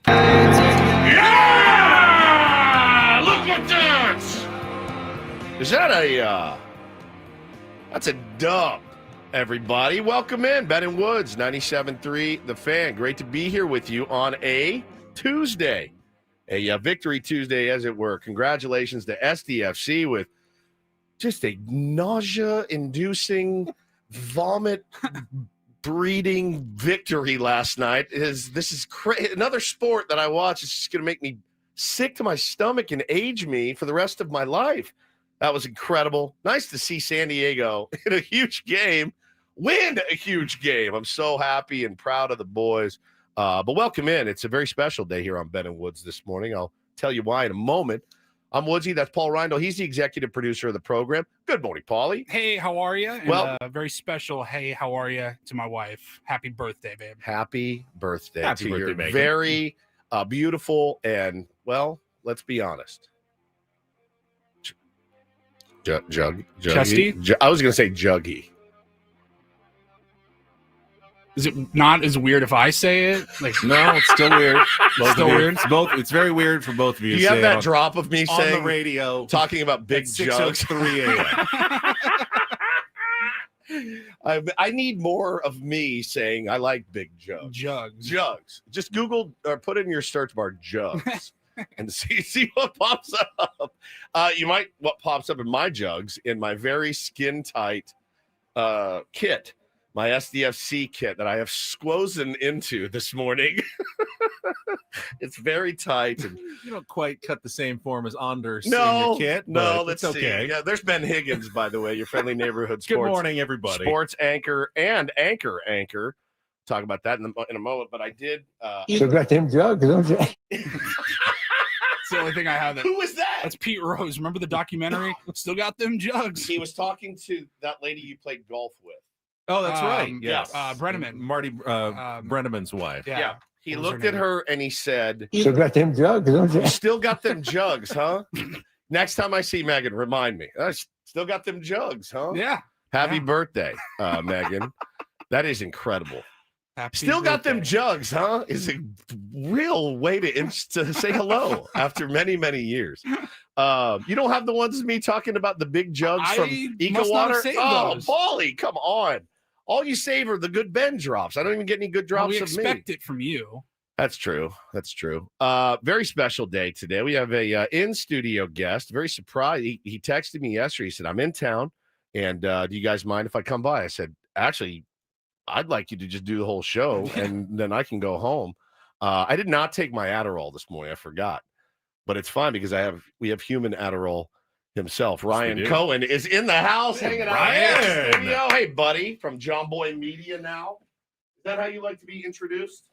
Yeah! Look at that! Is that that's a dub, everybody. Welcome in, Ben and Woods, 97.3 The Fan. Great to be here with you on a Tuesday, a Victory Tuesday, as it were. Congratulations to SDFC with just a nausea-inducing, vomit-breeding victory last night. This is another sport that I watch. It's just going to make me sick to my stomach and age me for the rest of my life. That was incredible. Nice to see San Diego in a huge game, win a huge game. I'm so happy and proud of the boys. But welcome in. It's a very special day here on Ben and Woods this morning. I'll tell you why in a moment. I'm Woodsy. That's Paul Reindl. He's the executive producer of the program. Good morning, Paulie. Hey, how are you? And Well, a very special hey, how are you to my wife. Happy birthday, babe. Happy birthday Happy to birthday, your Megan. very beautiful and, well, let's be honest. Juggy. Chesty? I was going to say juggy. Is it not as weird if I say it? Like, No, it's still weird. Still weird? It's very weird for both of you. Do to you have say that on, drop of me on saying, the radio, talking about big at jugs? 6:03 a.m. I need more of me saying I like big jugs. jugs. Just Google or put in your search bar jugs and see what pops up. What pops up in my jugs in my very skin tight kit, my SDFC kit that I have squozen into this morning. It's very tight. And You don't quite cut the same form as Anders in no, your kit. no, but let's it's okay. see. Yeah, there's Ben Higgins, by the way, your friendly neighborhood Good sports. morning, everybody. Sports anchor and anchor. Talk about that in a moment. But I did. You got them jugs, don't you? It's the only thing I have. Who was that? That's Pete Rose. Remember the documentary? Still got them jugs. He was talking to that lady you played golf with. Oh, that's right. Yeah, Yes. Brenneman. Marty Brenneman's wife. Yeah. He What was her looked at name? her and he said, You got them jugs, don't you? "You still got them jugs, huh?" Next time I see Megan, remind me. I still got them jugs, huh? Yeah. Happy Yeah. birthday, Megan. That is incredible. Happy Still got them birthday. jugs, huh? Is a real way to say hello after many, many years. You don't have the ones of me talking about the big jugs from I Eco must not have Water? saved Oh, those. Paulie, come on. All you save are the good Ben drops. I don't even get any good Well, drops we of me. expect it from you. That's true. Very special day today. We have a in-studio guest. Very surprised. He texted me yesterday. He said, I'm in town, and do you guys mind if I come by? I said, actually, I'd like you to just do the whole show, and then I can go home. I did not take my Adderall this morning. I forgot. But it's fine because we have human Adderall himself. Ryan do. Cohen is in the house hanging out in Ryan. the studio. Hey, buddy, from John Boy Media now. Is that how you like to be introduced?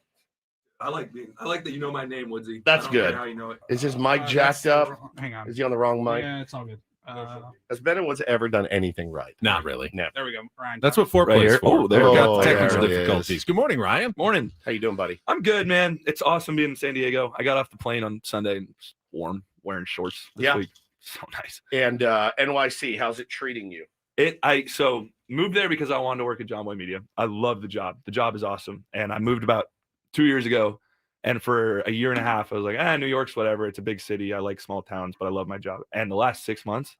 I like that you know my name, Woodsy. That's I don't care good. How you know it? Is his mic That's jacked the up? wrong- Hang on. Is he on the wrong mic? Yeah, it's all good. Has Ben and Woods ever done anything right? Not really. No. There we go. Ryan. That's what Foreplay Right here. is for. Oh, there we we go. got technical There it difficulties. is. Good morning, Ryan. Morning. How you doing, buddy? I'm good, man. It's awesome being in San Diego. I got off the plane on Sunday and it's warm, wearing shorts this Yeah. week. So nice. And NYC, how's it treating you? So moved there because I wanted to work at John Boy Media. I love the job. The job is awesome. And I moved about 2 years ago. And for a year and a half, I was like, New York's whatever. It's a big city. I like small towns, but I love my job. And the last 6 months,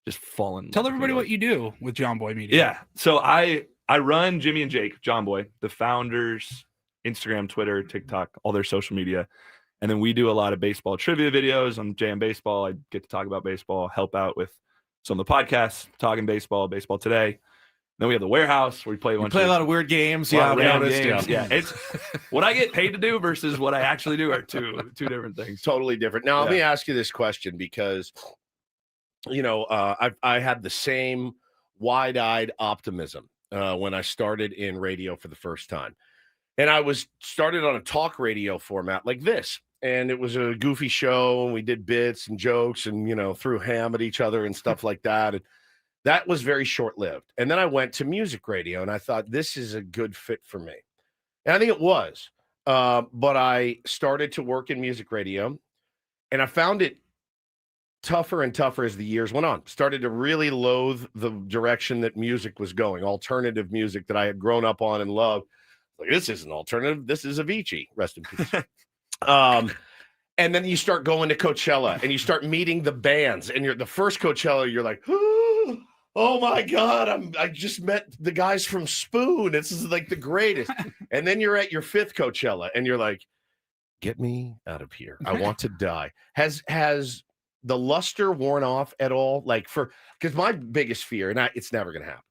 just fallen. Tell everybody what you do with John Boy Media. Yeah. So I run Jimmy and Jake, John Boy, the founders, Instagram, Twitter, TikTok, all their social media. And then we do a lot of baseball trivia videos on JM Baseball. I get to talk about baseball, help out with some of the podcasts, talking baseball Today. Then we have the warehouse where we play a bunch Play a lot of weird games. lot Yeah, of we random noticed. games. Yeah. Yeah. It's what I get paid to do versus what I actually do are two different things. Totally different. Now, let Yeah. me ask you this question because, I had the same wide-eyed optimism when I started in radio for the first time. And I started on a talk radio format like this. And it was a goofy show, and we did bits and jokes and, threw ham at each other and stuff like that. And that was very short-lived. And then I went to music radio, and I thought, this is a good fit for me. And I think it was. But I started to work in music radio, and I found it tougher and tougher as the years went on. Started to really loathe the direction that music was going, alternative music that I had grown up on and loved. Like, this isn't alternative. This is Avicii. Rest in peace. And then you start going to Coachella and you start meeting the bands, and you're the first Coachella, you're like, oh my God, I just met the guys from Spoon. This is like the greatest. And then you're at your 5th Coachella and you're like, get me out of here. I want to die. Has the luster worn off at all? Like because my biggest fear, and it's never going to happen.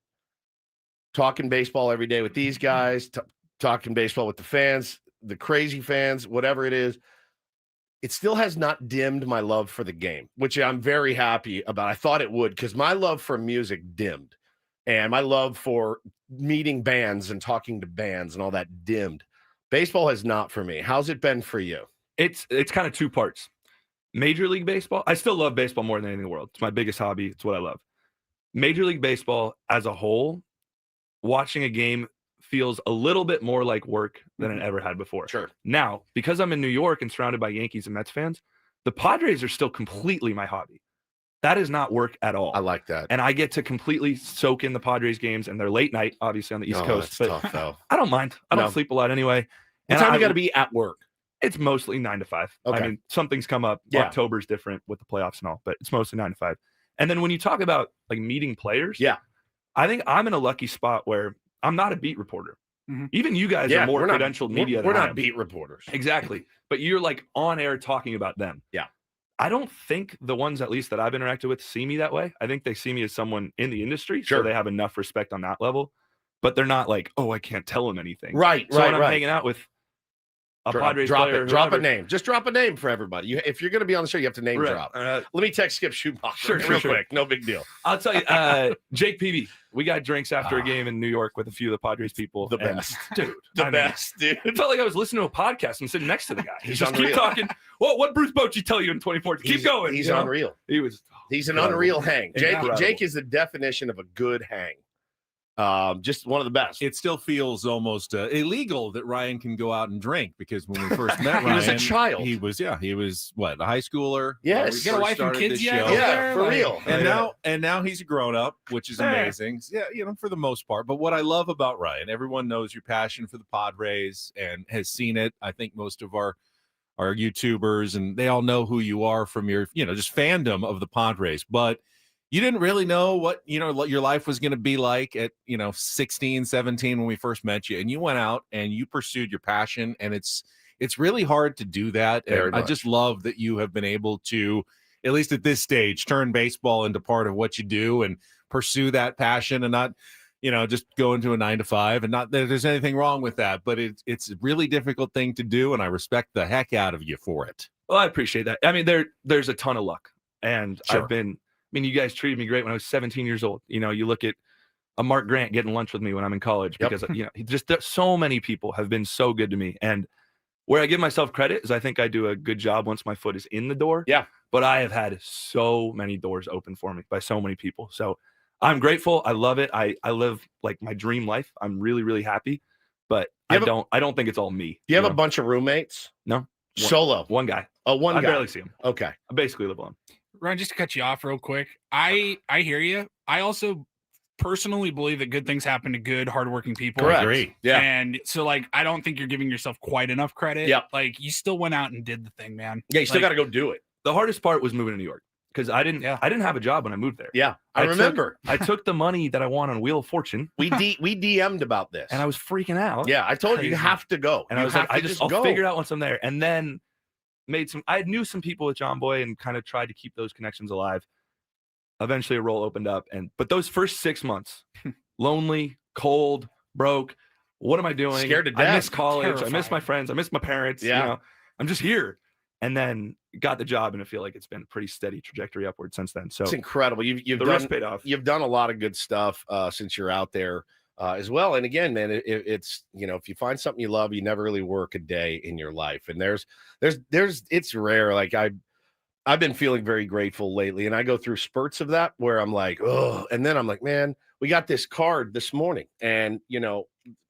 Talking baseball every day with these guys, talking baseball with the fans, the crazy fans, whatever it is. It still has not dimmed my love for the game, which I'm very happy about. I thought it would, because my love for music dimmed, and my love for meeting bands and talking to bands and all that dimmed. Baseball has not for me. How's it been for you? It's kind of 2 parts. Major League Baseball, I still love baseball more than anything in the world. It's my biggest hobby. It's what I love. Major League Baseball as a whole, watching a game feels a little bit more like work than it ever had before. Sure. Now, because I'm in New York and surrounded by Yankees and Mets fans, the Padres are still completely my hobby. That is not work at all. I like that. And I get to completely soak in the Padres games, and they're late night, obviously, on the East Coast. That's but tough, though. I don't mind. I don't sleep a lot anyway. What time you got to be at work? It's mostly 9 to 5. Okay. I mean, something's come up. Yeah. October's different with the playoffs and all, but it's mostly 9 to 5. And then when you talk about like meeting players, I think I'm in a lucky spot where I'm not a beat reporter. Mm-hmm. Even you guys are more credentialed media. We're than I not am. beat reporters. Exactly. But you're like on air talking about them. Yeah. I don't think the ones, at least that I've interacted with, see me that way. I think they see me as someone in the industry. Sure. So they have enough respect on that level. But they're not like, oh, I can't tell them anything. Right, so when I'm hanging out with a Padres player, drop a name. Just drop a name for everybody. If you're going to be on the show, you have to name drop. Let me text Skip Schumacher real quick. No big deal. I'll tell you, Jake Peavy. We got drinks after a game in New York with a few of the Padres people. The best, dude. Dude. It felt like I was listening to a podcast and sitting next to the guy. He's just keep talking. What Bruce Bochy tell you in 2014? Keep going. He's unreal. He's an unreal hang. Jake is the definition of a good hang. Just one of the best. It still feels almost illegal that Ryan can go out and drink, because when we first met Ryan, he was a child. He was what, a high schooler? Yes. You got a wife and kids yet? Yeah, for real. And now he's a grown up, which is amazing. Yeah, for the most part. But what I love about Ryan, everyone knows your passion for the Padres and has seen it. I think most of our YouTubers, and they all know who you are from your, just fandom of the Padres. But you didn't really know what your life was going to be like at 16, 17 when we first met you, and you went out and you pursued your passion, and it's really hard to do that. And I just love that you have been able to, at least at this stage, turn baseball into part of what you do and pursue that passion, and not just go into a 9 to 5. And not that there's anything wrong with that, but it's a really difficult thing to do, and I respect the heck out of you for it. Well, I appreciate that. I mean, there's a ton of luck, and Sure. you guys treated me great when I was 17 years old. You look at a Mark Grant getting lunch with me when I'm in college, because so many people have been so good to me. And where I give myself credit is I think I do a good job once my foot is in the door. Yeah. But I have had so many doors open for me by so many people. So I'm grateful. I love it. I live like my dream life. I'm really, really happy. But I don't think it's all me. Do you have a bunch of roommates? No. Solo. One guy. Oh, one guy. I barely see him. Okay. I basically live alone. Ryan, just to cut you off real quick, I hear you. I also personally believe that good things happen to good, hardworking people. Correct. I agree. Yeah. And so, I don't think you're giving yourself quite enough credit. Yep. You still went out and did the thing, man. Yeah, you still got to go do it. The hardest part was moving to New York, because I didn't have a job when I moved there. Yeah, I remember. I took the money that I won on Wheel of Fortune. We DM'd about this, and I was freaking out. Yeah, I told you have to go. And I was like, I'll figure it out once I'm there. And then I knew some people with John Boy and kind of tried to keep those connections alive. Eventually a role opened up, but those first 6 months, lonely, cold, broke. What am I doing? Scared to death. I miss college. Terrifying. I miss my friends. I miss my parents. Yeah. I'm just here. And then got the job, and I feel like it's been a pretty steady trajectory upward since then. So it's incredible. You've risk paid off. You've done a lot of good stuff since you're out there as well. And again, man, it's if you find something you love, you never really work a day in your life. And there's it's rare. Like I've been feeling very grateful lately, and I go through spurts of that where I'm like, oh, and then I'm like, man, we got this card this morning, and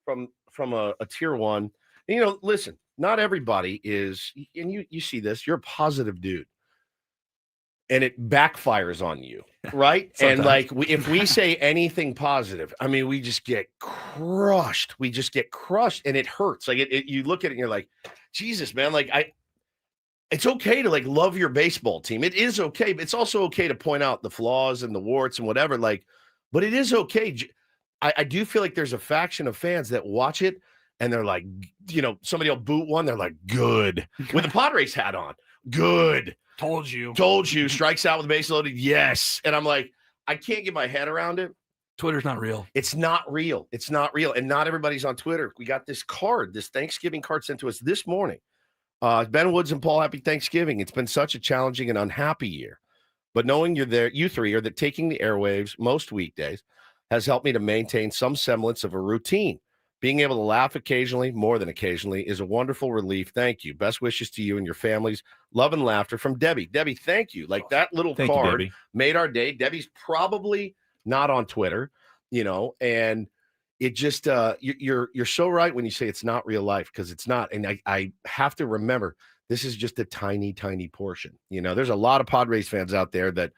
from a tier one, and, listen, not everybody is, and you see this, you're a positive dude, and it backfires on you, right? And if we say anything positive, I mean, we just get crushed. And it hurts. You look at it and you're like, Jesus, man, it's okay to like love your baseball team. It is okay, but it's also okay to point out the flaws and the warts and whatever. Like, but it is okay. I do feel like there's a faction of fans that watch it and they're like, somebody will boot one. They're like, good, with a Padres hat on. Good. Told you. Strikes out with the base loaded. Yes. And I'm like, I can't get my head around it. Twitter's not real. It's not real. It's not real. And not everybody's on Twitter. We got this card, this Thanksgiving card sent to us this morning. Ben Woods and Paul, happy Thanksgiving. It's been such a challenging and unhappy year. But knowing you're there, you three are taking the airwaves most weekdays has helped me to maintain some semblance of a routine. Being able to laugh occasionally, more than occasionally, is a wonderful relief. Thank you. Best wishes to you and your families. Love and laughter from Debbie. Debbie, thank you. Like that little card made our day. Debbie's probably not on Twitter, and it just you're so right when you say it's not real life, because it's not. And I have to remember, this is just a tiny, tiny portion. There's a lot of Padres fans out there that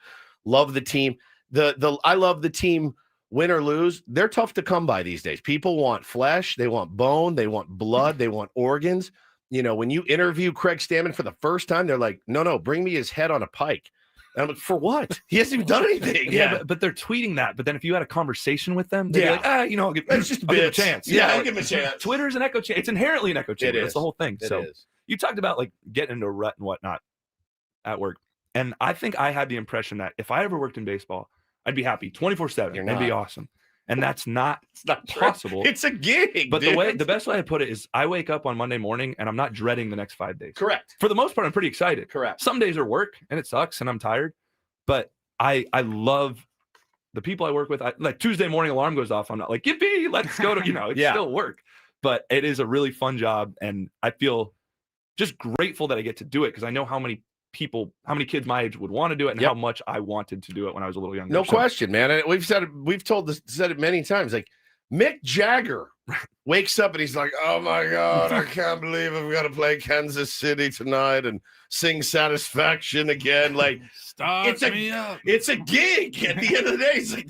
love the team. I love the team. Win or lose, they're tough to come by these days. People want flesh, they want bone, they want blood, they want organs. When you interview Craig Stammen for the first time, they're like, no, bring me his head on a pike. And I'm like, for what? He hasn't even done anything. Yeah, but they're tweeting that. But then if you had a conversation with them, they'd be like, I'll give him a chance. I'll give him a chance. Twitter's an echo chamber. It's inherently an echo chamber. That's the whole thing. It is. You talked about like getting into a rut and whatnot at work. And I think I had the impression that if I ever worked in baseball, I'd be happy 24/7. It'd be awesome. And that's not possible. It's a gig. But the best way I put it is I wake up on Monday morning and I'm not dreading the next 5 days. Correct. For the most part, I'm pretty excited. Correct. Some days are work and it sucks and I'm tired. But I love the people I work with. Like Tuesday morning alarm goes off. I'm not like, yippee, let's go to, it's still work. But it is a really fun job. And I feel just grateful that I get to do it, because I know how many kids my age would want to do it and how much I wanted to do it when I was a little younger. No question, man. And we've said it many times. Like Mick Jagger wakes up and he's like, oh my God, I can't believe I've got to play Kansas City tonight and sing Satisfaction again. Like, it's a gig at the end of the day. It's like,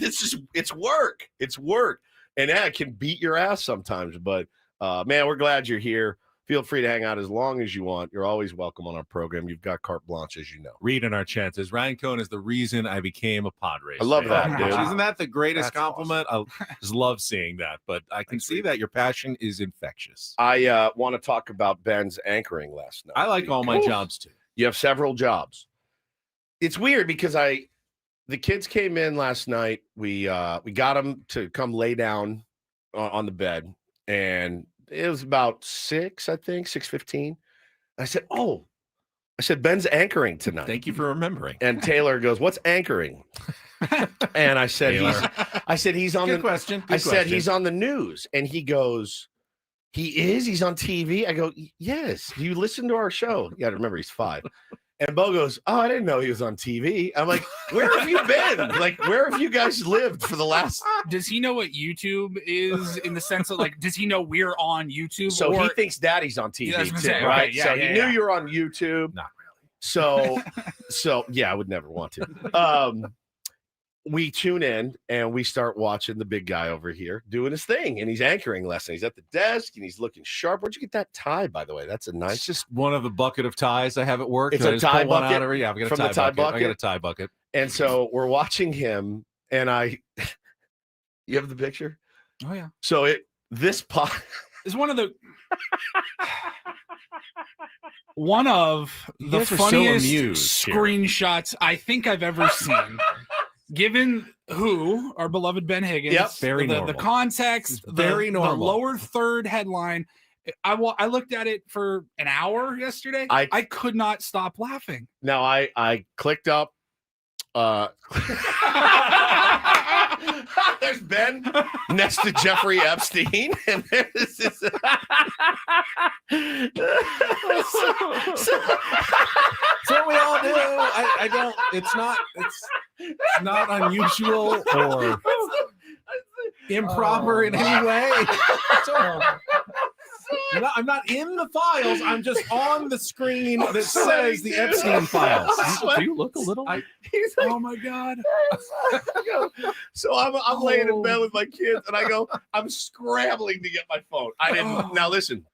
it's work. It's work. And it can beat your ass sometimes. But man, we're glad you're here. Feel free to hang out as long as you want. You're always welcome on our program. You've got carte blanche, as you know. Reading our chances. Ryan Cohn is the reason I became a Padres. I love that, dude. Isn't that the greatest compliment? Awesome. I just love seeing that. But I can see that your passion is infectious. I want to talk about Ben's anchoring last night. I like all my jobs, too. You have several jobs. It's weird because the kids came in last night. We got them to come lay down on the bed, and it was about 6:15. I said, Ben's anchoring tonight. Thank you for remembering. And Taylor goes, what's anchoring? And I said, he's on Good question. he's on the news. And he goes, he's on TV. I go, yes. You listen to our show. You got to remember, he's 5. And Bo goes, oh, I didn't know he was on TV. I'm like, where have you been? Like, where have you guys lived for the last? Does he know what YouTube is, in the sense of, like, does he know we're on YouTube? So he thinks Daddy's on TV too, right? Okay, so he knew you were on YouTube. Not really. So yeah, I would never want to. We tune in and we start watching the big guy over here doing his thing, and he's anchoring lesson. He's at the desk and he's looking sharp. Where'd you get that tie, by the way? That's a nice. It's just one of the bucket of ties I have at work. It's a tie bucket. I've got a from tie the tie bucket. I got a tie bucket. And so we're watching him, and you have the picture? Oh yeah. So this pot is one of the funniest screenshots I think I've ever seen. Given who our beloved Ben Higgins, very normal. The context, very normal. The lower third headline. I looked at it for an hour yesterday. I could not stop laughing. Now I clicked up. There's Ben next to Jeffrey Epstein, and there's this. So we all do. I don't. It's not unusual or improper in any way. I'm not in the files. I'm just on the screen that says the Epstein files. Do you look a little? He's like, oh my God. So I'm laying in bed with my kids, and I go, I'm scrambling to get my phone. Now listen,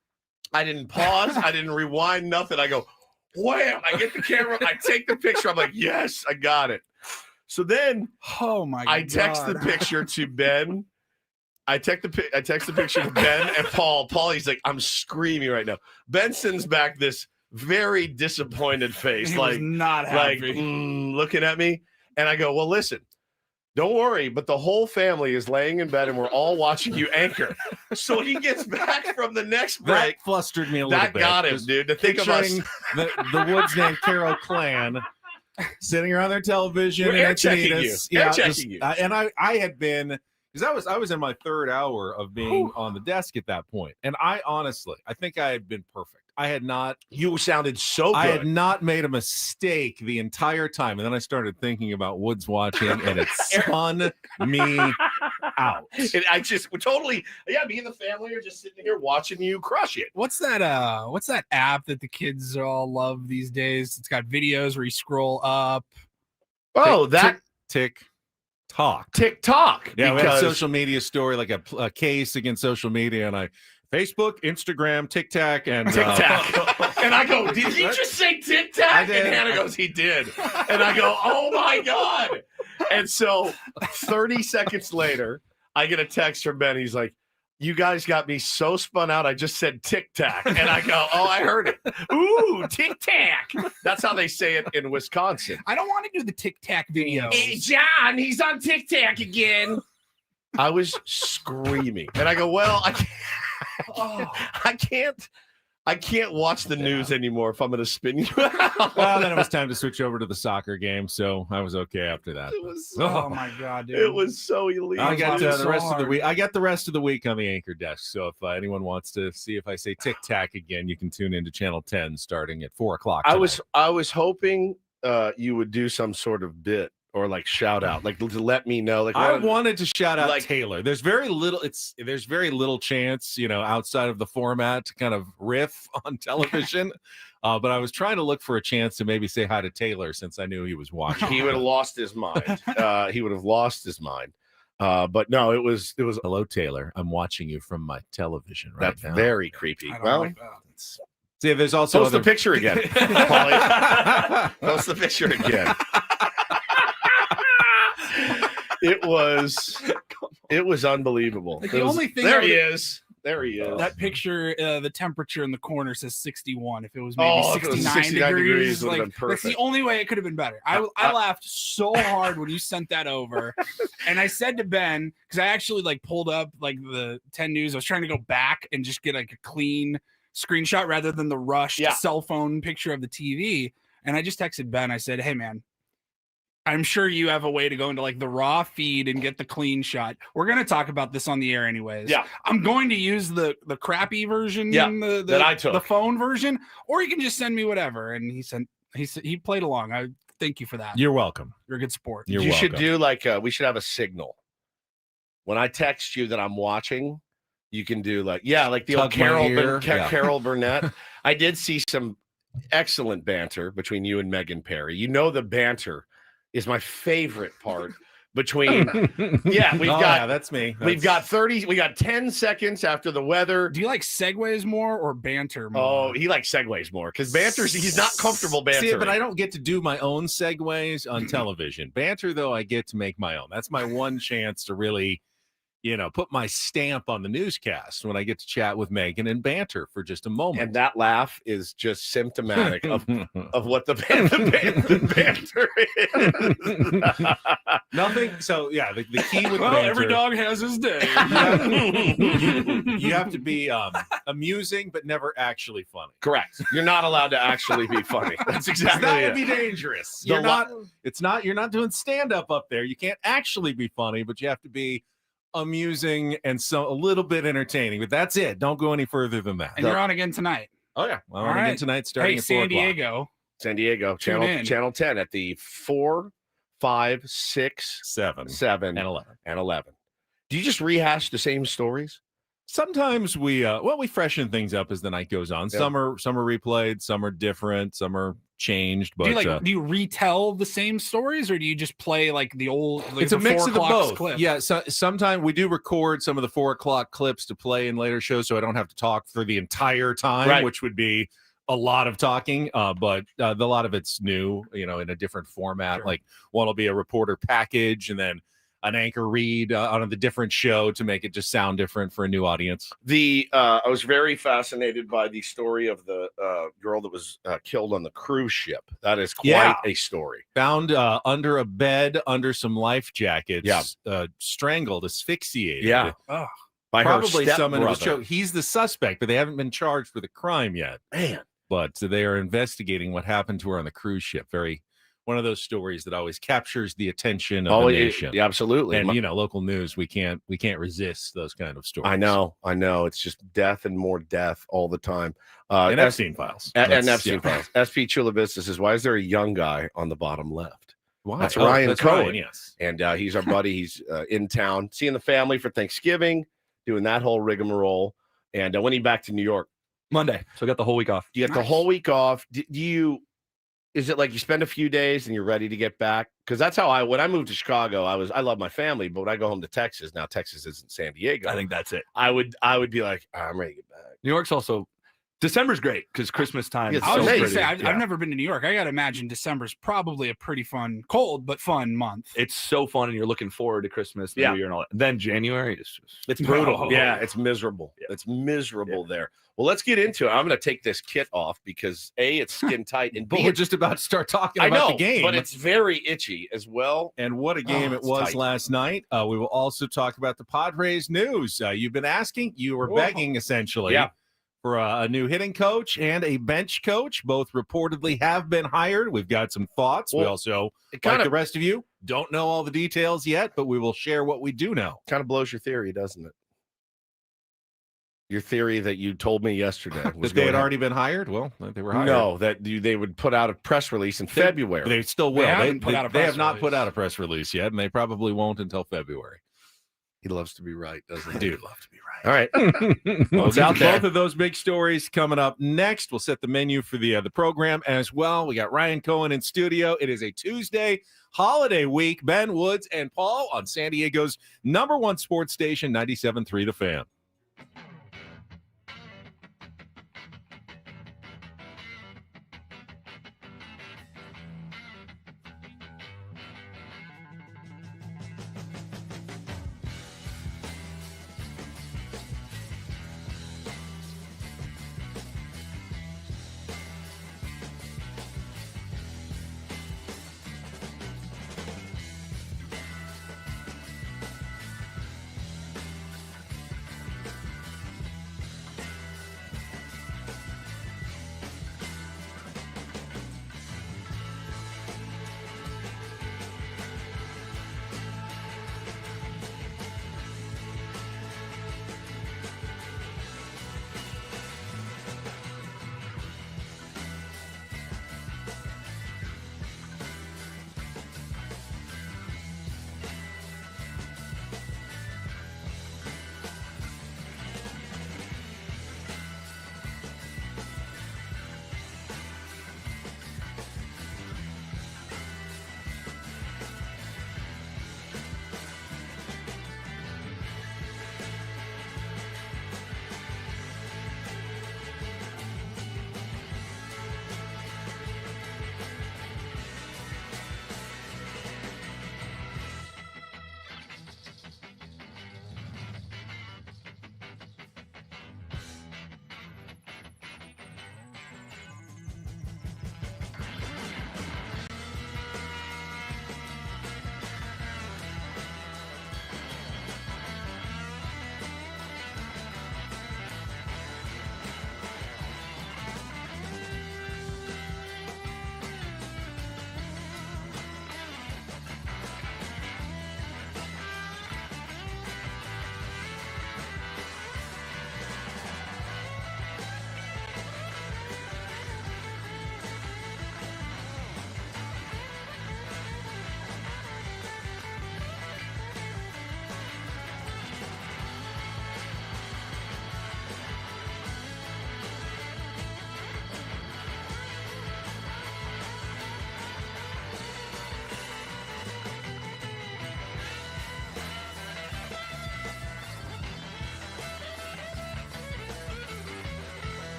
I didn't pause. I didn't rewind nothing. I go, wham! I get the camera. I take the picture. I'm like, yes, I got it. So then, Oh my god! I text the picture to Ben. I text the picture to Ben and Paul. Paul, he's like, I'm screaming right now. Ben sends back this very disappointed face, He like was not happy. looking at me. And I go, well, listen, don't worry, but the whole family is laying in bed and we're all watching you anchor. So he gets back from the next break. That flustered me a little That bit. got him, dude. To think of us, the Woods Named Carol clan sitting around their television We're and air checking Encinitas. you. Air checking you. And I had been, because I was in my third hour of being on the desk at that point, and I think I had been perfect. You sounded so good. I had not made a mistake the entire time, and then I started thinking about Woods watching, and it spun me out. And I just totally, me and the family are just sitting here watching you crush it. What's that app that the kids all love these days? It's got videos where you scroll up. Oh, TikTok. Yeah, we had a social media story, like a case against social media, and I Facebook, Instagram, TikTok, and and I go, did he just say TikTok? And Hannah goes, he did. And I go, oh my God. And so 30 seconds later, I get a text from Ben. He's like, you guys got me so spun out. I just said tic-tac. And I go, oh, I heard it. Ooh, tic-tac. That's how they say it in Wisconsin. I don't want to do the tic-tac video. Hey, John, he's on tic-tac again. I was screaming. And I go, well, I can't watch the news anymore if I'm going to spin you out. Well, then it was time to switch over to the soccer game, so I was okay after that. It was Oh my god, dude! It was so illegal. I got so the rest of the hard. week. I got the rest of the week on the anchor desk. So if anyone wants to see if I say tic tac again, you can tune into Channel 10 starting at 4:00. I was hoping you would do some sort of bit or like shout out, like to let me know. Like I wanted to shout out like- Taylor. There's very little chance, outside of the format to kind of riff on television. But I was trying to look for a chance to maybe say hi to Taylor since I knew he was watching. he would have lost his mind. He would have lost his mind. But no, it was. Hello, Taylor. I'm watching you from my television right That's now. very creepy. I don't Well, like that. See, there's also post the other... picture again, Paulie. Post the picture again. It was unbelievable. Like, the only thing there I he would- is. There he is. That picture, the temperature in the corner says 61. If it was maybe if it was 69 degrees, would have like been that's the perfect. only way it could have been better. I laughed so hard when you sent that over, and I said to Ben, because I actually like pulled up like the 10 News. I was trying to go back and just get like a clean screenshot rather than the rushed cell phone picture of the TV. And I just texted Ben. I said, "Hey man, I'm sure you have a way to go into like the raw feed and get the clean shot. We're going to talk about this on the air anyways. Yeah. I'm going to use the crappy version, that I took. the phone version, or you can just send me whatever." And he played along. I thank you for that. You're welcome. You're a good sport. You're you welcome. should do like we should have a signal. When I text you that I'm watching, you can do like the old Tug my ear. Carol Burnett. I did see some excellent banter between you and Megan Perry. The banter is my favorite part between that's me. We've got 10 seconds after the weather. Do you like segues more or banter more? Oh, he likes segues more because he's not comfortable bantering. See, but I don't get to do my own segues on television. Banter, though, I get to make my own. That's my one chance to really, put my stamp on the newscast when I get to chat with Megan and banter for just a moment. And that laugh is just symptomatic of what the banter is. Nothing. So, yeah, the key with Well, banter, every dog has his day. you have to be amusing, but never actually funny. Correct. You're not allowed to actually be funny. That's exactly That it. would be dangerous. The You're not doing stand-up up there. You can't actually be funny, but you have to be amusing and a little bit entertaining. But that's it. Don't go any further than that. And you're on again tonight. Oh yeah, well, All on again right. tonight starting Hey, at 4 San o'clock. Diego. San Diego, Tune in. channel 10 at the 4, 5, 6, 7 7, and 11. and 11. Do you just rehash the same stories? Sometimes we freshen things up as the night goes on. Yeah. Some are replayed, some are different, some are changed. But Do you retell the same stories, or do you just play like the old? Like it's a mix 4 of the o'clocks both. clip? Yeah, so sometimes we do record some of the 4 o'clock clips to play in later shows, so I don't have to talk for the entire time, Right. which would be a lot of talking, but a lot of it's new, in a different format. Sure. Like one will be a reporter package and then an anchor read on the different show to make it just sound different for a new audience. I was very fascinated by the story of the girl that was killed on the cruise ship. That is quite a story. Found under a bed, under some life jackets, strangled, asphyxiated. Yeah. By Probably her someone who was stepbrother. he's the suspect, but they haven't been charged for the crime yet. Man. But they are investigating what happened to her on the cruise ship. One of those stories that always captures the attention of the nation. Yeah, absolutely. And local news, we can't resist those kind of stories. I know. It's just death and more death all the time. And Epstein files. And Epstein files. SP Chula Vista says, why is there a young guy on the bottom left? Why? That's Ryan Cohen. Ryan, yes. And he's our buddy. He's in town, seeing the family for Thanksgiving, doing that whole rigmarole. And when he back to New York? Monday. So I got the whole week off. You get the whole week off. Is it like you spend a few days and you're ready to get back? Because that's how when I moved to Chicago, I love my family, but when I go home to Texas, now Texas isn't San Diego. I think that's it. I would be like, I'm ready to get back. New York's also December's great because Christmas time. Yeah, is I was so going to pretty. say, I've never been to New York. I got to imagine December's probably a pretty fun, cold, but fun month. It's so fun, and you're looking forward to Christmas, New Year, and all that. Then January is just It's brutal. No. Yeah, it's miserable. Yeah. It's miserable there. Well, let's get into it. I'm going to take this kit off because A, it's skin tight, and But B, we're just about to start talking I about know, the game. but it's very itchy as well. And what a game it it's was tight. last night. We will also talk about the Padres news. You've been asking, you were begging essentially for a new hitting coach and a bench coach. Both reportedly have been hired. We've got some thoughts. We Well, also, It like kind the of rest of you, don't know all the details yet, but we will share what we do know. blows your theory, doesn't it? Your theory that you told me yesterday was That they had going already been hired? Well, they were hired. No, that they would put out a press release in February. They still will. They haven't put out a they press have not put release. out a press release yet, and they probably won't until February. He loves to be right, doesn't he? Dude, love to be right. All right. Well, it's out there. Both of those big stories coming up next. We'll set the menu for the program as well. We got Ryan Cohen in studio. It is a Tuesday holiday week. Ben Woods and Paul on San Diego's #1 sports station, 97.3 The Fan.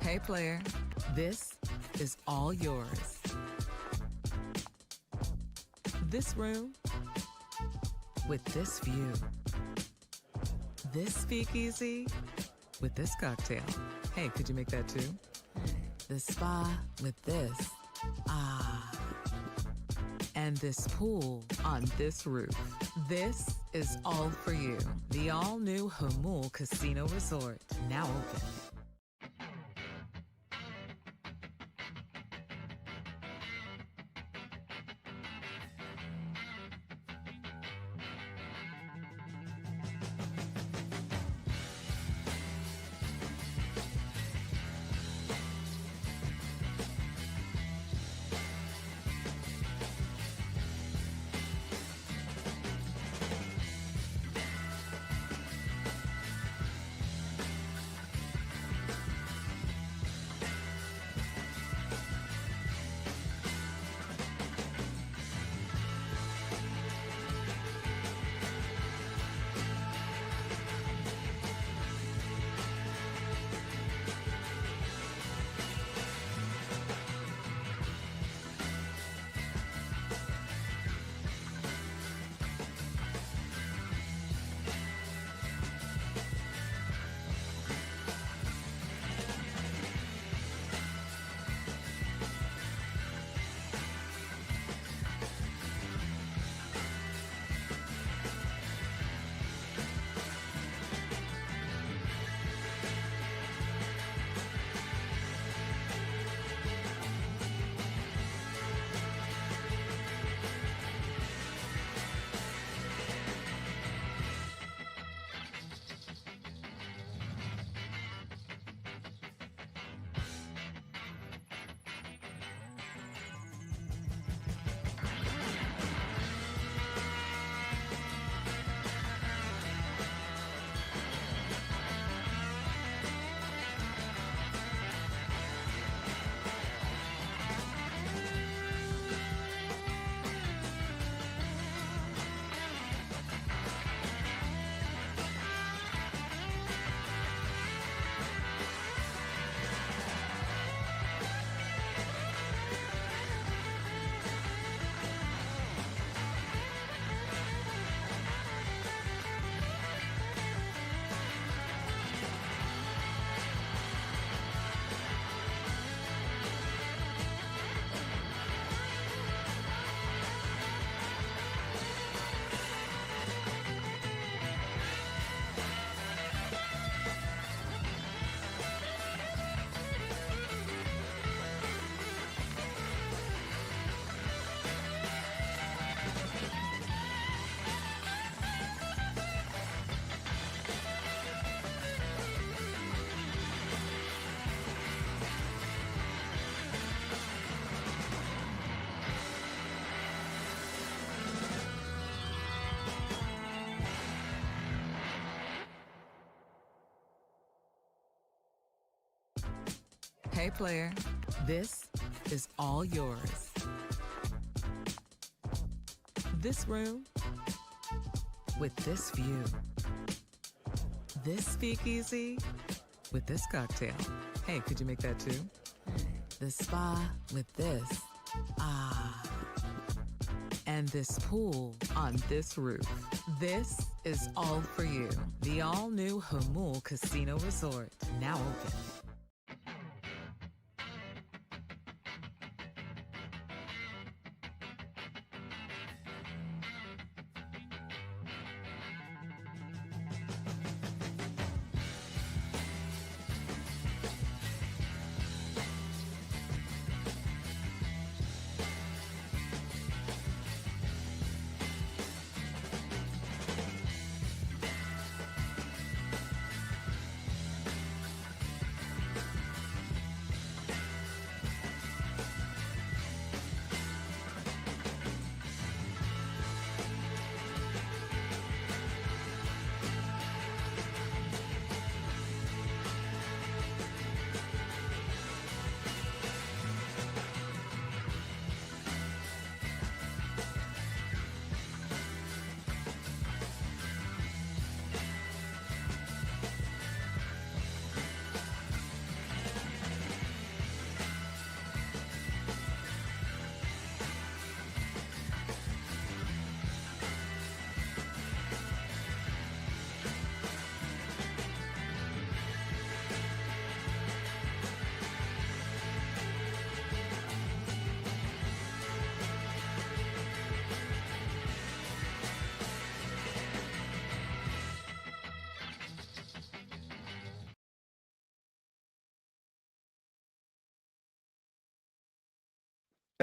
Hey player, this is all yours. This room with this view. This speakeasy with this cocktail. Hey, could you make that too? The spa with this. Ah. And this pool on this roof. This is all for you. The all-new Hamul Casino Resort, now open. Hey player, this is all yours. This room with this view. This speakeasy with this cocktail. Hey, could you make that too? The spa with this. Ah. And this pool on this roof. This is all for you. The all-new Hamul Casino Resort, now open.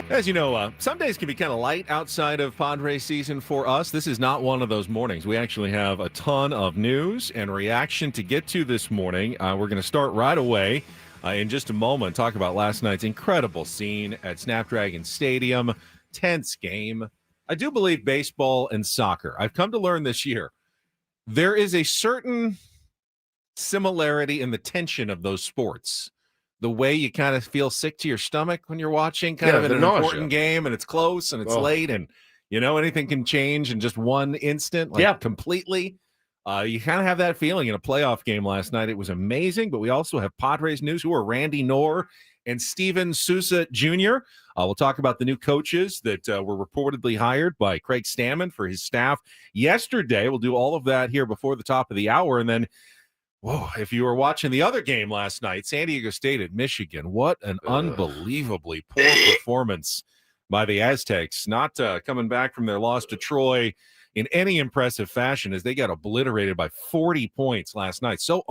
As you know, some days can be kind of light outside of Padres season for us. This is not one of those mornings. We actually have a ton of news and reaction to get to this morning. We're going to start right away in just a moment. Talk about last night's incredible scene at Snapdragon Stadium. Tense game. I do believe baseball and soccer, I've come to learn this year, there is a certain similarity in the tension of those sports. The way you kind of feel sick to your stomach when you're watching kind of an important game and it's close and it's late and, anything can change in just one instant, completely. You kind of have that feeling in a playoff game last night. It was amazing, but we also have Padres news. Who are Randy Knorr and Steven Souza Jr. We'll talk about the new coaches that were reportedly hired by Craig Stammen for his staff yesterday. We'll do all of that here before the top of the hour. And then, whoa, if you were watching the other game last night, San Diego State at Michigan, what an unbelievably poor performance by the Aztecs. Not coming back from their loss to Troy in any impressive fashion as they got obliterated by 40 points last night. So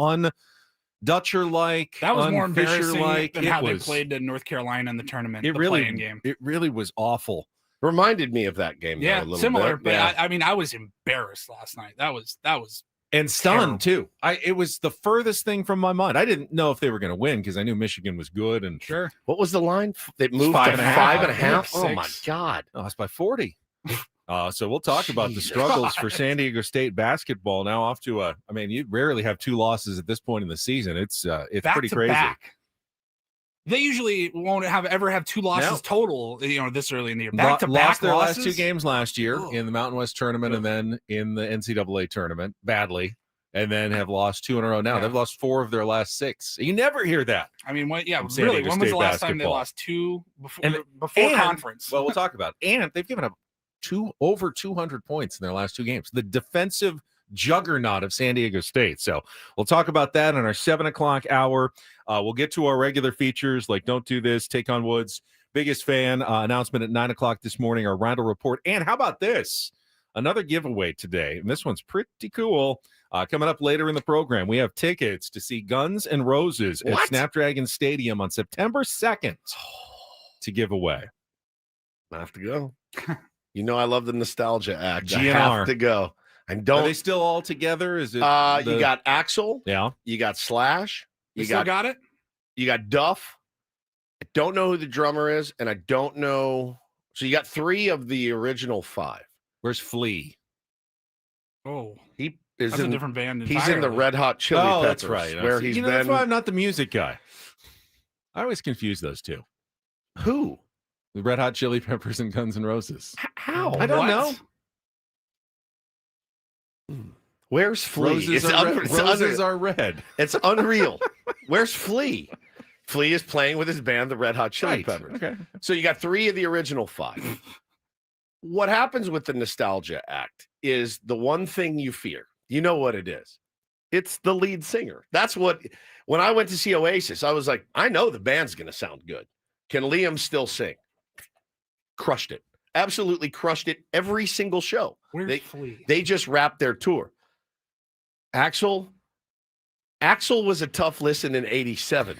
Dutcher-like, that was more embarrassing than how they played to North Carolina in the tournament. It really was awful. Reminded me of that game. Yeah, though, a little similar. bit. But yeah. I was embarrassed last night. That was and stunned too. It was the furthest thing from my mind. I didn't know if they were going to win because I knew Michigan was good. And sure, what was the line? It moved to 5.5. Oh my God! Oh, it's by 40. So we'll talk about the struggles for San Diego State basketball now. Off to you rarely have two losses at this point in the season. It's back pretty to crazy. Back. They usually won't ever have two losses total. This early in the year. Back to back lost their losses? last two games last year in the Mountain West tournament and then in the NCAA tournament badly, and then have lost 2 in a row now. Yeah. They've lost 4 of their last 6. You never hear that. Really? When was the last time they lost 2 before conference? Well, we'll talk about it. And they've given up over 200 points in their last 2 games. The defensive juggernaut of San Diego State. So we'll talk about that in our 7 o'clock hour. We'll get to our regular features like Don't Do This, Take on Woods, Biggest Fan announcement at 9 o'clock this morning, our Reindl Report. And how about this? Another giveaway today. And this one's pretty cool. Coming up later in the program, we have tickets to see Guns N' Roses at Snapdragon Stadium on September 2nd to give away. I have to go. I love the nostalgia act. GNR. I have to go. Are they still all together? Is it? You got Axel. Yeah. You got Slash. You got it. You got Duff. I don't know who the drummer is, and I don't know. So you got 3 of the original 5. Where's Flea? Oh, he is that's a different band. He's in the Red Hot Chili Peppers. That's right. Where he's been. That's why I'm not the music guy. I always confuse those two. Who? The Red Hot Chili Peppers and Guns N' Roses. How? I don't know. Where's Flea? Roses are red. It's unreal. Where's Flea? Flea is playing with his band, the Red Hot Chili Peppers. Okay. So you got 3 of the original 5. What happens with the nostalgia act is the one thing you fear. You know what it is. It's the lead singer. That's what, when I went to see Oasis, I was like, I know the band's going to sound good. Can Liam still sing? Crushed it. Absolutely crushed it every single show. Where's Flea? They just wrapped their tour. Axel was a tough listen in 87.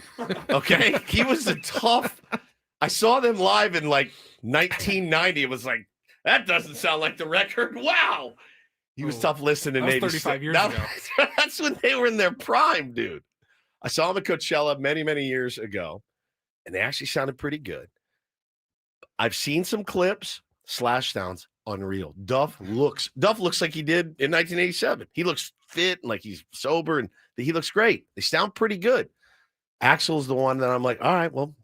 Okay? He was a tough. I saw them live in like 1990. It was like, that doesn't sound like the record. Wow. He was tough listening in 87. 35 years ago. That's when they were in their prime, dude. I saw them at Coachella many, many years ago, and they actually sounded pretty good. I've seen some clips. Slash sounds unreal. Duff looks like he did in 1987. He looks fit and like he's sober, and he looks great. They sound pretty good. Axel's the one that I'm like, all right, well,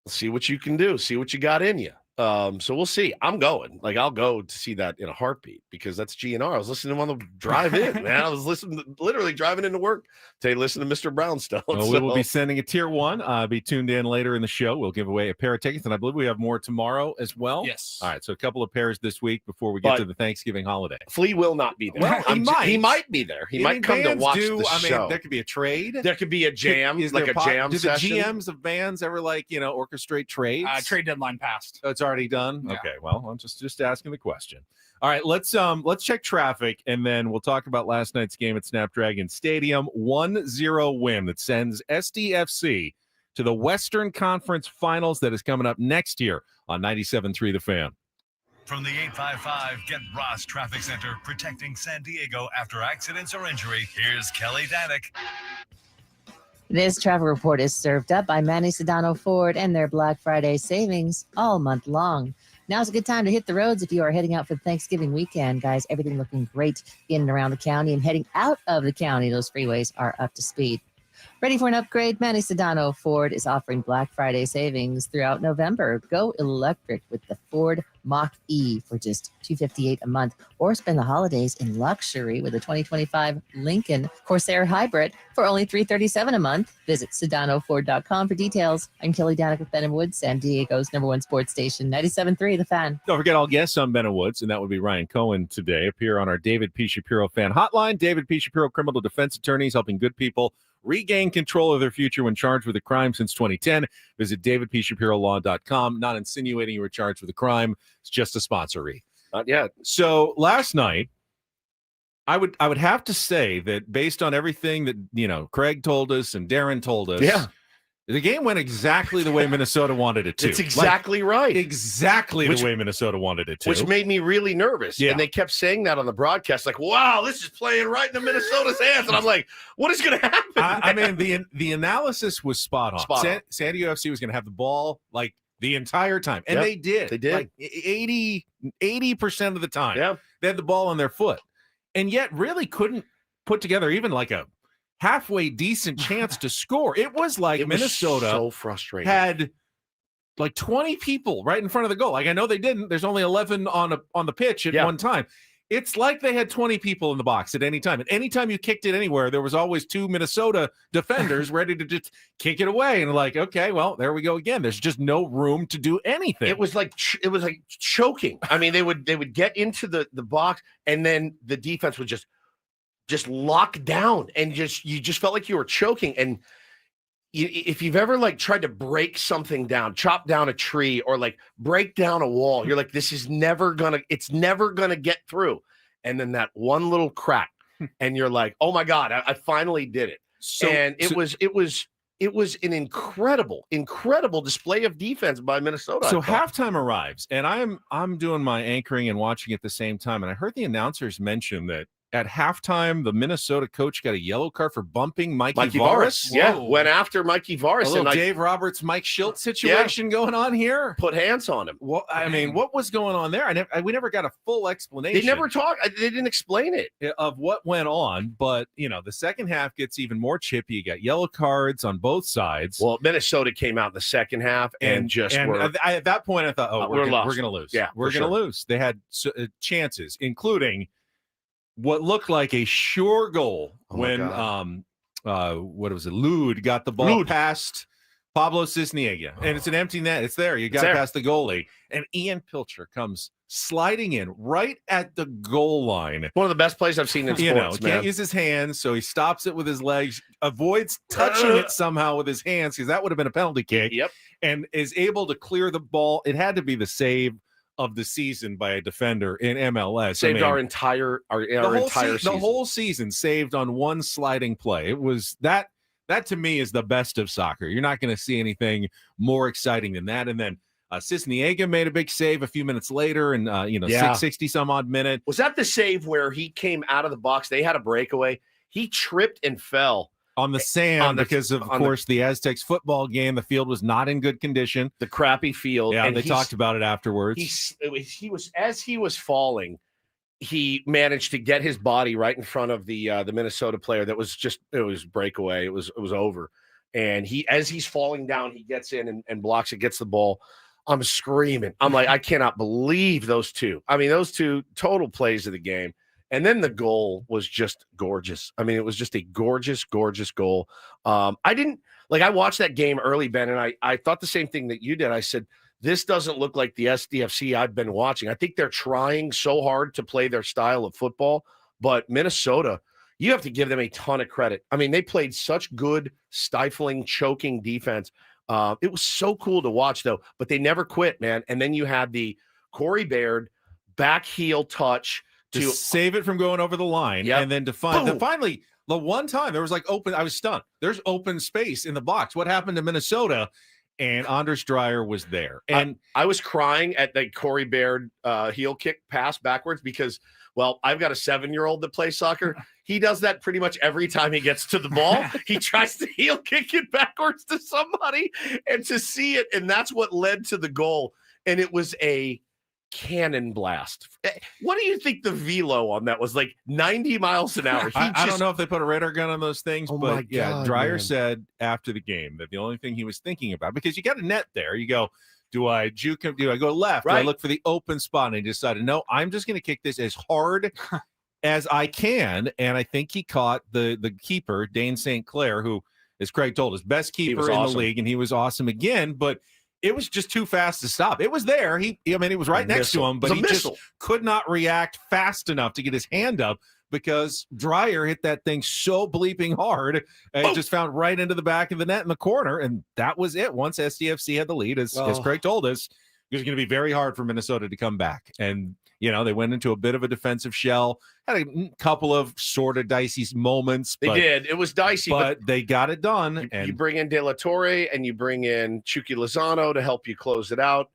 let's see what you can do. See what you got in you. So we'll see. I'm going. Like, I'll go to see that in a heartbeat because that's GNR. I was listening to him on the drive in, man. I was literally driving into work to listen to Mr. Brownstone. Well, we will be sending a tier 1. Be tuned in later in the show. We'll give away a pair of tickets, and I believe we have more tomorrow as well. Yes. All right. So a couple of pairs this week before we get to the Thanksgiving holiday. Flea will not be there. Well, he might be there. He might come to watch the show. There could be a trade. There could be a jam, like a jam do session. Do the GMs of bands ever orchestrate trades? Trade deadline passed. Oh, it's already done? Yeah. Okay. Well, I'm just asking the question. All right, let's check traffic, and then we'll talk about last night's game at Snapdragon Stadium. 1-0 win that sends SDFC to the Western Conference Finals that is coming up next year on 97.3 The Fan. From the 855 Get Ross Traffic Center, protecting San Diego after accidents or injury, here's Kelly Danick. This travel report is served up by Manny Sedano Ford and their Black Friday savings all month long. Now's a good time to hit the roads if you are heading out for the Thanksgiving weekend, guys. Everything looking great in and around the county, and heading out of the county, those freeways are up to speed. Ready for an upgrade? Manny Sedano Ford is offering Black Friday savings throughout November. Go electric with the Ford Mach-E for just $258 a month, or spend the holidays in luxury with the 2025 Lincoln Corsair Hybrid for only $337 a month. Visit SedanoFord.com for details. I'm Kelly Danick with Ben & Woods, San Diego's #1 sports station, 97.3 The Fan. Don't forget all guests on Ben & Woods, and that would be Ryan Cohen today, appear on our David P. Shapiro fan hotline. David P. Shapiro, criminal defense attorneys helping good people regain control of their future when charged with a crime since 2010. Visit davidpshapirolaw.com. Not insinuating you were charged with a crime. It's just a sponsoree. Not yet. So last night, I would have to say that based on everything that Craig told us and Darren told us, the game went exactly the way Minnesota wanted it to. It's exactly right. Exactly the way Minnesota wanted it to. Which made me really nervous. Yeah. And they kept saying that on the broadcast, like, wow, this is playing right into Minnesota's hands. And I'm like, what is going to happen? I mean, the analysis was spot on. Spot on. San Diego FC was going to have the ball like the entire time. And they did. They did. Like 80% of the time. Yeah. They had the ball on their foot. And yet really couldn't put together even like a halfway decent chance to score. It was like Minnesota so frustrating. Had like 20 people right in front of the goal. Like, I know they didn't. There's only 11 on the pitch at one time. It's like they had 20 people in the box at any time. And anytime you kicked it anywhere, there was always two Minnesota defenders ready to just kick it away. And like, okay, well, there we go again. There's just no room to do anything. It was like choking. I mean, they would get into the box, and then the defense would just lock down, and you just felt like you were choking. And if you've ever like tried to break something down, chop down a tree, or like break down a wall, you're like, it's never gonna get through. And then that one little crack, and you're like, oh my God, I finally did it. It was an incredible display of defense by Minnesota. So halftime arrives, and I'm doing my anchoring and watching at the same time, and I heard the announcers mention that at halftime, the Minnesota coach got a yellow card for bumping Mikey Varas. Yeah, went after Mikey Varas. A little Dave Roberts, Mike Schilt situation going on here. Put hands on him. Well, I mean, what was going on there? We never got a full explanation. They never talked. They didn't explain it of what went on. But the second half gets even more chippy. You got yellow cards on both sides. Well, Minnesota came out in the second half and at that point, I thought, we're going to lose. Yeah, we're going to lose. They had chances, including what looked like a sure goal when what was it? Lude got the ball past Pablo Cisniega, and it's an empty net. It's there. You got to pass the goalie, and Ian Pilcher comes sliding in right at the goal line. One of the best plays I've seen in sports. Can't use his hands, so he stops it with his legs, avoids touching it somehow with his hands because that would have been a penalty kick. Yep, and is able to clear the ball. It had to be the save of the season by a defender in MLS. Saved our entire season. The whole season saved on one sliding play. It was that to me is the best of soccer. You're not going to see anything more exciting than that. And then Cisniega made a big save a few minutes later, and 60 some odd minute. Was that the save where he came out of the box? They had a breakaway. He tripped and fell on the sand because of course the Aztecs football game. The field was not in good condition. The crappy field. Yeah, and they talked about it afterwards. He was falling. He managed to get his body right in front of the Minnesota player. It was breakaway. It was over. And as he's falling down, he gets in and blocks it, gets the ball. I'm screaming. I'm like, I cannot believe those two. I mean, those two total plays of the game. And then the goal was just gorgeous. I mean, it was just a gorgeous, gorgeous goal. I watched that game early, Ben, and I thought the same thing that you did. I said, this doesn't look like the SDFC I've been watching. I think they're trying so hard to play their style of football, but Minnesota, you have to give them a ton of credit. I mean, they played such good, stifling, choking defense. It was so cool to watch, though, but they never quit, man. And then you had the Corey Baird back heel touch, to save it from going over the line, and then to finally, The one time there was like open, I was stunned. There's open space in the box. What happened to Minnesota? And Anders Dreyer was there. And I was crying at the Corey Baird heel kick pass backwards because, well, I've got a 7-year-old that plays soccer. He does that pretty much every time he gets to the ball. He tries to heel kick it backwards to somebody and to see it. And that's what led to the goal. And it was a cannon blast. What do you think the velo on that was? Like 90 miles an hour. I don't know if they put a radar gun on those things, Oh but my yeah, God, Dreyer man. said after the game that the only thing he was thinking about, because you got a net there, you go, do I juke him? Do I go left? Do I Right. look for the open spot? And he decided, no, I'm just going to kick this as hard as I can. And I think he caught the keeper, Dane St. Clair, who, as Craig told us, best keeper was in awesome. the league, and he was awesome again, but it was just too fast to stop. It was there. It was right next to him, but It was a he just missile. could not react fast enough to get his hand up because Dreyer hit that thing so bleeping hard. And it just found right into the back of the net in the corner. And that was it. Once SDFC had the lead, as Craig told us, it was going to be very hard for Minnesota to come back. And, they went into a bit of a defensive shell, had a couple of sort of dicey moments. They did. It was dicey, but they got it done. you bring in De La Torre and you bring in Chucky Lozano to help you close it out.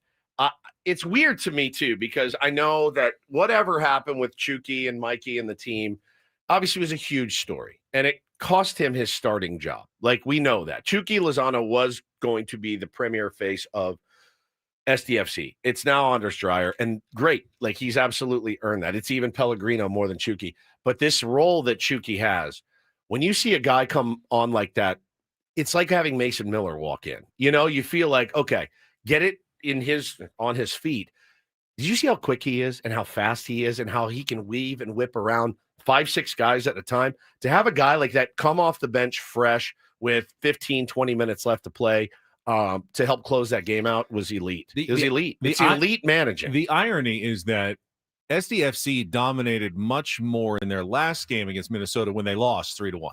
It's weird to me, too, because I know that whatever happened with Chucky and Mikey and the team obviously was a huge story, and it cost him his starting job. Like, we know that. Chucky Lozano was going to be the premier face of SDFC. It's now Anders Dreyer, and great. Like, he's absolutely earned that. It's even Pellegrino more than Chucky. But this role that Chucky has, when you see a guy come on like that, it's like having Mason Miller walk in. You feel like, okay, get it on his feet. Did you see how quick he is and how fast he is and how he can weave and whip around 5-6 guys at a time? To have a guy like that come off the bench fresh with 15-20 minutes left to play to help close that game out was elite. It was elite. It's elite managing. The irony is that SDFC dominated much more in their last game against Minnesota when they lost 3-1.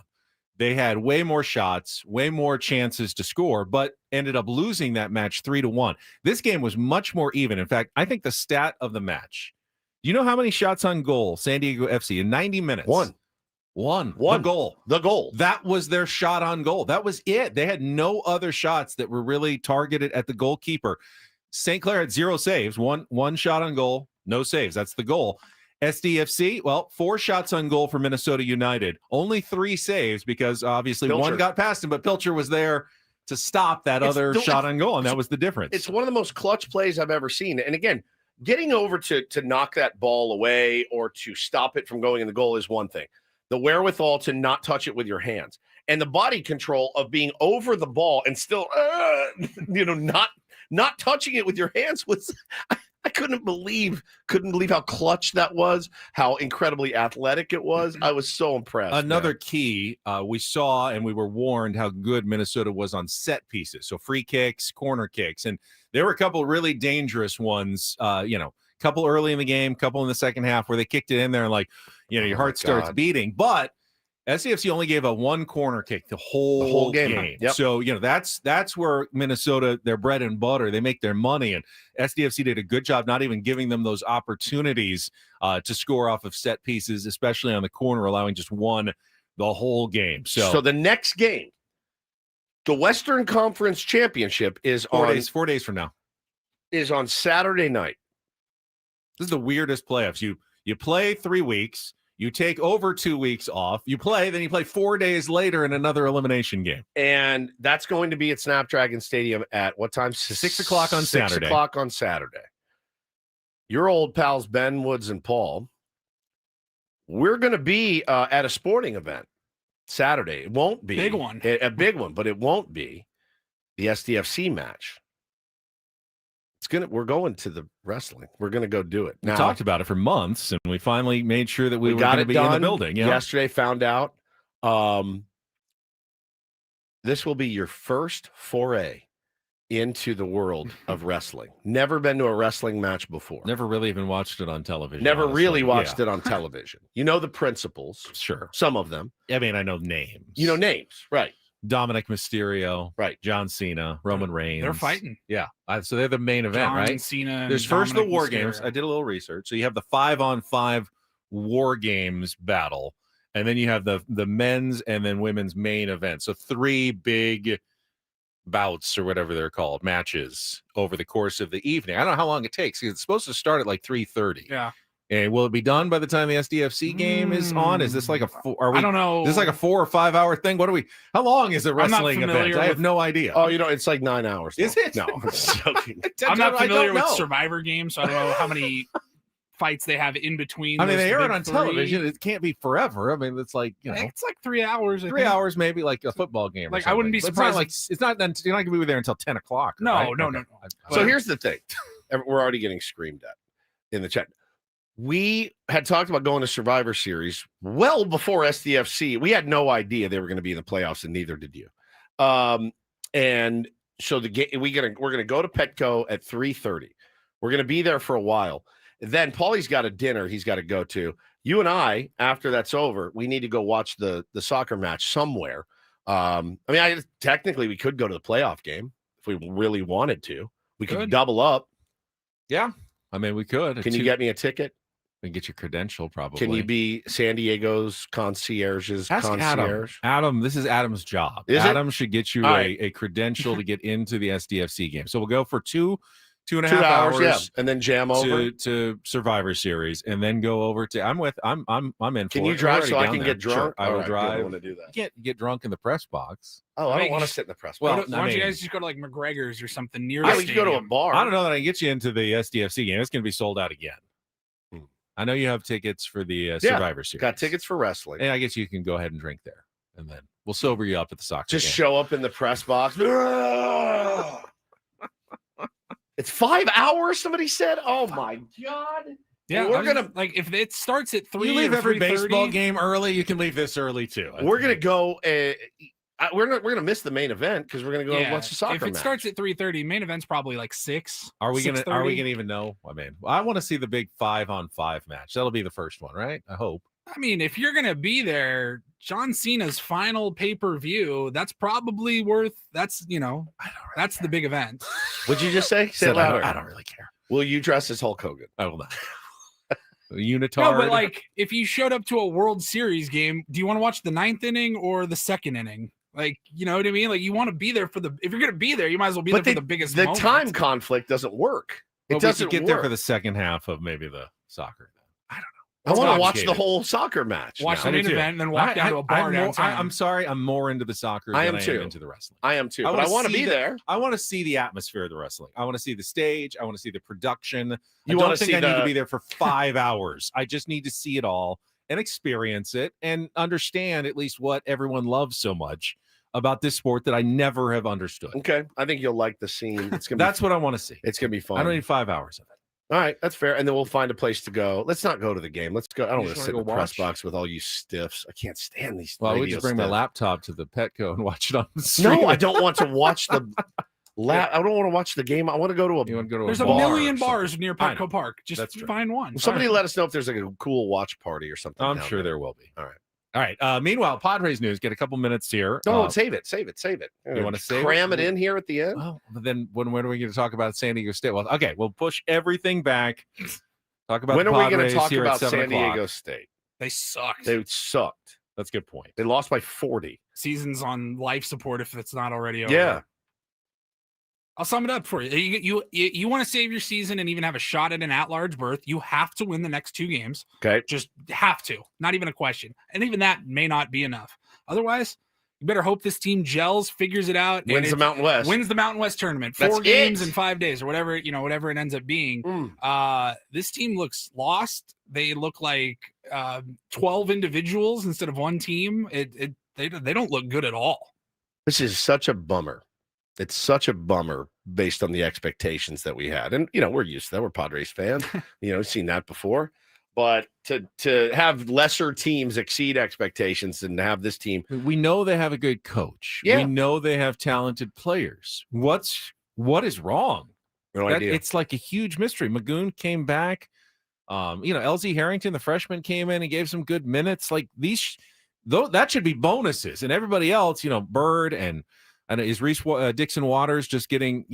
They had way more shots, way more chances to score, but ended up losing that match 3-1. This game was much more even. In fact, I think the stat of the match, do you know how many shots on goal San Diego FC in 90 minutes? One. The goal. That was their shot on goal. That was it. They had no other shots that were really targeted at the goalkeeper. St. Clair had 0 saves, one shot on goal, no saves. That's the goal. SDFC, 4 shots on goal for Minnesota United. Only 3 saves because obviously Pilcher. one got past him, but Pilcher was there to stop that other shot on goal, and that was the difference. It's one of the most clutch plays I've ever seen. And again, getting over to knock that ball away or to stop it from going in the goal is one thing. The wherewithal to not touch it with your hands and the body control of being over the ball and still, not touching it with your hands was. I couldn't believe how clutch that was, how incredibly athletic it was. I was so impressed. Another key, we saw and we were warned how good Minnesota was on set pieces. So free kicks, corner kicks. And there were a couple really dangerous ones, couple early in the game, couple in the second half where they kicked it in there and your heart starts beating. But SCFC only gave a 1 corner kick the whole game. Yep. So, that's where Minnesota, their bread and butter, they make their money. And SDFC did a good job not even giving them those opportunities to score off of set pieces, especially on the corner, allowing just 1 the whole game. So the next game, the Western Conference Championship is 4 days from now. Is on Saturday night. This is the weirdest playoffs. You play 3 weeks. You take over 2 weeks off. You play, then you play 4 days later in another elimination game. And that's going to be at Snapdragon Stadium at what time? 6 o'clock on Saturday. 6 o'clock on Saturday. Your old pals, Ben Woods and Paul, we're going to be at a sporting event Saturday. It won't be. Big one. A big one, but it won't be the SDFC match. We're going to the wrestling. We're going to go do it. We talked about it for months, and we finally made sure that we were going to be in the building. Yesterday, found out. This will be your first foray into the world of wrestling. Never been to a wrestling match before. Never really even watched it on television. Never really watched it on television. You know the principles. Sure. Some of them. I mean, I know names. You know names, right. Dominic Mysterio, right? John Cena, Roman Reigns. They're fighting. Yeah. So they're the main event, John right? Cena. There's first the War Games. I did a little research. So you have the 5-on-5 War Games battle. And then you have the men's and then women's main event. So 3 big bouts or whatever they're called, matches over the course of the evening. I don't know how long it takes. It's supposed to start at like 3:30. Yeah. And will it be done by the time the SDFC game is on? Is this like a I don't know. Is this like a 4 or 5 hour thing? What are we? How long is a wrestling event? I have no idea. Oh, it's like 9 hours. Is long. it? No, I'm just joking. I'm not familiar with know. Survivor games, so I don't know how many fights they have in between. I mean, they air it big on 3. television. It can't be forever. I mean, it's like, It's like 3 hours. I 3 think. hours, maybe like a football game. Like, or I wouldn't be something. surprised But it's not like you're not going to be there until 10 o'clock. No, right? no, Okay. no. So here's the thing. We're already getting screamed at in the chat. We had talked about going to Survivor Series well before SDFC. We had no idea they were going to be in the playoffs, and neither did you. And so the game we're gonna go to Petco at 3:30. We're gonna be there for a while. Then Paulie's got a dinner he's got to go to. You and I, after that's over, we need to go watch the soccer match somewhere. Technically we could go to the playoff game if we really wanted to. We could double up. Yeah, I mean, we could. Can you get me a ticket? We get your credential, probably. Can you be San Diego's concierge's Ask concierge? Adam, this is Adam's job. Is Adam should get you a credential to get into the SDFC game. So we'll go for two and a half hours, yeah, and then jam over to Survivor Series, and then go over to. I'm in. Can for you it. drive We're so I already can down get there. Sure, drunk? I will All right, good. I drive. want to do that. You can't get drunk in the press box. Oh, I I don't mean, want to sit in the press box. Well, Why don't you I mean- guys just go to like McGregor's or something near Yeah, the we could go to a stadium? bar. I don't know that I can get you into the SDFC game. It's going to be sold out again. I know you have tickets for the Survivor Series. Got tickets for wrestling. And I guess you can go ahead and drink there, and then we'll sober you up at the soccer Just game. show up in the press box. It's 5 hours, somebody said. Oh my God. Yeah, we're gonna if it starts at 3. You leave or every 3:30, baseball game early. You can leave this early too. we're gonna go. We're gonna miss the main event because we're gonna go watch the soccer If it match. starts at 3:30, main event's probably like 6. Are we gonna 6:30. even know? I mean, I want to see the big 5-on-5 match. That'll be the first one, right? I hope. I mean, if you're gonna be there, John Cena's final pay-per-view, that's probably worth. That's that's the big event. What'd you just say? Say it Said I louder. don't really care. Will you dress as Hulk Hogan? I will not. Unitard. No, but like if you showed up to a World Series game, do you want to watch the 9th inning or the 2nd inning? Like, you know what I mean? Like you want to be there for if you're gonna be there, you might as well be there for the biggest The moment. time conflict doesn't work. It Well, we doesn't could get work. there for the second half of maybe the soccer. I don't know. I want to watch complicated. the whole soccer match. Watch now. the main event and then walk down to a bar downtown. I'm sorry. I'm more into the soccer I than am I too. am into the wrestling. I am too. I But I wanna want to see be the- there. I want to see the atmosphere of the wrestling. I want to see the stage. I want to see the production. You I don't wanna think see I need the- to be there for 5 hours. I just need to see it all and experience it and understand at least what everyone loves so much about this sport that I never have understood. Okay, I think you'll like the scene. It's gonna. That's what I want to see. It's gonna be fun. I don't need 5 hours of it. All right, that's fair. And then we'll find a place to go. Let's not go to the game. Let's go. I don't You want to just sit in wanna the go press watch? box with all you stiffs. I can't stand these. Well, I would radio just bring my stiffs. laptop to the Petco and watch it on the street. No, I don't want to watch the. I don't want to watch the game. I want to go to a. You want to go to There's a a bar million or bars something. near I know. Petco Park. Just That's true. find one. Somebody let us know if there's like a cool watch party or something. I'm down sure there will be. All right. All right. Meanwhile, Padres news. Get a couple minutes here. No, save it. You wanna save it? cram it in here at the end? Well, but then when are we going to talk about San Diego State? Well, okay, we'll push everything back. Talk about When the are we going Padres to talk here about at 7 San o'clock. Diego State? They sucked. They sucked. That's a good point. They lost by 40. Season's on life support if it's not already over. Yeah. I'll sum it up for you. You want to save your season and even have a shot at an at-large berth, you have to win the next 2 games. Okay. Just have to. Not even a question. And even that may not be enough. Otherwise, you better hope this team gels, figures it out, Wins the Mountain West. Wins the Mountain West tournament. That's 4 games it. in 5 days or whatever, whatever it ends up being. This team looks lost. They look like 12 individuals instead of one team. They don't look good at all. This is such a bummer. It's such a bummer based on the expectations that we had. And, we're used to that. We're Padres fans. Seen that before. But to have lesser teams exceed expectations and to have this team. We know they have a good coach. Yeah. We know they have talented players. What is wrong? No idea. It's like a huge mystery. Magoon came back. LZ Harrington, the freshman, came in and gave some good minutes. Like these, though, that should be bonuses. And everybody else, Bird and And is Reese Dixon Waters just getting,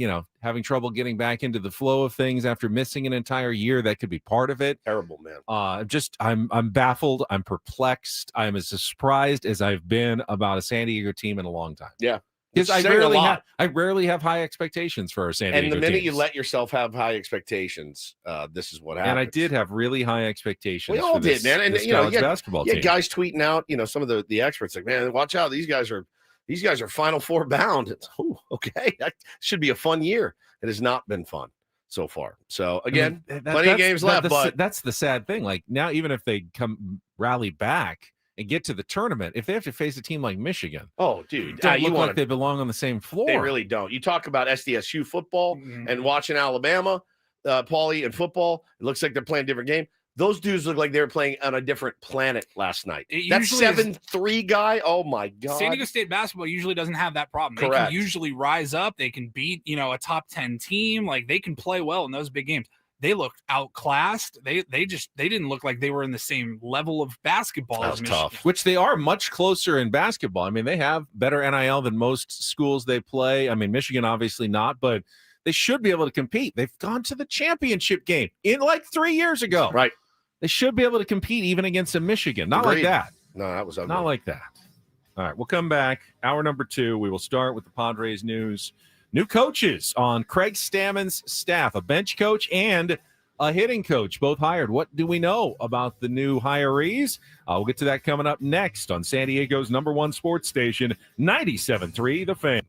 having trouble getting back into the flow of things after missing an entire year? That could be part of it. Terrible, man. I'm baffled. I'm perplexed. I'm as surprised as I've been about a San Diego team in a long time. Yeah. Because I rarely have high expectations for our San Diego And the minute teams. you let yourself have high expectations, this is what happens. And I did have really high expectations. We all for did, man. And this college basketball team. guys tweeting out, some of the experts like, man, watch out. These guys are Final Four bound. Okay. That should be a fun year. It has not been fun so far. So again, plenty of games left. But that's the sad thing. Like now, even if they come rally back and get to the tournament, if they have to face a team like Michigan, oh, dude, don't look like they belong on the same floor. They really don't. You talk about SDSU football and watching Alabama, Paulie, and football. It looks like they're playing a different game. Those dudes look like they were playing on a different planet last night. That 7-3 guy, oh my God. San Diego State basketball usually doesn't have that problem. Correct. They can usually rise up. They can beat, a top 10 team. Like they can play well in those big games. They looked outclassed. They didn't look like they were in the same level of basketball as Michigan. Tough. Which they are much closer in basketball. I mean, they have better NIL than most schools they play. I mean, Michigan obviously not, but they should be able to compete. They've gone to the championship game in like 3 years ago. Right. They should be able to compete even against a Michigan. Not Agreed. like that. No, that was ugly. Not like that. All right, we'll come back. Hour number 2. We will start with the Padres news. New coaches on Craig Stammen's staff, a bench coach and a hitting coach, both hired. What do we know about the new hirees? We'll get to that coming up next on San Diego's #1 sports station, 97.3 The Fan.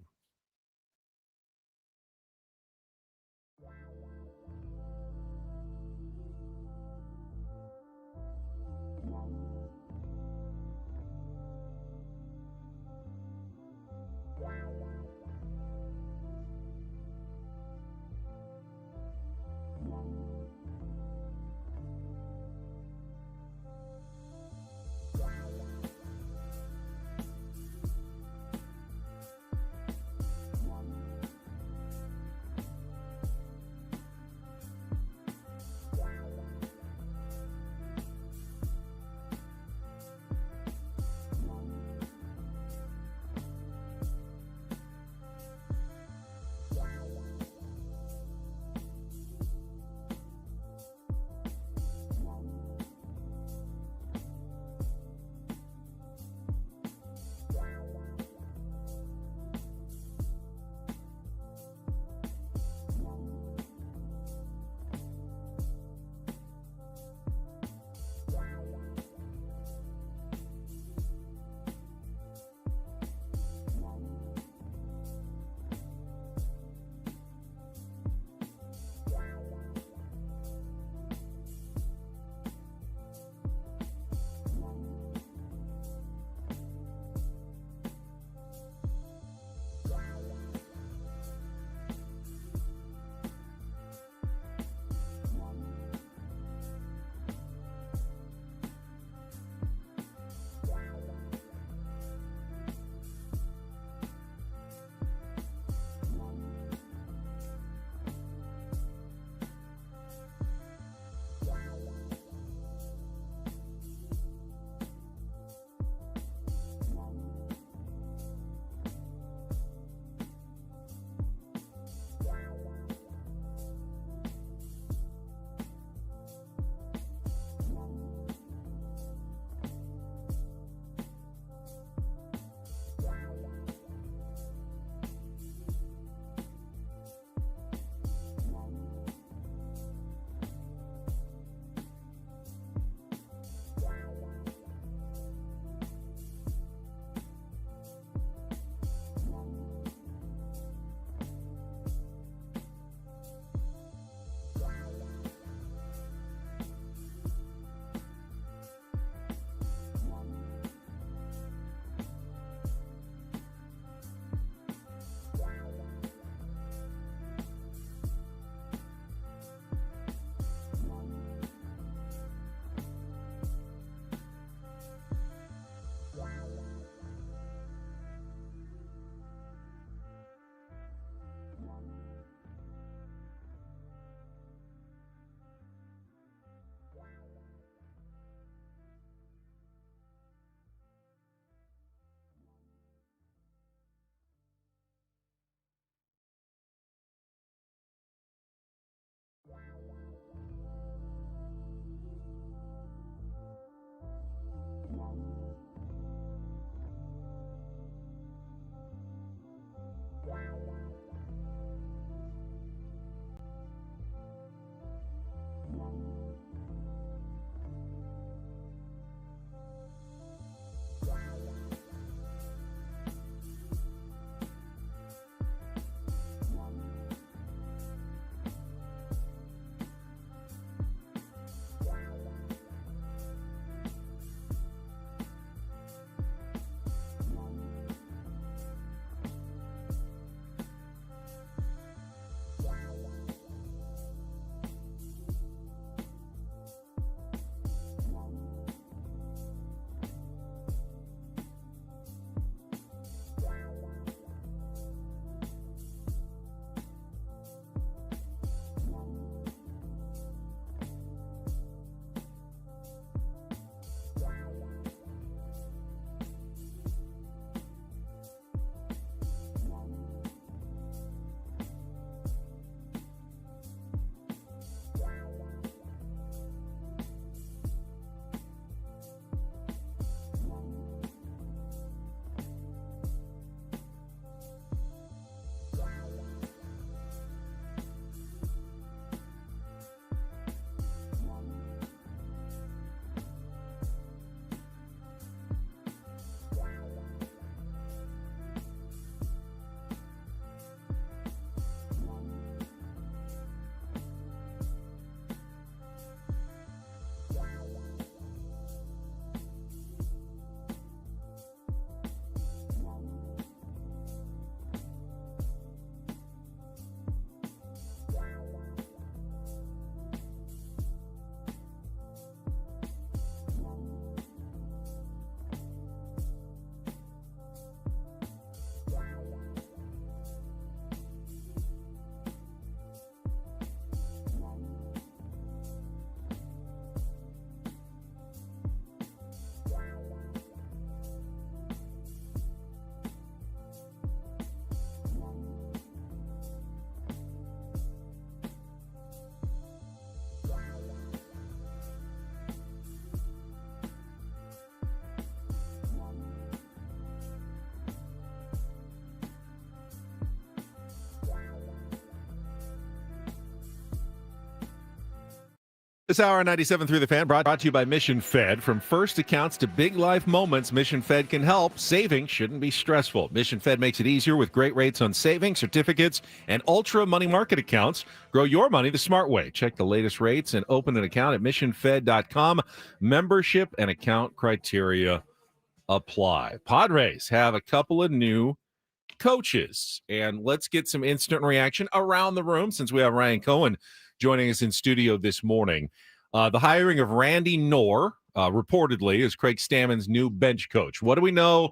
This hour, 97 through the Fan, brought to you by Mission Fed. From first accounts to big life moments, Mission Fed can help. Saving shouldn't be stressful. Mission Fed makes it easier with great rates on savings, certificates, and ultra money market accounts. Grow your money the smart way. Check the latest rates and open an account at missionfed.com. Membership and account criteria apply. Padres have a couple of new coaches, and let's get some instant reaction around the room since we have Ryan Cohen joining us in studio this morning. The hiring of Randy Knorr, reportedly, is Craig Stammen's new bench coach. What do we know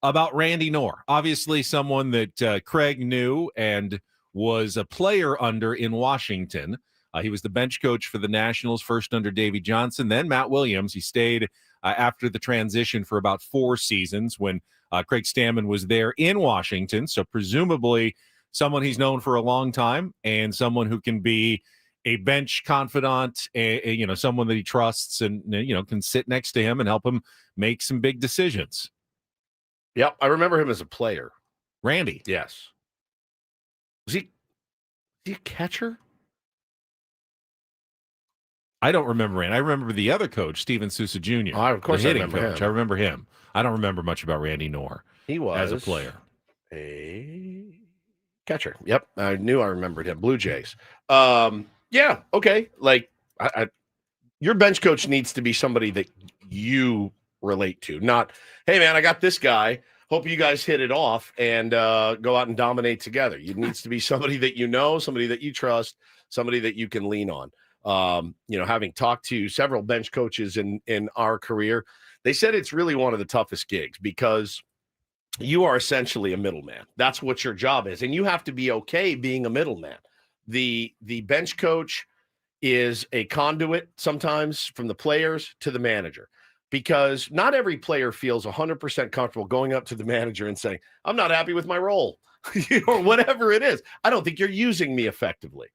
about Randy Knorr? Obviously, someone that Craig knew and was a player under in Washington. He was the bench coach for the Nationals, first under Davey Johnson, then Matt Williams. He stayed after the transition for about 4 seasons when Craig Stammen was there in Washington. So presumably someone he's known for a long time and someone who can be a bench confidant, someone that he trusts and, can sit next to him and help him make some big decisions. Yep, I remember him as a player. Randy. Yes. Was he a catcher? I don't remember Randy. I remember the other coach, Steven Sousa Jr. Oh, of course, the I hitting remember coach. him. I remember him. I don't remember much about Randy Knorr. He was as a player. A catcher. Yep, I knew I remembered him. Blue Jays. Yeah, okay. Like, your bench coach needs to be somebody that you relate to, not, hey, man, I got this guy. Hope you guys hit it off and go out and dominate together. It needs to be somebody that you know, somebody that you trust, somebody that you can lean on. Having talked to several bench coaches in our career, they said it's really one of the toughest gigs because you are essentially a middleman. That's what your job is. And you have to be okay being a middleman. The bench coach is a conduit sometimes from the players to the manager, because not every player feels 100% comfortable going up to the manager and saying, I'm not happy with my role or whatever it is. I don't think you're using me effectively.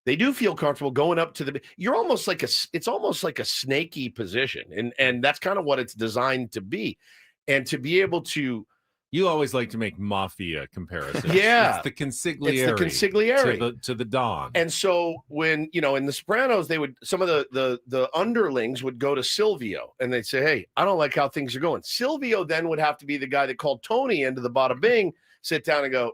They do feel comfortable going up to you're almost like it's almost like a snaky position. And that's kind of what it's designed to be. And to be able to, you always like to make mafia comparisons. Yeah. It's the consigliere. To the Don. And so when, in the Sopranos, some of the underlings would go to Silvio and they'd say, hey, I don't like how things are going. Silvio then would have to be the guy that called Tony into the bada bing, sit down and go,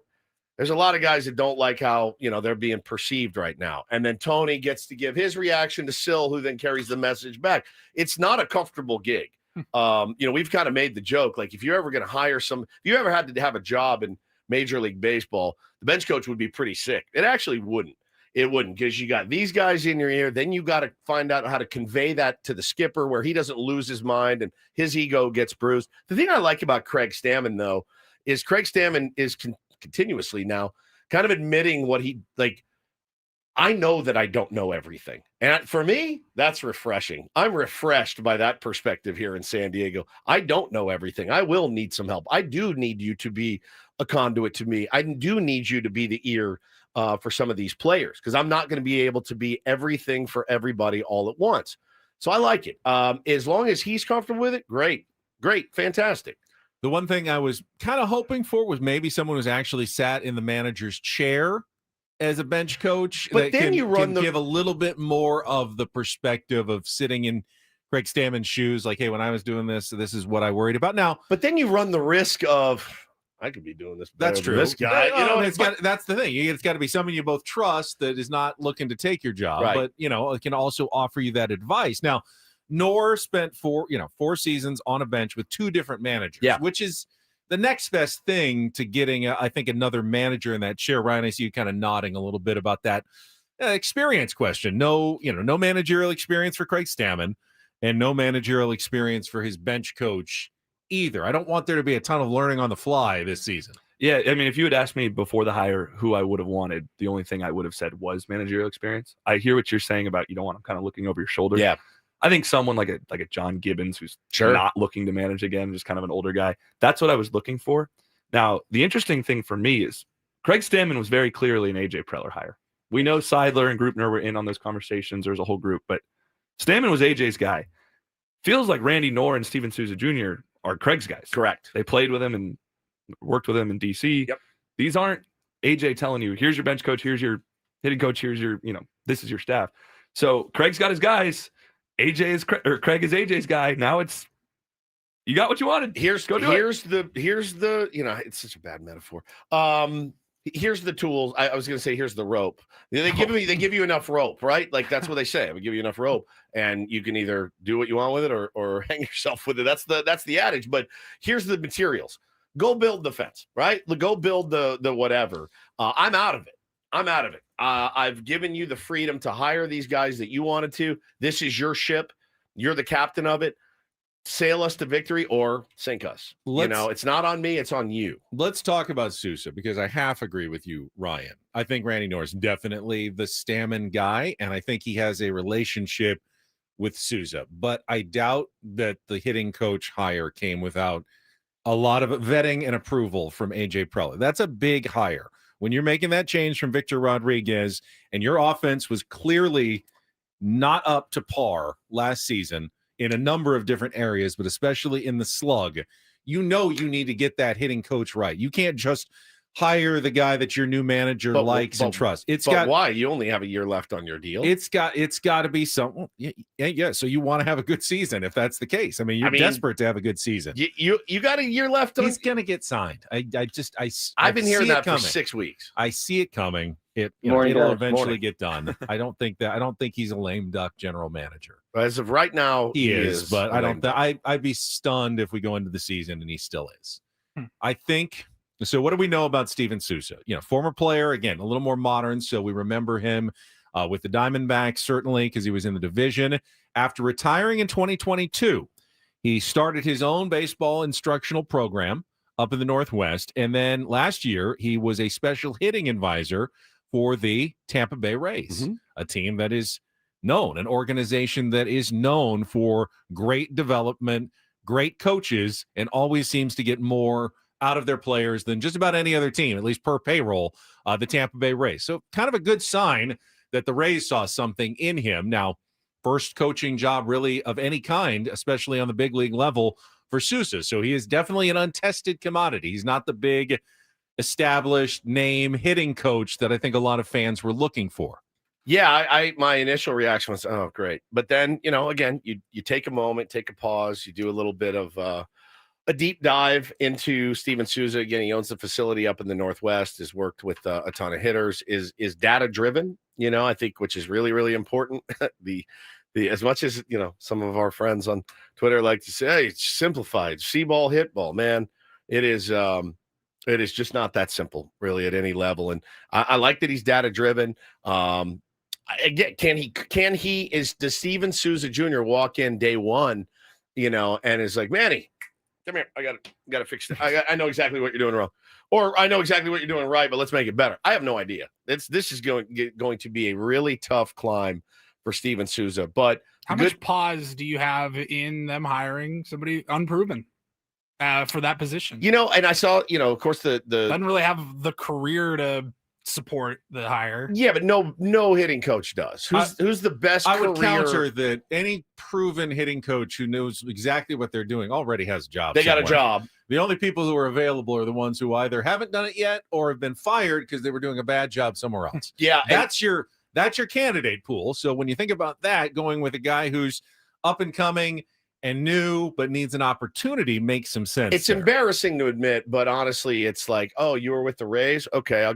there's a lot of guys that don't like how, they're being perceived right now. And then Tony gets to give his reaction to Sil, who then carries the message back. It's not a comfortable gig. We've kind of made the joke, like if you're ever going to hire if you ever had to have a job in Major League Baseball, the bench coach would be pretty sick. It actually wouldn't. It wouldn't, because you got these guys in your ear. Then you got to find out how to convey that to the skipper where he doesn't lose his mind and his ego gets bruised. The thing I like about Craig Stammen, though, is Craig Stammen is continuously now kind of admitting what I know that I don't know everything. And for me, that's refreshing. I'm refreshed by that perspective here in San Diego. I don't know everything. I will need some help. I do need you to be a conduit to me. I do need you to be the ear for some of these players, because I'm not going to be able to be everything for everybody all at once. So I like it. As long as he's comfortable with it, great, fantastic. The one thing I was kind of hoping for was maybe someone who's actually sat in the manager's chair as a bench coach, but that then can give a little bit more of the perspective of sitting in Craig Stammen's shoes, like, hey, when I was doing this, this is what I worried about. Now, but then you run the risk of, I could be doing this better that's true. than this guy. That's the thing. It's got to be someone you both trust that is not looking to take your job, right. But it can also offer you that advice. Now, Knorr spent 4 seasons on a bench with 2 different managers, which is the next best thing to getting, I think, another manager in that chair. Ryan, I see you kind of nodding a little bit about that experience question. No managerial experience for Craig Stammen and no managerial experience for his bench coach either. I don't want there to be a ton of learning on the fly this season. Yeah, I mean, if you had asked me before the hire who I would have wanted, the only thing I would have said was managerial experience. I hear what you're saying about you don't want him kind of looking over your shoulder. Yeah. I think someone like a John Gibbons who's not looking to manage again, just kind of an older guy. That's what I was looking for. Now, the interesting thing for me is Craig Stammen was very clearly an AJ Preller hire. We know Seidler and Grupner were in on those conversations. There's a whole group, but Stammen was AJ's guy. Feels like Randy Knorr and Steven Sousa Jr. are Craig's guys. Correct. They played with him and worked with him in DC. Yep. These aren't AJ telling you, here's your bench coach, here's your hitting coach, here's your, this is your staff. So Craig's got his guys. Craig is AJ's guy. Now it's you got what you wanted. Here's the you know, it's such a bad metaphor. Here's the tools. I was going to say here's the rope. They give you enough rope, right? Like that's what they say. We give you enough rope, and you can either do what you want with it or hang yourself with it. That's the adage. But here's the materials. Go build the fence, right? Go build the whatever. I'm out of it. I've given you the freedom to hire these guys that you wanted to. This is your ship. You're the captain of it. Sail us to victory or sink us. It's not on me. It's on you. Let's talk about Sousa because I half agree with you, Ryan. I think Randy Norris definitely the stamina guy, and I think he has a relationship with Sousa. But I doubt that the hitting coach hire came without a lot of vetting and approval from AJ Preller. That's a big hire. When you're making that change from Victor Rodriguez and your offense was clearly not up to par last season in a number of different areas, but especially in the slug, you need to get that hitting coach right. You can't just hire the guy that your new manager likes and trusts. Why? You only have a year left on your deal. It's got to be something. Yeah. So you want to have a good season if that's the case. I mean, you're desperate to have a good season. You got a year left. He's going to get signed. I've been hearing that for 6 weeks. I see it coming. It'll eventually get done. I don't think he's a lame duck general manager. As of right now, he is. But I'd be stunned if we go into the season and he still is. I think. So what do we know about Steven Sousa? Former player, again, a little more modern. So we remember him with the Diamondbacks, certainly, because he was in the division. After retiring in 2022, he started his own baseball instructional program up in the Northwest. And then last year, he was a special hitting advisor for the Tampa Bay Rays, a team that is known, an organization that is known for great development, great coaches, and always seems to get more out of their players than just about any other team, at least per payroll, the Tampa Bay Rays. So kind of a good sign that the Rays saw something in him. Now, first coaching job really of any kind, especially on the big league level for Sousa. So he is definitely an untested commodity. He's not the big established name hitting coach that I think a lot of fans were looking for. Yeah, my initial reaction was, oh, great. But then, again, you take a moment, take a pause, you do a little bit of a deep dive into Steven Sousa. Again, he owns the facility up in the Northwest, has worked with a ton of hitters, is data driven, I think, which is really, really important. the as much as, some of our friends on Twitter like to say, hey, it's simplified, see ball, hit ball, man. It is just not that simple really at any level. And I like that he's data driven. Again, does Steven Sousa Jr. walk in day one, and is like, Manny, come here. I got to fix it. I know exactly what you're doing wrong, or I know exactly what you're doing right, but let's make it better. I have no idea. This is going to be a really tough climb for Steven Sousa. But how much pause do you have in them hiring somebody unproven for that position? And I saw, of course, the doesn't really have the career to support the hire. Yeah, but no hitting coach does. Who's the best? I would counter that any proven hitting coach who knows exactly what they're doing already has a job. They got a job. The only people who are available are the ones who either haven't done it yet or have been fired because they were doing a bad job somewhere else. Yeah, that's your candidate pool. So when you think about that, going with a guy who's up and coming and new but needs an opportunity makes some sense. It's embarrassing to admit, but honestly, it's like, oh, you were with the Rays? Okay, I'll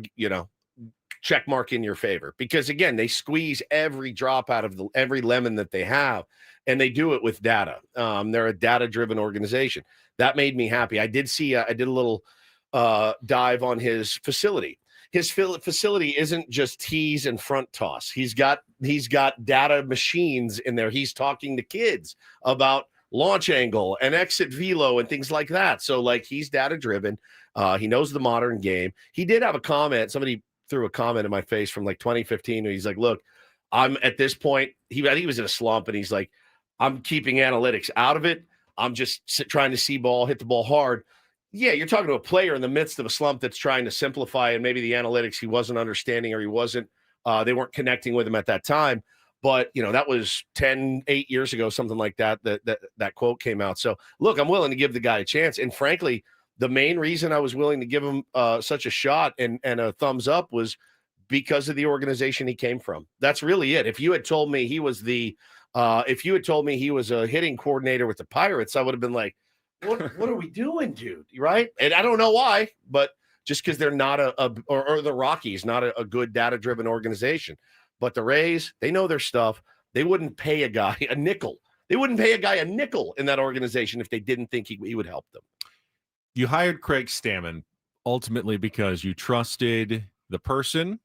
check mark in your favor, because again, they squeeze every drop out of every lemon that they have, and they do it with data. They're a data-driven organization. That made me happy. I did see, I did a little dive on his facility. His facility isn't just tees and front toss. He's got data machines in there. He's talking to kids about launch angle and exit velo and things like that. So like, he's data-driven. He knows the modern game. He did have a comment. Somebody threw a comment in my face from like 2015. Where he's like, look, I'm at this point, he was in a slump, and he's like, I'm keeping analytics out of it. I'm just trying to see ball, hit the ball hard. Yeah, you're talking to a player in the midst of a slump that's trying to simplify, and maybe the analytics he wasn't understanding, or they weren't connecting with him at that time. But, that was 8 years ago, something like that quote came out. So, look, I'm willing to give the guy a chance. And frankly, the main reason I was willing to give him such a shot and a thumbs up was because of the organization he came from. That's really it. If you had told me he was a hitting coordinator with the Pirates, I would have been like, what are we doing, dude? Right? And I don't know why, but just because they're not or the Rockies, not a good data-driven organization. But the Rays, they know their stuff. They wouldn't pay a guy a nickel. They wouldn't pay a guy a nickel in that organization if they didn't think he would help them. You hired Craig Stammen ultimately because you trusted the person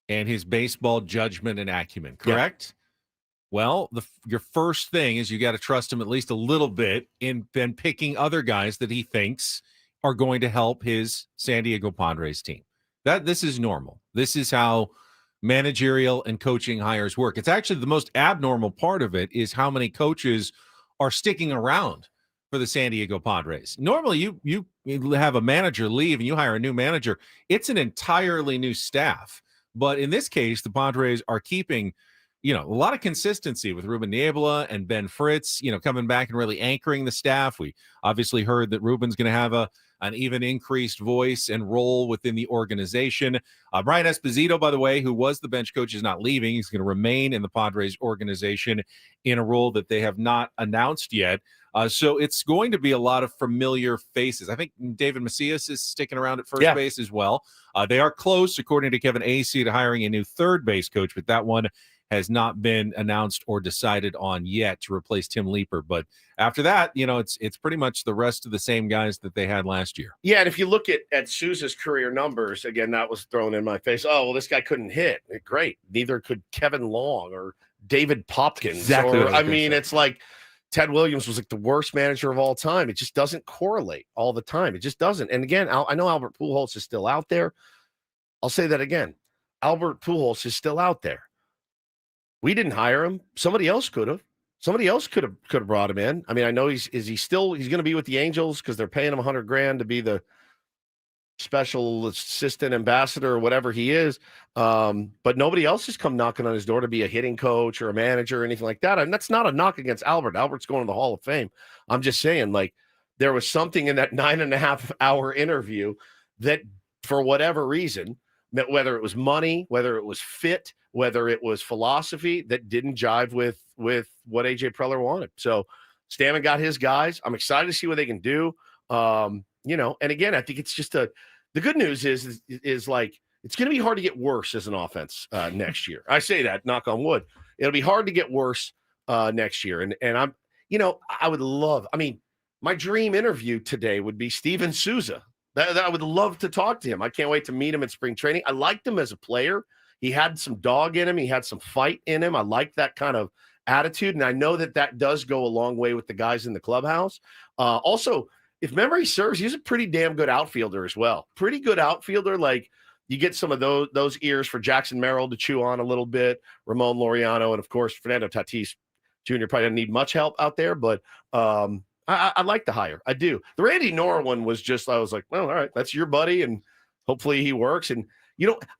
and his baseball judgment and acumen, correct? Yeah. Well, your first thing is you got to trust him at least a little bit in then picking other guys that he thinks are going to help his San Diego Padres team. This is normal. This is how managerial and coaching hires work. It's actually the most abnormal part of it is how many coaches are sticking around for the San Diego Padres. Normally, you have a manager leave and you hire a new manager. It's an entirely new staff. But in this case, the Padres are keeping, a lot of consistency with Ruben Niebla and Ben Fritz, coming back and really anchoring the staff. We obviously heard that Ruben's going to have an even increased voice and role within the organization. Brian Esposito, by the way, who was the bench coach, is not leaving. He's going to remain in the Padres organization in a role that they have not announced yet. So it's going to be a lot of familiar faces. I think David Macias is sticking around at first base as well. They are close, according to Kevin Acee, to hiring a new third base coach, but that one has not been announced or decided on yet to replace Tim Leeper. But after that, it's pretty much the rest of the same guys that they had last year. Yeah, and if you look at Souza's career numbers, again, that was thrown in my face. Oh, well, this guy couldn't hit. Great. Neither could Kevin Long or David Popkins. Exactly. It's like Ted Williams was like the worst manager of all time. It just doesn't correlate all the time. It just doesn't. And again, I know Albert Pujols is still out there. I'll say that again. Albert Pujols is still out there. We didn't hire him. Somebody else could have. Somebody else could have brought him in. I mean, I know he's going to be with the Angels because they're paying him $100,000 to be the special assistant ambassador or whatever he is. But nobody else has come knocking on his door to be a hitting coach or a manager or anything like that. And that's not a knock against Albert. Albert's going to the Hall of Fame. I'm just saying, like, there was something in that 9.5-hour interview that, for whatever reason, whether it was money, whether it was fit, whether it was philosophy, that didn't jive with what AJ Preller wanted. So Stammen got his guys. I'm excited to see what they can do. And again, I think it's just the good news is like, it's going to be hard to get worse as an offense next year. I say that, knock on wood. It'll be hard to get worse next year. And I'm, I would love, my dream interview today would be Steven Souza. That I would love to talk to him. I can't wait to meet him in spring training. I liked him as a player. He had some dog in him. He had some fight in him. I like that kind of attitude. And I know that does go a long way with the guys in the clubhouse. Also, if memory serves, he's a pretty damn good outfielder as well. Pretty good outfielder. Like, you get some of those ears for Jackson Merrill to chew on a little bit, Ramon Laureano, and of course, Fernando Tatis Jr. probably doesn't need much help out there, but I like the hire. I do. The Randy Nora one was just, I was like, well, all right, that's your buddy, and hopefully he works. And,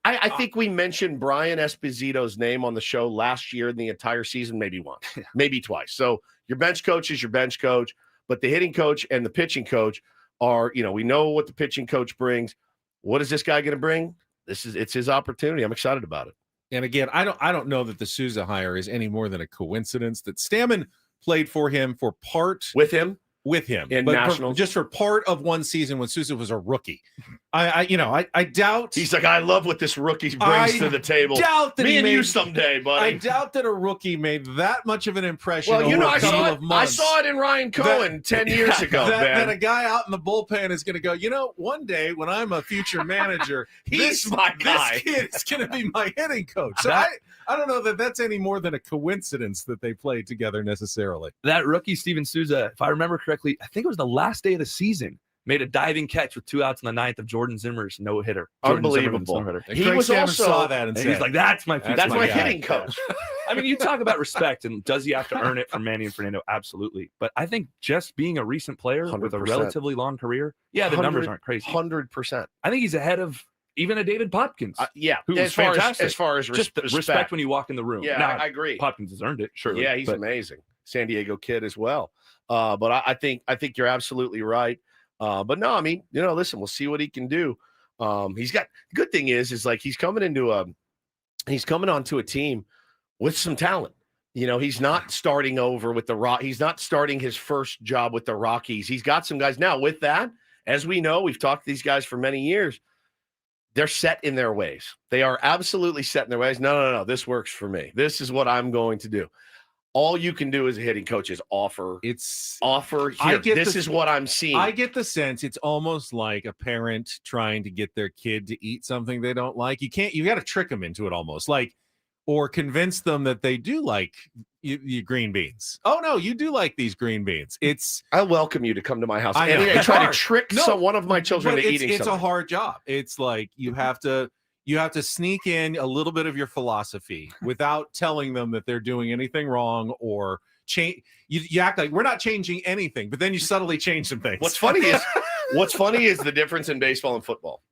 I think we mentioned Brian Esposito's name on the show last year in the entire season, maybe once, maybe twice. So your bench coach is your bench coach, but the hitting coach and the pitching coach are, we know what the pitching coach brings. What is this guy going to bring? It's his opportunity. I'm excited about it. And again, I don't know that the Souza hire is any more than a coincidence that Stammen played for him for part with him in Nationals, just for part of one season when Souza was a rookie. I doubt he's like, I love what this rookie brings to the table. Doubt that you someday, buddy. I doubt that a rookie made that much of an impression. Well, I saw it in Ryan Cohen 10 years ago. That a guy out in the bullpen is going to go, one day when I'm a future manager, he's my guy. This kid is going to be my hitting coach. So I don't know that that's any more than a coincidence that they played together necessarily. That rookie Steven Souza, if I remember correctly, I think it was the last day of the season, made a diving catch with 2 outs in the ninth of Jordan Zimmer's no-hitter. Unbelievable. He was also saw that and he was like, that's my hitting coach. You talk about respect, and does he have to earn it from Manny and Fernando? Absolutely. But I think just being a recent player 100%. With a relatively long career, the numbers aren't crazy. 100%. I think he's ahead of even a David Popkins. As far as just respect when you walk in the room. Yeah, now, I agree. Popkins has earned it, surely. Yeah, he's amazing. San Diego kid as well. But I think you're absolutely right. But no, listen, we'll see what he can do. He's got good thing is like he's coming onto a team with some talent. You know, he's not starting over with the Rock. He's not starting his first job with the Rockies. He's got some guys now. With that, as we know, we've talked to these guys for many years. They're set in their ways. They are absolutely set in their ways. No. This works for me. This is what I'm going to do. All you can do as a hitting coach is offer. Here. This is what I'm seeing. I get the sense it's almost like a parent trying to get their kid to eat something they don't like. You got to trick them into it almost like, or convince them that they do like you green beans. Oh no, you do like these green beans. I welcome you to come to my house. I know. I try to trick one of my children into eating something. It's a hard job. It's like you have to sneak in a little bit of your philosophy without telling them that they're doing anything wrong or change. You act like we're not changing anything, but then you subtly change some things. What's funny is the difference in baseball and football.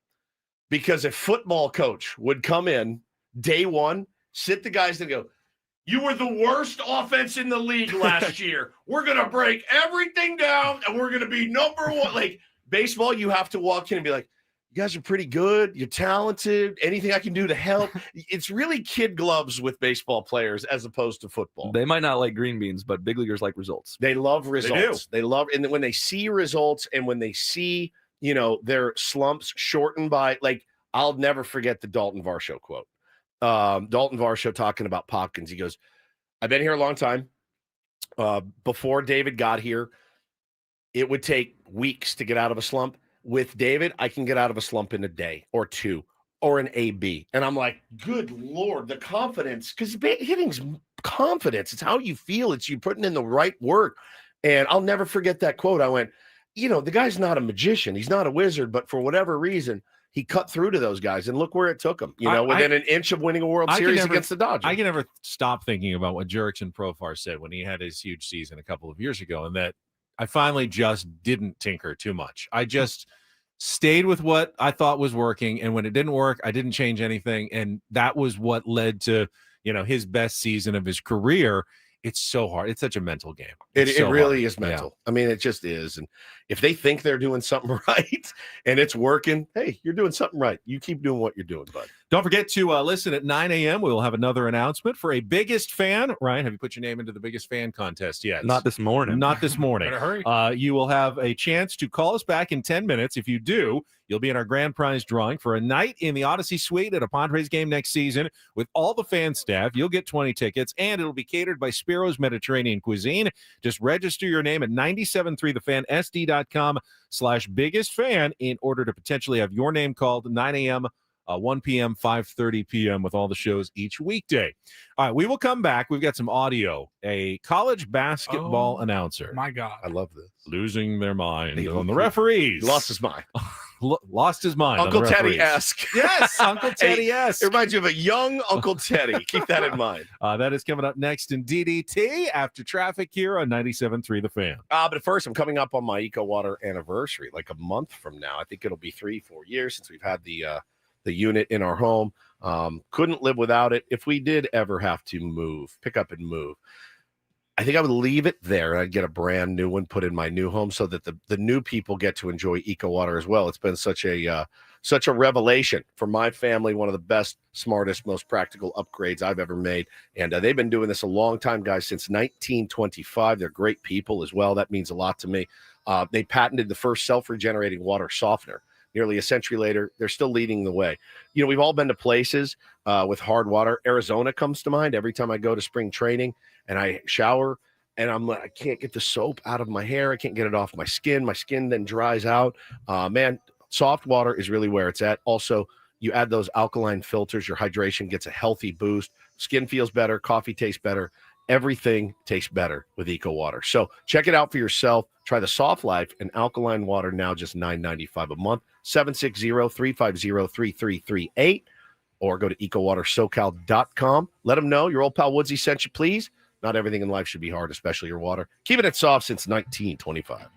Because a football coach would come in day one, sit the guys and go, you were the worst offense in the league last year. We're going to break everything down, and we're going to be number one. Like baseball, you have to walk in and be like, you guys are pretty good. You're talented. Anything I can do to help? It's really kid gloves with baseball players as opposed to football. They might not like green beans, but big leaguers like results. They love results. They love, and when they see results and when they see, their slumps shortened by, like, I'll never forget the Dalton Varsho quote. Dalton Varsho talking about Popkins. He goes, I've been here a long time. Before David got here, it would take weeks to get out of a slump. With David, I can get out of a slump in a day or two or an AB. And I'm like, good Lord, the confidence, because hitting's confidence. It's how you feel. It's you putting in the right work. And I'll never forget that quote. I went, the guy's not a magician. He's not a wizard, but for whatever reason, he cut through to those guys, and look where it took him. Within an inch of winning a World Series against the Dodgers. I can never stop thinking about what Jurickson Profar said when he had his huge season a couple of years ago, and that I finally just didn't tinker too much. I just stayed with what I thought was working, and when it didn't work, I didn't change anything, and that was what led to his best season of his career. It's so hard. It's such a mental game. It really is mental. Yeah. I mean, it just is. And if they think they're doing something right and it's working, hey, you're doing something right. You keep doing what you're doing, bud. Don't forget to listen at 9 a.m. We will have another announcement for a biggest fan. Ryan, have you put your name into the biggest fan contest yet? Not this morning. Not this morning. Better hurry. You will have a chance to call us back in 10 minutes. If you do, you'll be in our grand prize drawing for a night in the Odyssey Suite at a Padres game next season with all the fan staff. You'll get 20 tickets, and it'll be catered by Spiro's Mediterranean Cuisine. Just register your name at 973thefan.sd.com/biggest fan in order to potentially have your name called 9 a.m., 1 p.m., 5:30 p.m. with all the shows each weekday. All right, we will come back. We've got some audio. A college basketball announcer. My God. I love this. Losing their mind on the referees. He lost his mind. Lost his mind. Uncle Teddy-esque. Yes, Uncle Teddy-esque. It reminds you of a young Uncle Teddy. Keep that in mind. That is coming up next in DDT after traffic here on 97.3 The Fan. But first, I'm coming up on my Eco Water anniversary, like a month from now. I think it'll be 3-4 years since we've had the unit in our home. Couldn't live without it. If we did ever have to pick up and move, I think I would leave it there and I'd get a brand new one put in my new home so that the new people get to enjoy Eco Water as well. It's been such a revelation for my family, one of the best, smartest, most practical upgrades I've ever made. And they've been doing this a long time, guys, since 1925. They're great people as well. That means a lot to me. They patented the first self-regenerating water softener. Nearly a century later, they're still leading the way. We've all been to places with hard water. Arizona comes to mind every time I go to spring training and I shower and I'm like, I can't get the soap out of my hair. I can't get it off my skin. My skin then dries out. Man, soft water is really where it's at. Also, you add those alkaline filters, your hydration gets a healthy boost. Skin feels better. Coffee tastes better. Everything tastes better with Eco Water. So check it out for yourself. Try the Soft Life and alkaline water now just $9.95 a month. 760-350-3338 or go to ecowatersocal.com. Let them know your old pal Woodsy sent you, please. Not everything in life should be hard, especially your water. Keeping it soft since 1925.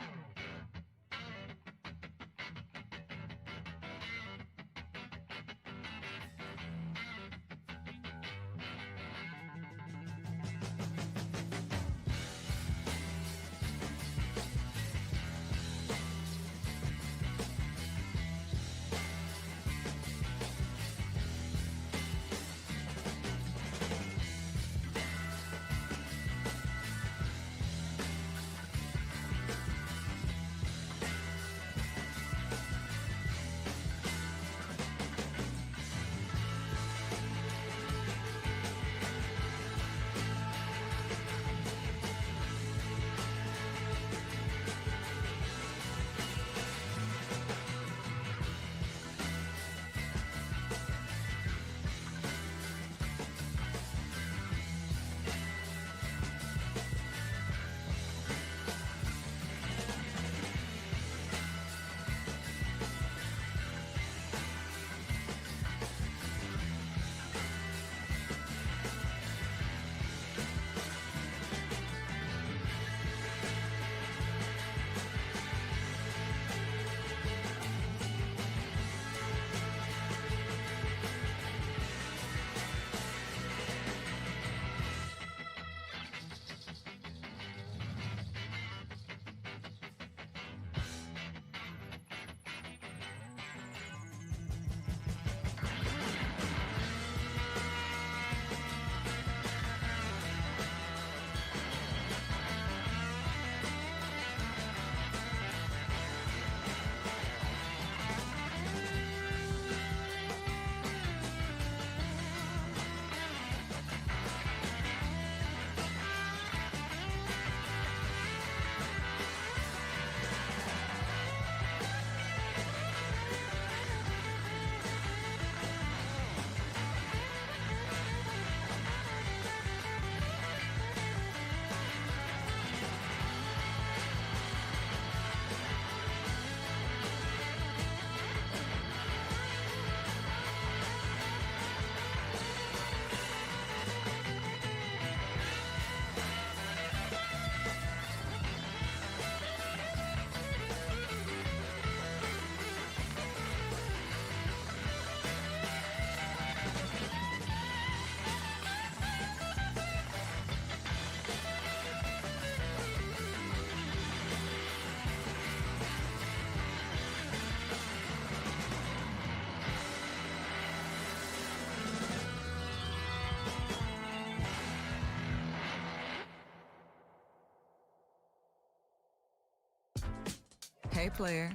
Hey, player,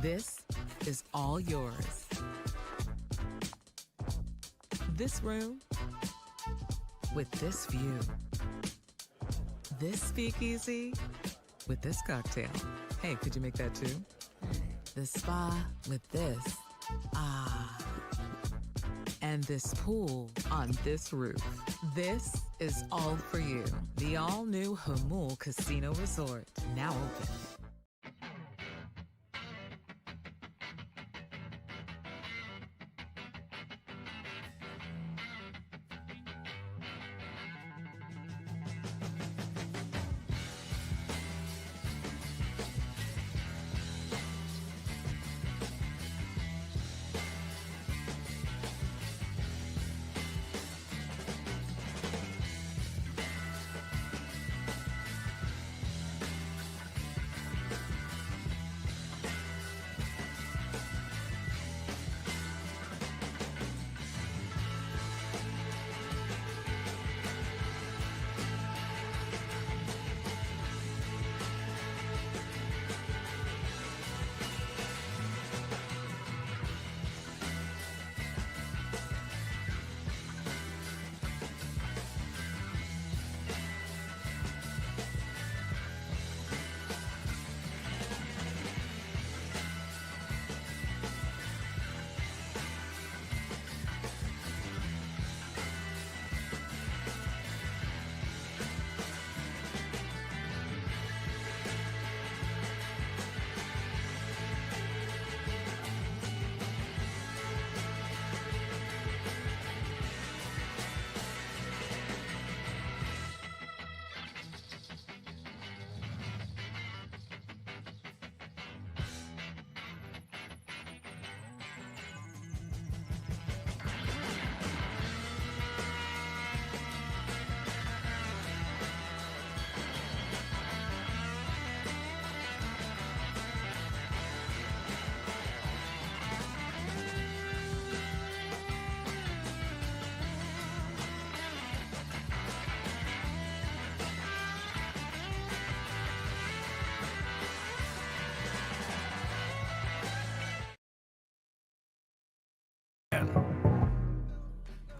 this is all yours. This room with this view. This speakeasy with this cocktail. Hey, could you make that too? The spa with this. Ah. And this pool on this roof. This is all for you. The all-new Hamul Casino Resort, now open.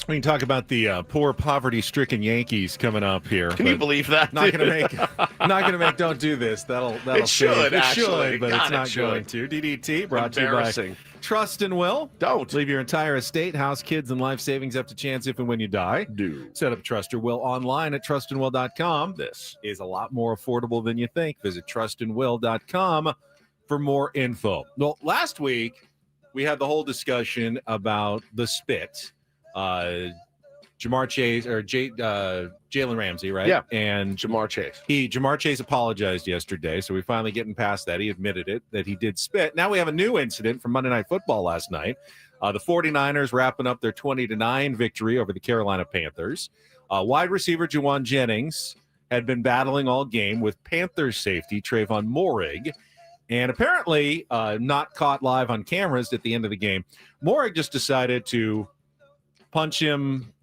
We can talk about the poor, poverty-stricken Yankees coming up here. Can you believe that? Not going to make. Not going to make. Don't do this. That'll. It should. It Actually, should, but God, it's not it should. going to. DDT brought to you by Trust and Will. Don't leave your entire estate, house, kids, and life savings up to chance if and when you die. Do set up Trust or Will online at trustandwill.com. This is a lot more affordable than you think. Visit trustandwill.com for more info. Well, last week we had the whole discussion about the spit. Jamar Chase or Jalen Ramsey, right? Yeah. And Jamar Chase. Jamar Chase apologized yesterday, so we're finally getting past that. He admitted it, that he did spit. Now we have a new incident from Monday Night Football last night. The 49ers wrapping up their 20-9 victory over the Carolina Panthers. Wide receiver Juwan Jennings had been battling all game with Panthers safety Trayvon Moehrig, and apparently not caught live on cameras at the end of the game. Moehrig just decided to punch him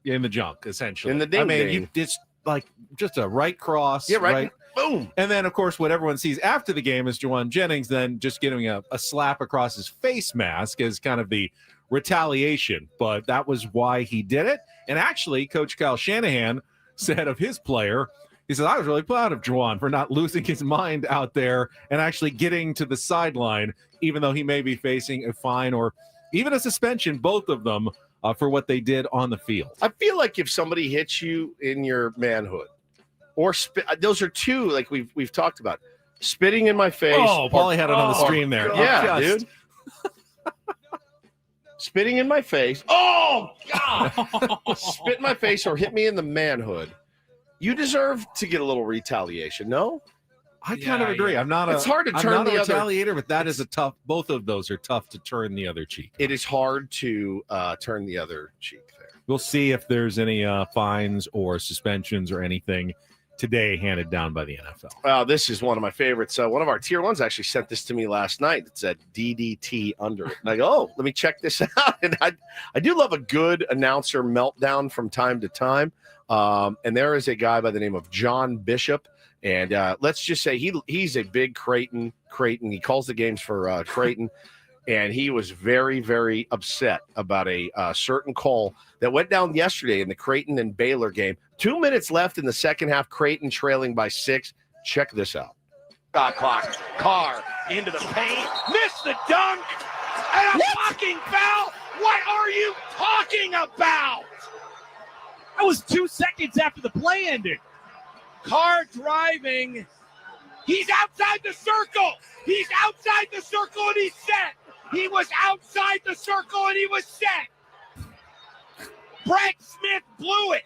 in the junk, essentially. In the ding. I mean, it's like just a right cross. Yeah, right. Boom. And then, of course, what everyone sees after the game is Juwan Jennings then just giving a slap across his face mask as kind of the retaliation. But that was why he did it. And actually, Coach Kyle Shanahan said of his player, he said, I was really proud of Juwan for not losing his mind out there and actually getting to the sideline, even though he may be facing a fine or even a suspension, both of them, for what they did on the field. I feel like if somebody hits you in your manhood or spit, those are two, like we've talked about, spitting in my face. Oh, Paulie had it on the stream there. Yeah, dude. Spitting in my face. Oh, God. Spit in my face or hit me in the manhood. You deserve to get a little retaliation, no? I kind of agree. I'm not it's hard to turn I'm not the a other retaliator, but that is a tough. Both of those are tough to turn the other cheek. It is hard to turn the other cheek there. We'll see if there's any fines or suspensions or anything today handed down by the NFL. This is one of my favorites. One of our tier ones actually sent this to me last night. It said DDT under it. And I go, oh, let me check this out. And I do love a good announcer meltdown from time to time. And there is a guy by the name of John Bishop. And let's just say he's a big Creighton. He calls the games for Creighton. And he was very, very upset about a certain call that went down yesterday in the Creighton and Baylor game. 2 minutes left in the second half, Creighton trailing by 6. Check this out. Shot clock. Carr into the paint. Missed the dunk. And a fucking foul. What are you talking about? That was 2 seconds after the play ended. Carr driving. He's outside the circle. He's outside the circle and he's set. He was outside the circle and he was set. Brett Smith blew it.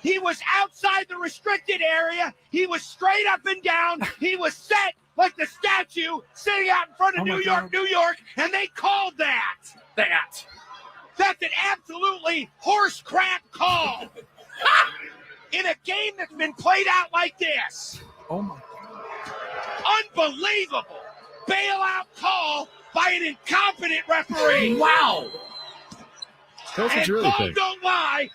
He was outside the restricted area. He was straight up and down. He was set like the statue sitting out in front of New York, and they called that. That's an absolutely horse crap call. In a game that's been played out like this. Oh my. Unbelievable bailout call by an incompetent referee. Wow. That's what you really calls think. don't lie.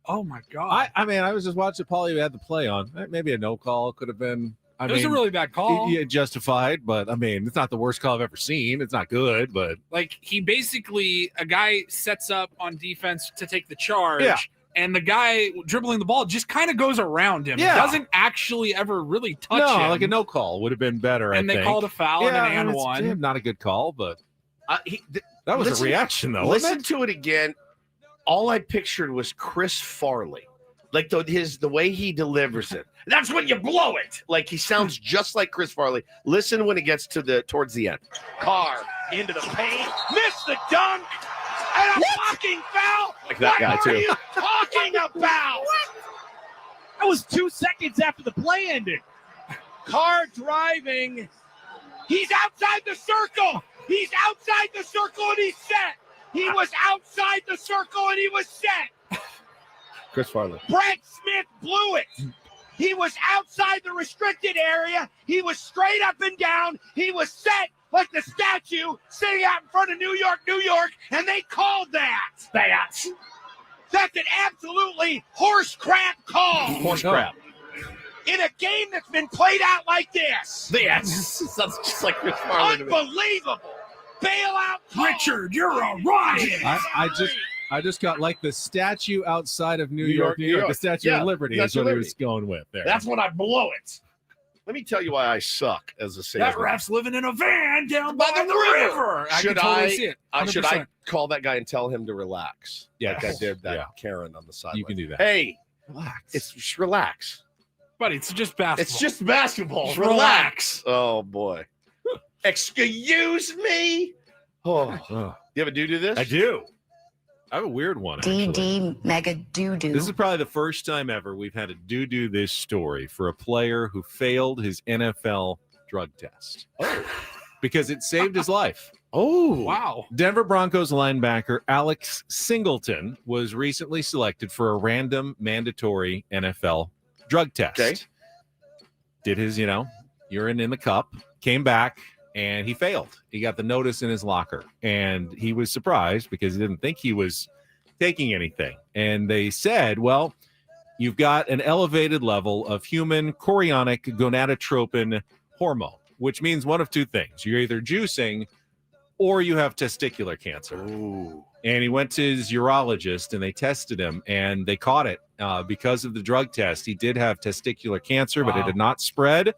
Oh my God. I mean, I was just watching Paulie had the play on. Maybe a no call could have been. It was a really bad call. Yeah, justified, but I mean, it's not the worst call I've ever seen. It's not good, but Like he basically, a guy sets up on defense to take the charge. Yeah. And the guy dribbling the ball just kind of goes around him. Yeah. Doesn't actually ever really touch him. like a no call would have been better. And I they think. called a foul and an and it's one. not a good call, but that was listen- a reaction, though. wasn't Listen to it again. All I pictured was Chris Farley, like the way he delivers it. That's when you blow it. Like he sounds just like Chris Farley. Listen when it gets towards the end. Carr into the paint, missed the dunk, and a fucking foul. Like that guy, what too. are you talking about? That was 2 seconds after the play ended. Carr driving. He's outside the circle. He's outside the circle and he's set. He was outside the circle and he was set. Chris Farley. Brett Smith blew it. He was outside the restricted area. He was straight up and down. He was set like the statue sitting out in front of New York, and they called that. That's an absolutely horse crap call. Horse crap. In a game that's been played out like this. Sounds just like Chris Farley to me. Unbelievable bailout call. Richard, you're a riot. I just got like the statue outside of New York, York, the Statue Yeah, of Liberty is Statue what of he was going with there. That's when I blow it. Let me tell you why I suck as a That salesman. ref's living in a van down by the river. I Should can totally I- see it. Should I 100%. call that guy and tell him to relax? Yes. Like I did that Yeah. Karen on the side. You can do that. Hey, Relax. it's just relax. Buddy, it's just basketball. It's just basketball. Just relax. Oh boy. Excuse me. Oh, Oh, you ever do this? I do. I have a weird one. Actually. DD mega doo-doo. This is probably the first time ever we've had a do this story for a player who failed his NFL drug test. Oh. Because it saved his life. Oh, Wow. Denver Broncos linebacker Alex Singleton was recently selected for a random mandatory NFL drug test. Okay. Did his, urine in the cup, came back, and he failed. He got the notice in his locker, and he was surprised because he didn't think he was taking anything. And they said, well, you've got an elevated level of human chorionic gonadotropin hormone, which means one of two things. You're either juicing or you have testicular cancer. Ooh. And he went to his urologist and they tested him and they caught it because of the drug test. He did have testicular cancer, but it Wow. did not spread.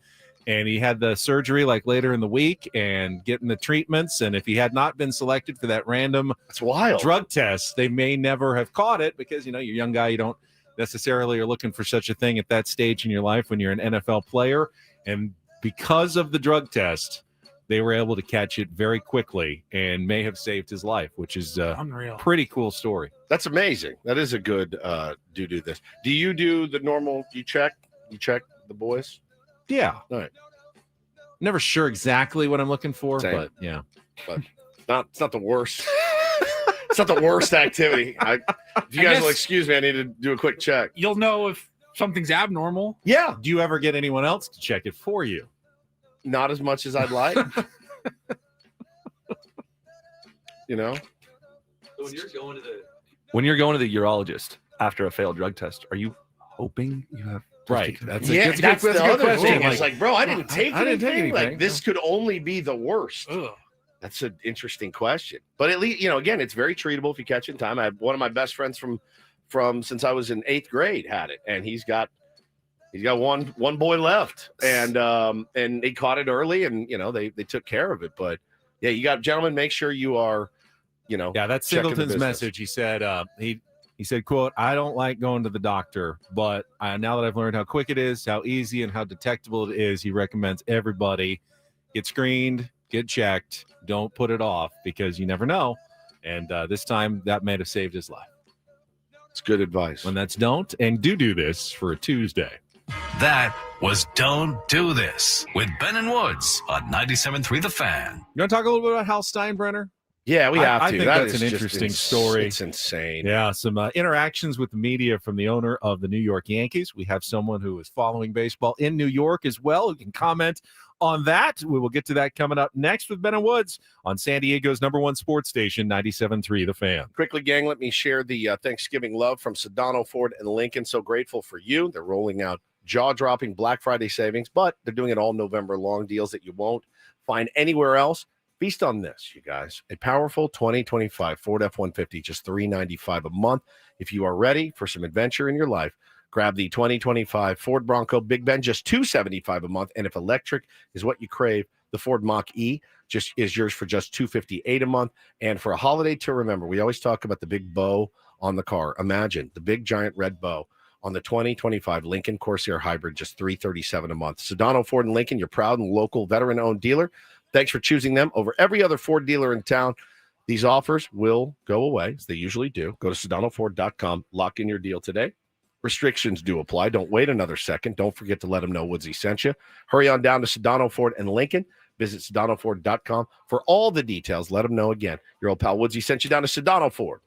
And he had the surgery like later in the week and getting the treatments. And if he had not been selected for that random That's wild. drug test, they may never have caught it because, you're a young guy. You don't necessarily are looking for such a thing at that stage in your life when you're an NFL player. And because of the drug test, they were able to catch it very quickly and may have saved his life, which is a Unreal. pretty cool story. That's amazing. That is a good do this. Do you do the normal? You check the boys? Yeah. All right. Never sure exactly what I'm looking for, Same. but yeah. It's not the worst. It's not the worst activity. If you I guys guess- will excuse me, I need to do a quick check. You'll know if something's abnormal. Yeah, Do you ever get anyone else to check it for you? not as much as I'd like. When you're going to the urologist after a failed drug test, are you hoping you have Right. That's a That's good the other question. thing. It's like, bro, I didn't take I didn't take anything. Like, anything. this could only be the worst. Ugh. That's an interesting question. But at least, again, it's very treatable if you catch it in time. I have one of my best friends from since I was in 8th grade had it, and he's got one boy left, and they caught it early, and they took care of it. But yeah, you got, gentlemen, make sure you are, Yeah, that's checking the Singleton's business. message. He said, he said, quote, I don't like going to the doctor, but now that I've learned how quick it is, how easy and how detectable it is, he recommends everybody get screened, get checked, don't put it off, because you never know. And this time that may have saved his life. It's good advice. When that's don't and do this for a Tuesday. That was Don't Do This with Ben and Woods on 97.3 The Fan. You want to talk a little bit about Hal Steinbrenner? Yeah, we have to. I think That that's is an just interesting story. It's insane. Yeah, some interactions with the media from the owner of the New York Yankees. We have someone who is following baseball in New York as well who can comment on that. We will get to that coming up next with Ben and Woods on San Diego's #1 sports station, 97.3 The Fan. Quickly, gang, let me share the Thanksgiving love from Sedano, Ford, and Lincoln. So grateful for you. They're rolling out jaw-dropping Black Friday savings, but they're doing it all November long, deals that you won't find anywhere else. Feast on this, you guys. A powerful 2025 Ford F-150, just $395 a month. If you are ready for some adventure in your life, grab the 2025 Ford Bronco Big Ben, just $275 a month. And if electric is what you crave, the Ford Mach-E is yours for just $258 a month. And for a holiday to remember, we always talk about the big bow on the car. Imagine the big giant red bow on the 2025 Lincoln Corsair Hybrid, just $337 a month. Sedano, Ford, and Lincoln, your proud and local veteran-owned dealer. Thanks for choosing them over every other Ford dealer in town. These offers will go away, as they usually do. Go to SedanoFord.com. Lock in your deal today. Restrictions do apply. Don't wait another second. Don't forget to let them know Woodsy sent you. Hurry on down to Sedano, Ford, and Lincoln. Visit SedanoFord.com for all the details. Let them know again. Your old pal Woodsy sent you down to Sedano Ford.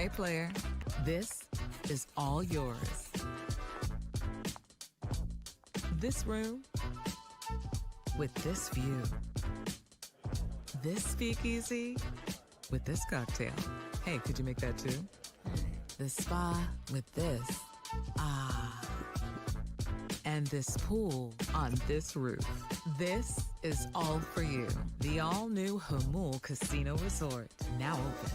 Okay, player. This is all yours. This room with this view. This speakeasy with this cocktail. Hey, could you make that too? This spa with this. Ah. And this pool on this roof. This is all for you. The all-new Hamul Casino Resort. Now open.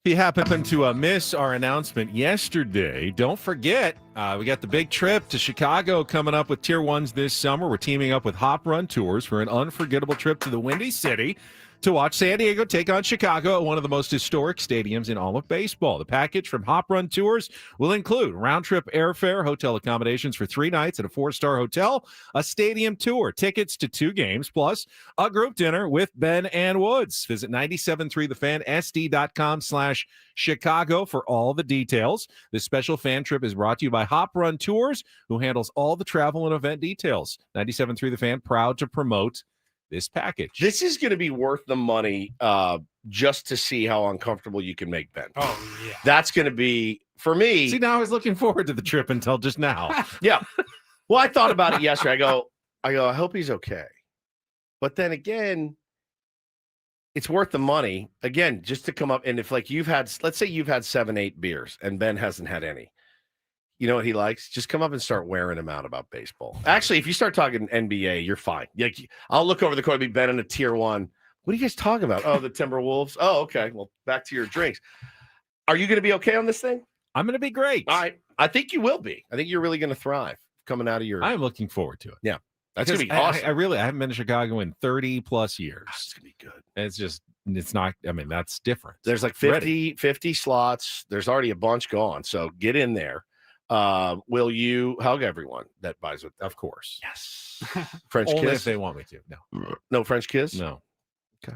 If you happen to miss our announcement yesterday, don't forget, we got the big trip to Chicago coming up with Tier 1s this summer. We're teaming up with Hop Run Tours for an unforgettable trip to the Windy City to watch San Diego take on Chicago at one of the most historic stadiums in all of baseball. The package from Hop Run Tours will include round-trip airfare, hotel accommodations for 3 nights at a 4-star hotel, a stadium tour, tickets to 2 games, plus a group dinner with Ben and Woods. Visit 973thefan, sd.com/Chicago for all the details. This special fan trip is brought to you by Hop Run Tours, who handles all the travel and event details. 97.3 The Fan, proud to promote this package. This is going to be worth the money just to see how uncomfortable you can make Ben. Oh, yeah. That's going to be, for me. See, now I was looking forward to the trip until just now. Yeah. Well, I thought about it yesterday. I hope he's okay. But then again, it's worth the money. Again, just to come up. And if like let's say you've had 7-8 beers and Ben hasn't had any. You know what he likes? Just come up and start wearing him out about baseball. Actually, if you start talking NBA, you're fine. I'll look over the court, be Ben in a Tier 1. What are you guys talking about? Oh, the Timberwolves. Oh, okay. Well, back to your drinks. Are you going to be okay on this thing? I'm going to be great. All right. I think you will be. I think you're really going to thrive coming out of your. I'm looking forward to it. Yeah. That's going to be awesome. I haven't been to Chicago in 30 plus years. It's going to be good. It's not, I mean, that's different. There's like 50 slots. There's already a bunch gone. So get in there. Will you hug everyone that buys it? Of course. Yes. French Only kiss? if they want me to. No French kiss? No. Okay.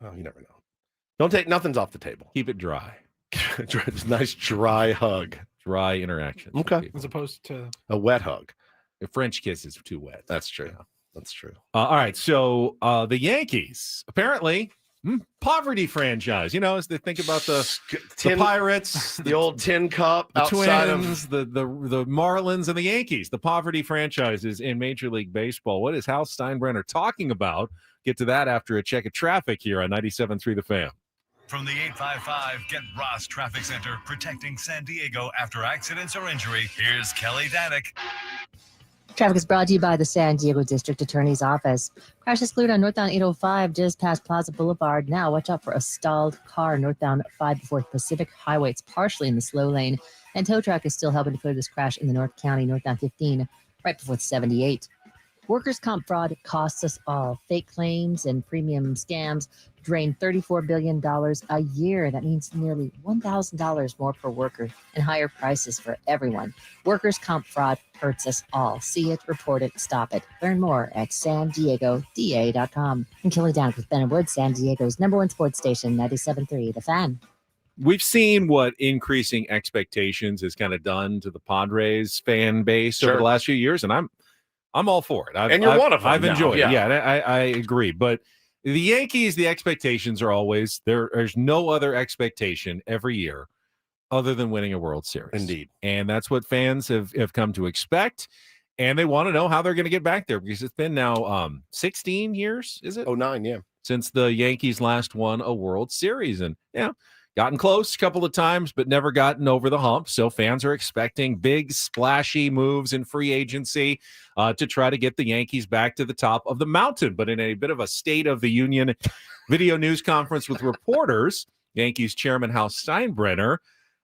Oh, you never know. Nothing's off the table. Keep it dry. Nice dry hug. Dry interaction. Okay. As opposed to a wet hug. A French kiss is too wet. That's true. Yeah. That's true. All right. So the Yankees, apparently, poverty franchise, as they think about the Pirates, the old tin cup, the outside Twins, the Marlins, and the Yankees, the poverty franchises in Major League Baseball. What is Hal Steinbrenner talking about? Get to that after a check of traffic here on 97.3 The Fan. From the 855 Get Ross Traffic Center, protecting San Diego after accidents or injury, here's Kelly Danick. Traffic is brought to you by the San Diego District Attorney's Office. Crash is cleared on northbound 805 just past Plaza Boulevard. Now watch out for a stalled car northbound 5 before Pacific Highway. It's partially in the slow lane. And tow truck is still helping to clear this crash in the North County, northbound 15, right before 78. Workers' comp fraud costs us all. Fake claims and premium scams drain $34 billion a year. That means nearly $1,000 more per worker and higher prices for everyone. Workers' comp fraud hurts us all. See it, report it, stop it. Learn more at SanDiegoDA.com. And Kelly Danick with Ben and Wood, San Diego's #1 sports station, 97.3 The Fan. We've seen what increasing expectations has kind of done to the Padres fan base over the last few years, and I'm I'm all for it. And you're one of them I've now, enjoyed yeah. it. Yeah, and I agree. But the Yankees, the expectations are always there's no other expectation every year other than winning a World Series. Indeed. And that's what fans have come to expect. And they want to know how they're going to get back there because it's been now 16 years, is it? 09, yeah. Since the Yankees last won a World Series. And, gotten close a couple of times, but never gotten over the hump. So fans are expecting big, splashy moves in free agency to try to get the Yankees back to the top of the mountain. But in a bit of a State of the Union video news conference with reporters, Yankees chairman Hal Steinbrenner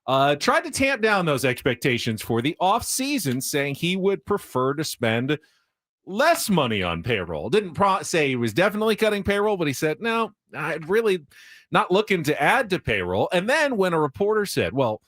tried to tamp down those expectations for the offseason, saying he would prefer to spend less money on payroll. Didn't say he was definitely cutting payroll, but he said, no, I'm really not looking to add to payroll. And then when a reporter said, well,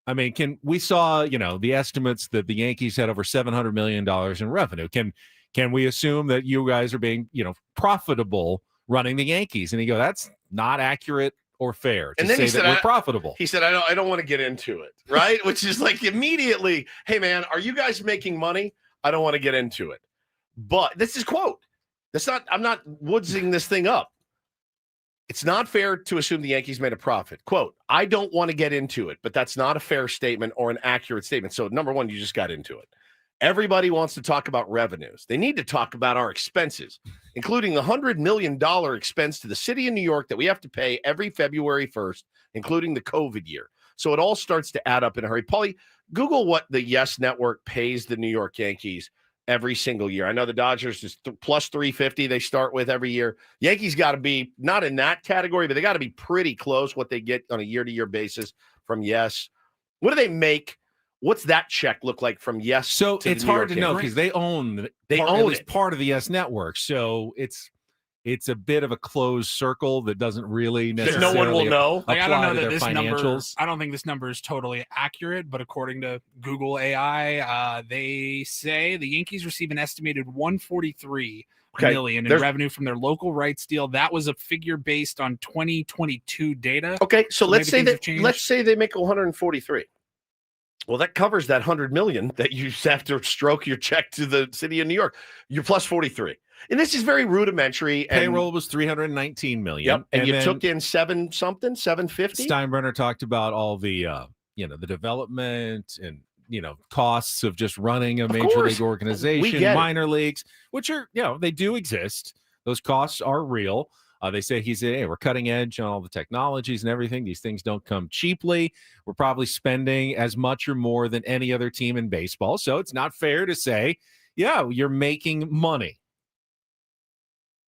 I mean, we saw, the estimates that the Yankees had over $700 million in revenue. Can we assume that you guys are being, profitable running the Yankees? And he go, that's not accurate or fair to say that we're profitable. He said, I don't want to get into it, right? Which is like immediately, hey, man, are you guys making money? I don't want to get into it. But this is quote. I'm not woodsing this thing up. It's not fair to assume the Yankees made a profit. Quote, I don't want to get into it, but that's not a fair statement or an accurate statement. So number one, you just got into it. Everybody wants to talk about revenues. They need to talk about our expenses, including the $100 million expense to the city of New York that we have to pay every February 1st, including the COVID year. So it all starts to add up in a hurry. Paulie, Google what the Yes Network pays the New York Yankees every single year. I know the Dodgers is plus 350 they start with every year. Yankees got to be not in that category, but they got to be pretty close what they get on a year-to-year basis from Yes. What do they make? What's that check look like from Yes? So it's hard to know because they own it. Part of the Yes Network. So it's a bit of a closed circle that doesn't really necessarily no one will know. Like, I don't know that this financials. number. I don't think this number is totally accurate, but according to Google AI, they say the Yankees receive an estimated $143 million in revenue from their local rights deal. That was a figure based on 2022 data. Okay, so let's say they make 143. Well, that covers that $100 million that you have to stroke your check to the city of New York. You're plus 43. And this is very rudimentary. Payroll was $319 million. Yep. And you took in 750. Steinbrenner talked about all the the development and costs of just running a major league organization, minor leagues, which are they do exist. Those costs are real. They say we're cutting edge on all the technologies and everything. These things don't come cheaply. We're probably spending as much or more than any other team in baseball. So it's not fair to say, you're making money.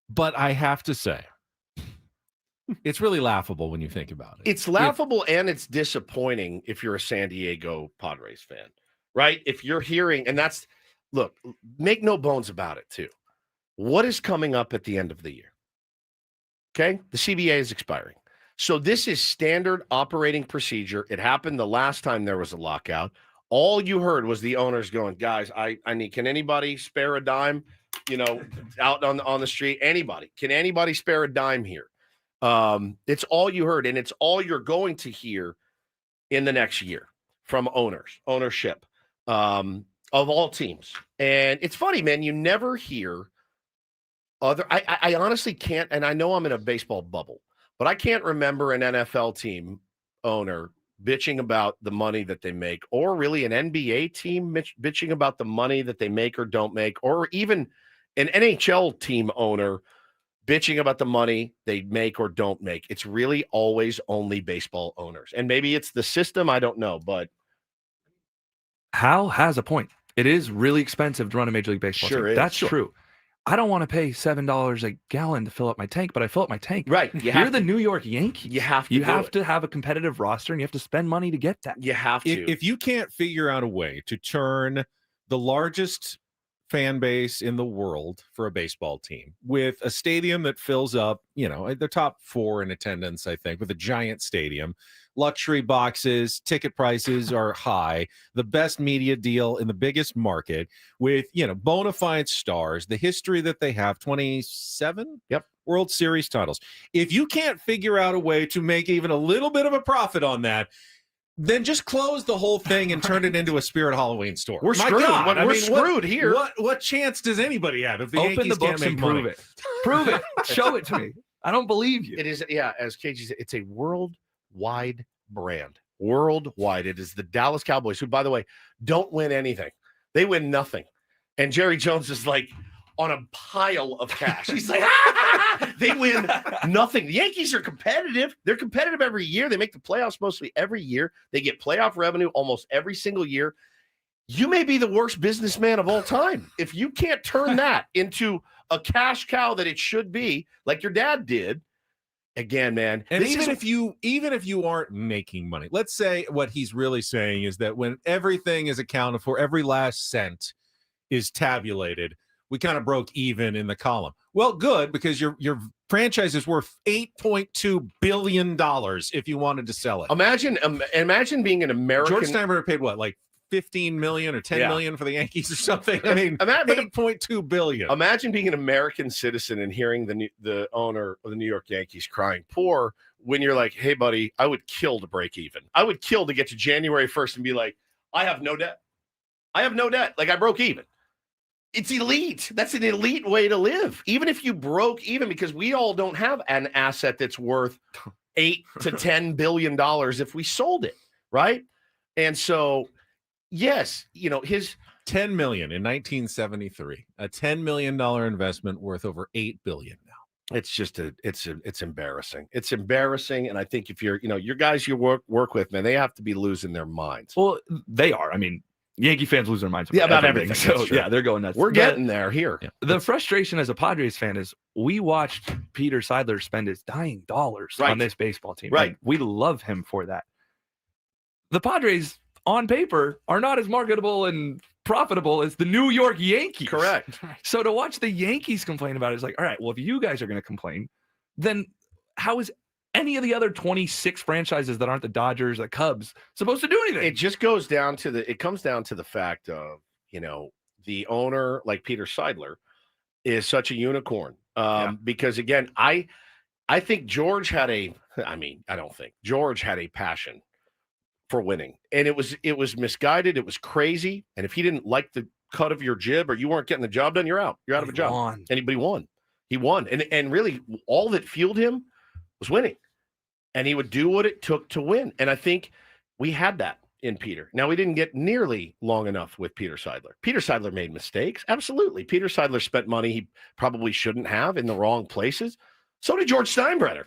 But I have to say, it's really laughable when you think about it. It's laughable and it's disappointing if you're a San Diego Padres fan, right? If you're hearing, and look, make no bones about it too. What is coming up at the end of the year? Okay, the CBA is expiring. So this is standard operating procedure. It happened the last time there was a lockout. All you heard was the owners going, guys, I need, can anybody spare a dime? Out on the street, anybody. Can anybody spare a dime here? It's all you heard, and it's all you're going to hear in the next year from ownership of all teams. And it's funny, man, you never hear I honestly can't, and I know I'm in a baseball bubble, but I can't remember an NFL team owner bitching about the money that they make, or really an NBA team bitching about the money that they make or don't make, or even an NHL team owner bitching about the money they make or don't make. It's really always only baseball owners. And maybe it's the system, I don't know, but Hal has a point. It is really expensive to run a Major League Baseball team. That's true. I don't want to pay $7 a gallon to fill up my tank, but I fill up my tank. Right. You're the New York Yankees. You have to have a competitive roster, and you have to spend money to get that. You have to. If you can't figure out a way to turn the largest fan base in the world for a baseball team with a stadium that fills up, the top 4 in attendance, I think, with a giant stadium, luxury boxes, ticket prices are high, the best media deal in the biggest market with, bona fide stars, the history that they have, 27 World Series titles. If you can't figure out a way to make even a little bit of a profit on that, Then just close the whole thing and turn it into a Spirit Halloween store. We're My screwed. God, We're screwed here. What chance does anybody have if the Open Yankees the books can't and make prove money? it. Prove it. Show it to me. I don't believe you. It is, yeah, as KG said, it's a worldwide brand. Worldwide. It is the Dallas Cowboys, who, by the way, don't win anything. They win nothing. And Jerry Jones is like on a pile of cash. He's like, they win nothing. The Yankees are competitive. They're competitive every year. They make the playoffs mostly every year. They get playoff revenue almost every single year. You may be the worst businessman of all time. If you can't turn that into a cash cow that it should be, like your dad did, again, man. And even if you aren't making money, let's say what he's really saying is that when everything is accounted for, every last cent is tabulated, we kind of broke even in the column. Well, good, because your franchise is worth $8.2 billion if you wanted to sell it. Imagine being an American. George Steinbrenner paid what, like $15 million or $10 million for the Yankees or something? I mean, $8.2 billion. Imagine being an American citizen and hearing the owner of the New York Yankees crying poor when you're like, hey, buddy, I would kill to break even. I would kill to get to January 1st and be like, I have no debt. I have no debt. Like, I broke even. It's elite. That's an elite way to live. Even if you broke even, because we all don't have an asset that's worth $8 to $10 billion if we sold it, right? And so, yes, his $10 million in 1973, a $10 million investment worth over $8 billion now. It's just it's embarrassing. It's embarrassing, and I think if you're your guys you work with, man, they have to be losing their minds. Well, they are. I mean, Yankee fans lose their minds about everything. So yeah, they're going nuts. We're getting there here. Yeah. The frustration as a Padres fan is we watched Peter Seidler spend his dying dollars on this baseball team. Right. And we love him for that. The Padres, on paper, are not as marketable and profitable as the New York Yankees. Correct. So to watch the Yankees complain about it is like, all right, well, if you guys are going to complain, then how is any of the other 26 franchises that aren't the Dodgers, the Cubs, supposed to do anything? It just comes down to the fact of, the owner, like Peter Seidler, is such a unicorn. Because again, I think George had George had a passion for winning, and it was misguided. It was crazy. And if he didn't like the cut of your jib, or you weren't getting the job done, you're out. You're out of a job. Anybody won. He won. And really all that fueled him was winning. And he would do what it took to win. And I think we had that in Peter. Now, we didn't get nearly long enough with Peter Seidler. Peter Seidler made mistakes. Absolutely. Peter Seidler spent money he probably shouldn't have in the wrong places. So did George Steinbrenner.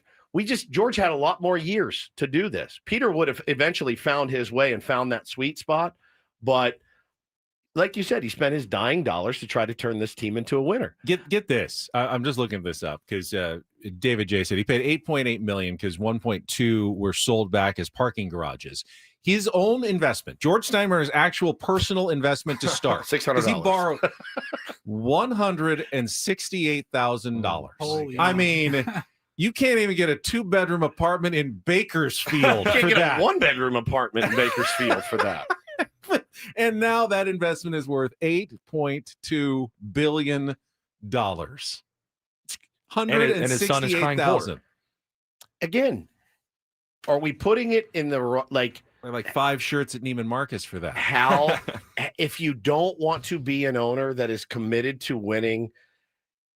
George had a lot more years to do this. Peter would have eventually found his way and found that sweet spot. But like you said, he spent his dying dollars to try to turn this team into a winner. Get this. I'm just looking this up because David J said he paid $8.8 million because 1.2 were sold back as parking garages. His own investment, George Steinbrenner's actual personal investment to start, $600. He borrowed $168,000. I mean, you can't even get a 2-bedroom apartment in Bakersfield. You can't for get that. a 1-bedroom apartment in Bakersfield for that. And now that investment is worth $8.2 billion. And his son is crying poor. Again, are we putting it in the like 5 shirts at Neiman Marcus for that? How, if you don't want to be an owner that is committed to winning,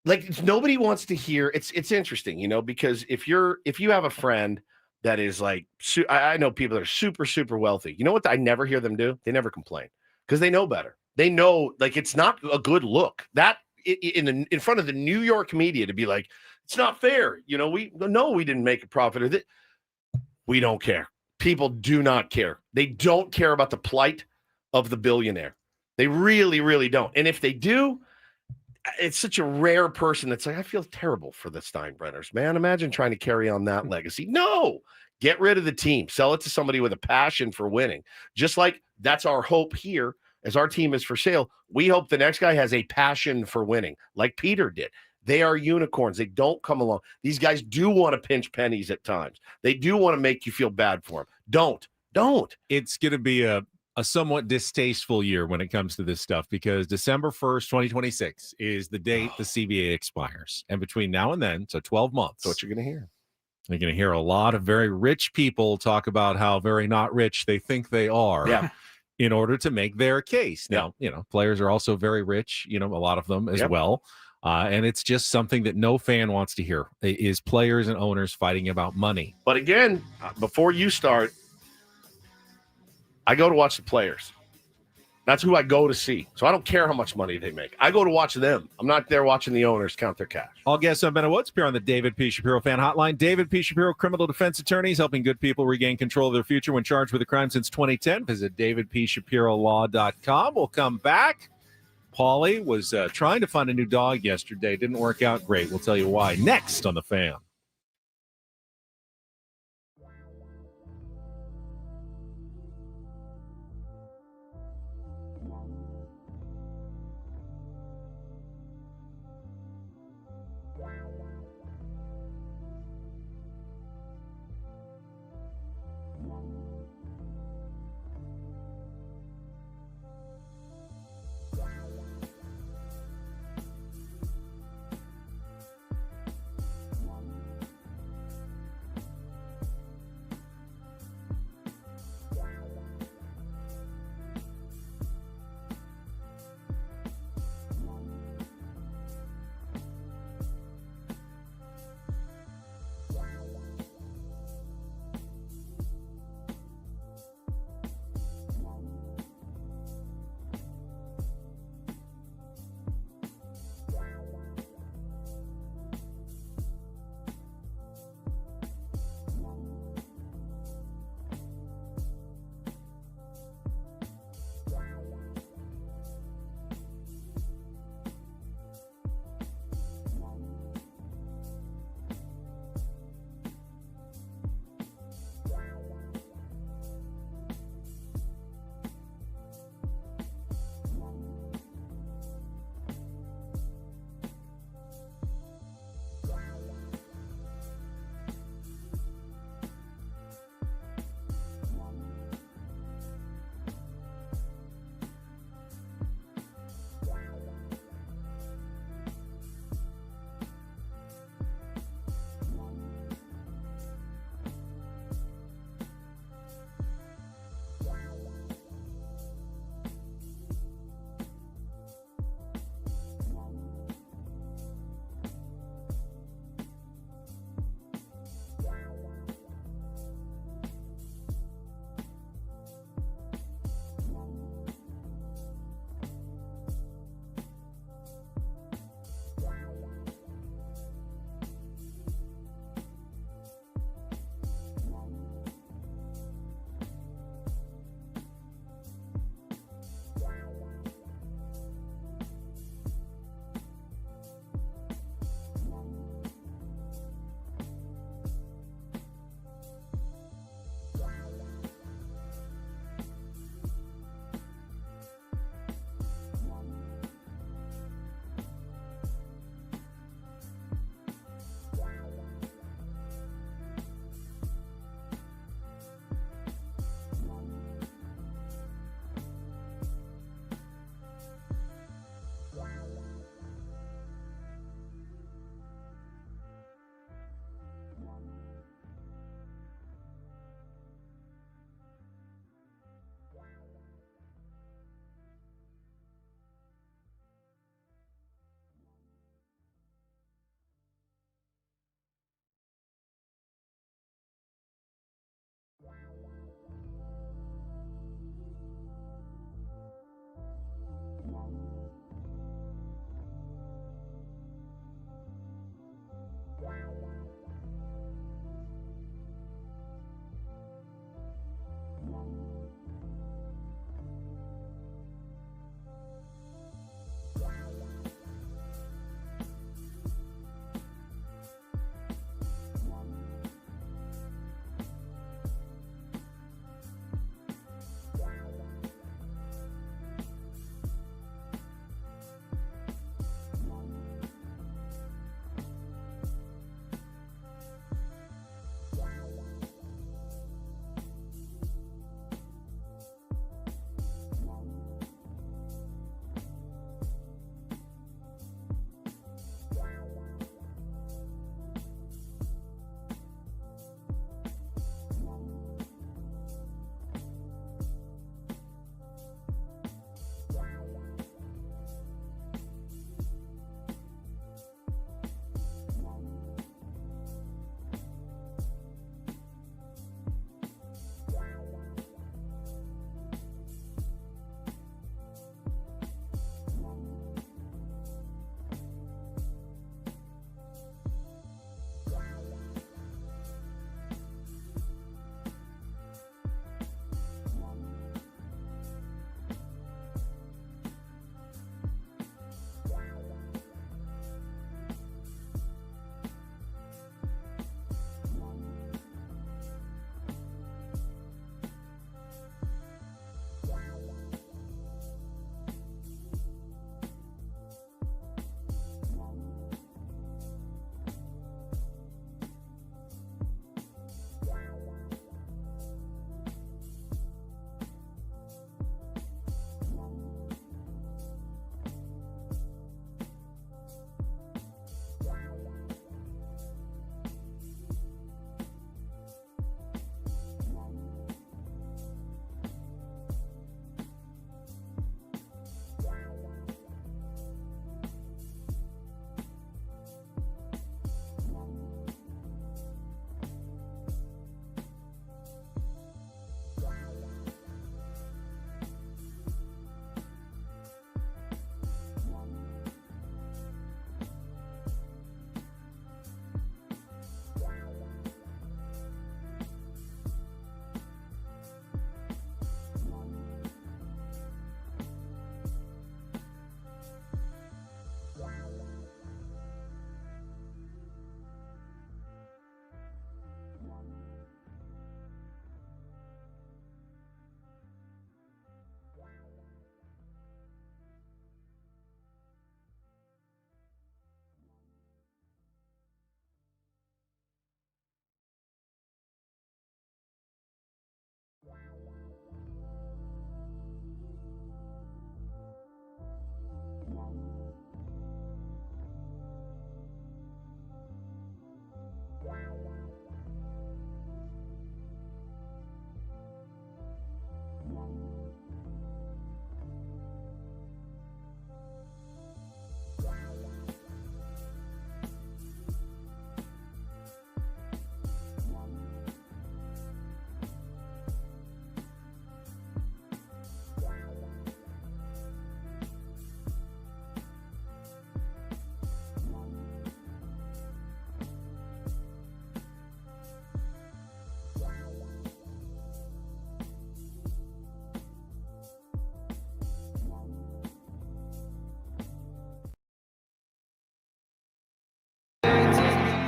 like nobody wants to hear. It's interesting, because if you have a friend that is like, I know people that are super, super wealthy. You know what I never hear them do? They never complain because they know better. They know, like, it's not a good look that in front of the New York media to be like, it's not fair. We didn't make a profit of it. We don't care. People do not care. They don't care about the plight of the billionaire. They really, really don't. And if they do, it's such a rare person that's like, I feel terrible for the Steinbrenners, man. Imagine trying to carry on that legacy. No, get rid of the team. Sell it to somebody with a passion for winning. Just like that's our hope here as our team is for sale. We hope the next guy has a passion for winning like Peter did. They are unicorns. They don't come along. These guys do want to pinch pennies at times. They do want to make you feel bad for them. Don't. It's going to be a somewhat distasteful year when it comes to this stuff because December 1st, 2026 is the date the CBA expires. And between now and then, so 12 months. That's what you're going to hear. You're going to hear a lot of very rich people talk about how very not rich they think they are in order to make their case. Now, players are also very rich, a lot of them as well. And it's just something that no fan wants to hear is players and owners fighting about money. But again, before you start, I go to watch the players. That's who I go to see. So I don't care how much money they make. I go to watch them. I'm not there watching the owners count their cash. All guests on Bennett Woods appear on the David P. Shapiro Fan Hotline. David P. Shapiro, criminal defense attorneys, helping good people regain control of their future when charged with a crime since 2010. Visit davidpshapirolaw.com. We'll come back. Paulie was trying to find a new dog yesterday. Didn't work out great. We'll tell you why next on The Fan.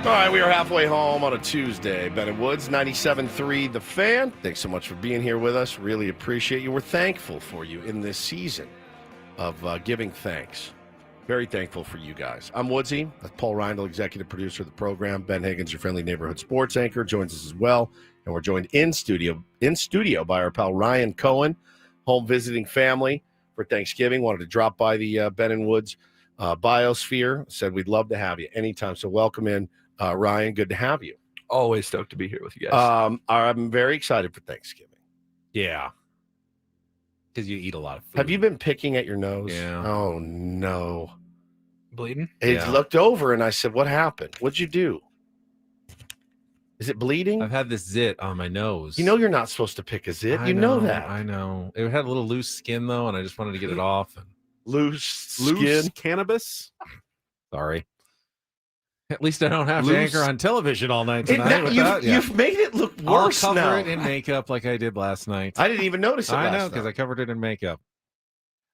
All right, we are halfway home on a Tuesday. Ben and Woods, 97.3 The Fan. Thanks so much for being here with us. Really appreciate you. We're thankful for you in this season of giving thanks. Very thankful for you guys. I'm Woodsy. That's Paul Reindl, executive producer of the program. Ben Higgins, your friendly neighborhood sports anchor, joins us as well. And we're joined in studio by our pal Ryan Cohen, home visiting family for Thanksgiving. Wanted to drop by the Ben and Woods biosphere. Said we'd love to have you anytime. So welcome in. Ryan, good to have you. Always stoked to be here with you guys. I'm very excited for Thanksgiving. Yeah. Because you eat a lot of food. Have you been picking at your nose? Yeah. Oh, no. Bleeding? It looked over, and I said, what happened? What'd you do? Is it bleeding? I've had this zit on my nose. You know you're not supposed to pick a zit. You know that. I know. It had a little loose skin, though, and I just wanted to get it off. And... Loose skin? Cannabis? Sorry. At least I don't have to anchor on television all night tonight. You've made it look worse I'll cover now. it in makeup like I did last night. I didn't even notice it I last know, night. because I covered it in makeup.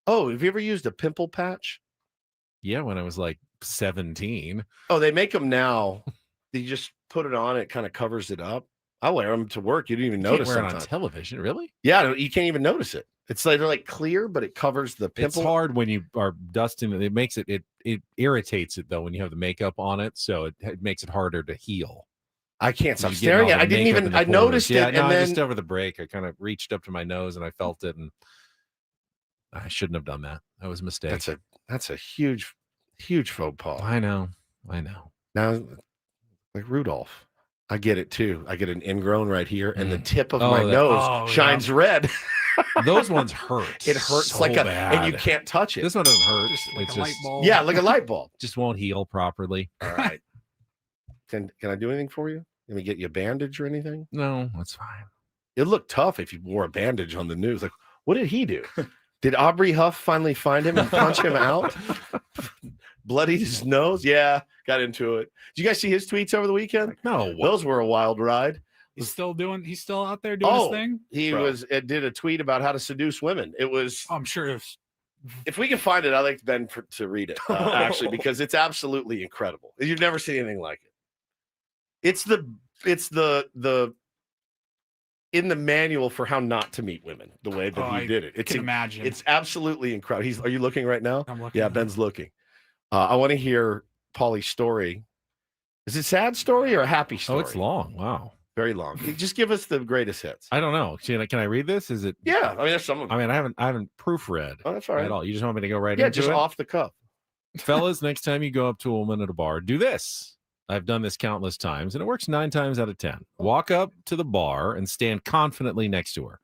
Oh, have you ever used a pimple patch? Yeah, when I was like 17. Oh, they make them now. You just put it on, it kind of covers it up. I wear them to work. You didn't even notice Wear it on sometimes. television, really? Yeah, you can't even notice it. It's like they're like clear, but it covers the pimple. It's hard when you are dusting it. It makes it irritates it though when you have the makeup on it, so it makes it harder to heal. I can't stop You get staring all at it. the I didn't makeup even in the I pores. noticed Yeah, it, no, and then just over the break, I kind of reached up to my nose and I felt it, and I shouldn't have done that. That was a mistake. that's a huge faux pas. I know. Now, like Rudolph, I get it too. I get an ingrown right here, and the tip of my nose shines red. Those ones hurt. It hurts so like bad. and you can't touch it. This one doesn't hurt. Like It's a light just bulb. Yeah, like a light bulb. just won't heal properly. All right. Can I do anything for you? Let me get you a bandage or anything? No, that's fine. It looked tough if you wore a bandage on the news. Like, what did he do? Did Aubrey Huff finally find him and punch him out? Bloodied his nose? Yeah, got into it. Did you guys see his tweets over the weekend? No, Those were a wild ride. He's still out there doing his thing? He did a tweet about how to seduce women. It was, I'm sure if we can find it, I'd like Ben to read it, actually, because it's absolutely incredible. You've never seen anything like it. It's the in the manual for how not to meet women, the way that he did it. I can imagine. It's absolutely incredible. Are you looking right now? I'm looking. Yeah, Ben's looking. I want to hear Paulie's story. Is it a sad story or a happy story? Oh, it's long. Wow. Very long. Just give us the greatest hits. I don't know. Can I read this? Is it? Yeah, I mean, there's some of them. I mean, I haven't proofread. Oh, that's all right. At all. You just want me to go right Yeah, into just it? off the cuff. Fellas, next time you go up to a woman at a bar, do this. I've done this countless times, and it works 9 times out of 10. Walk up to the bar and stand confidently next to her.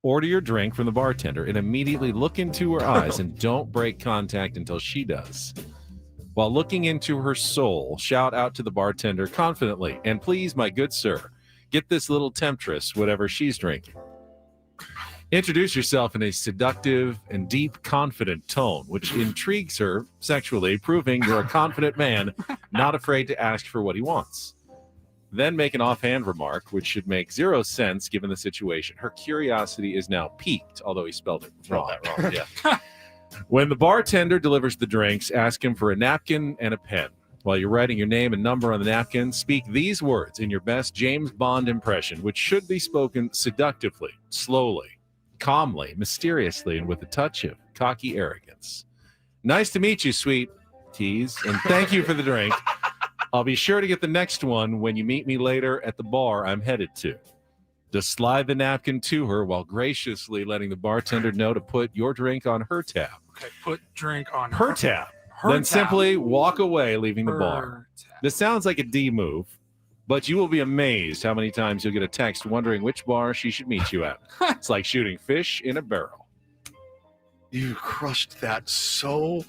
Order your drink from the bartender and immediately look into her eyes and don't break contact until she does. While looking into her soul, shout out to the bartender confidently, and please, my good sir, get this little temptress whatever she's drinking. Introduce yourself in a seductive and deep, confident tone, which intrigues her sexually, proving you're a confident man, not afraid to ask for what he wants. Then make an offhand remark, which should make 0 sense given the situation. Her curiosity is now piqued, although he spelled it wrong. Yeah. When the bartender delivers the drinks, ask him for a napkin and a pen. While you're writing your name and number on the napkin, speak these words in your best James Bond impression, which should be spoken seductively, slowly, calmly, mysteriously, and with a touch of cocky arrogance. Nice to meet you, sweet tease, and thank you for the drink. I'll be sure to get the next one when you meet me later at the bar I'm headed to. Just slide the napkin to her while graciously letting the bartender know to put your drink on her tab. Okay, put drink on Her tab. Her Then tab. simply walk away, leaving the bar. Her tab. This sounds like a D move, but you will be amazed how many times you'll get a text wondering which bar she should meet you at. It's like shooting fish in a barrel. You crushed that so.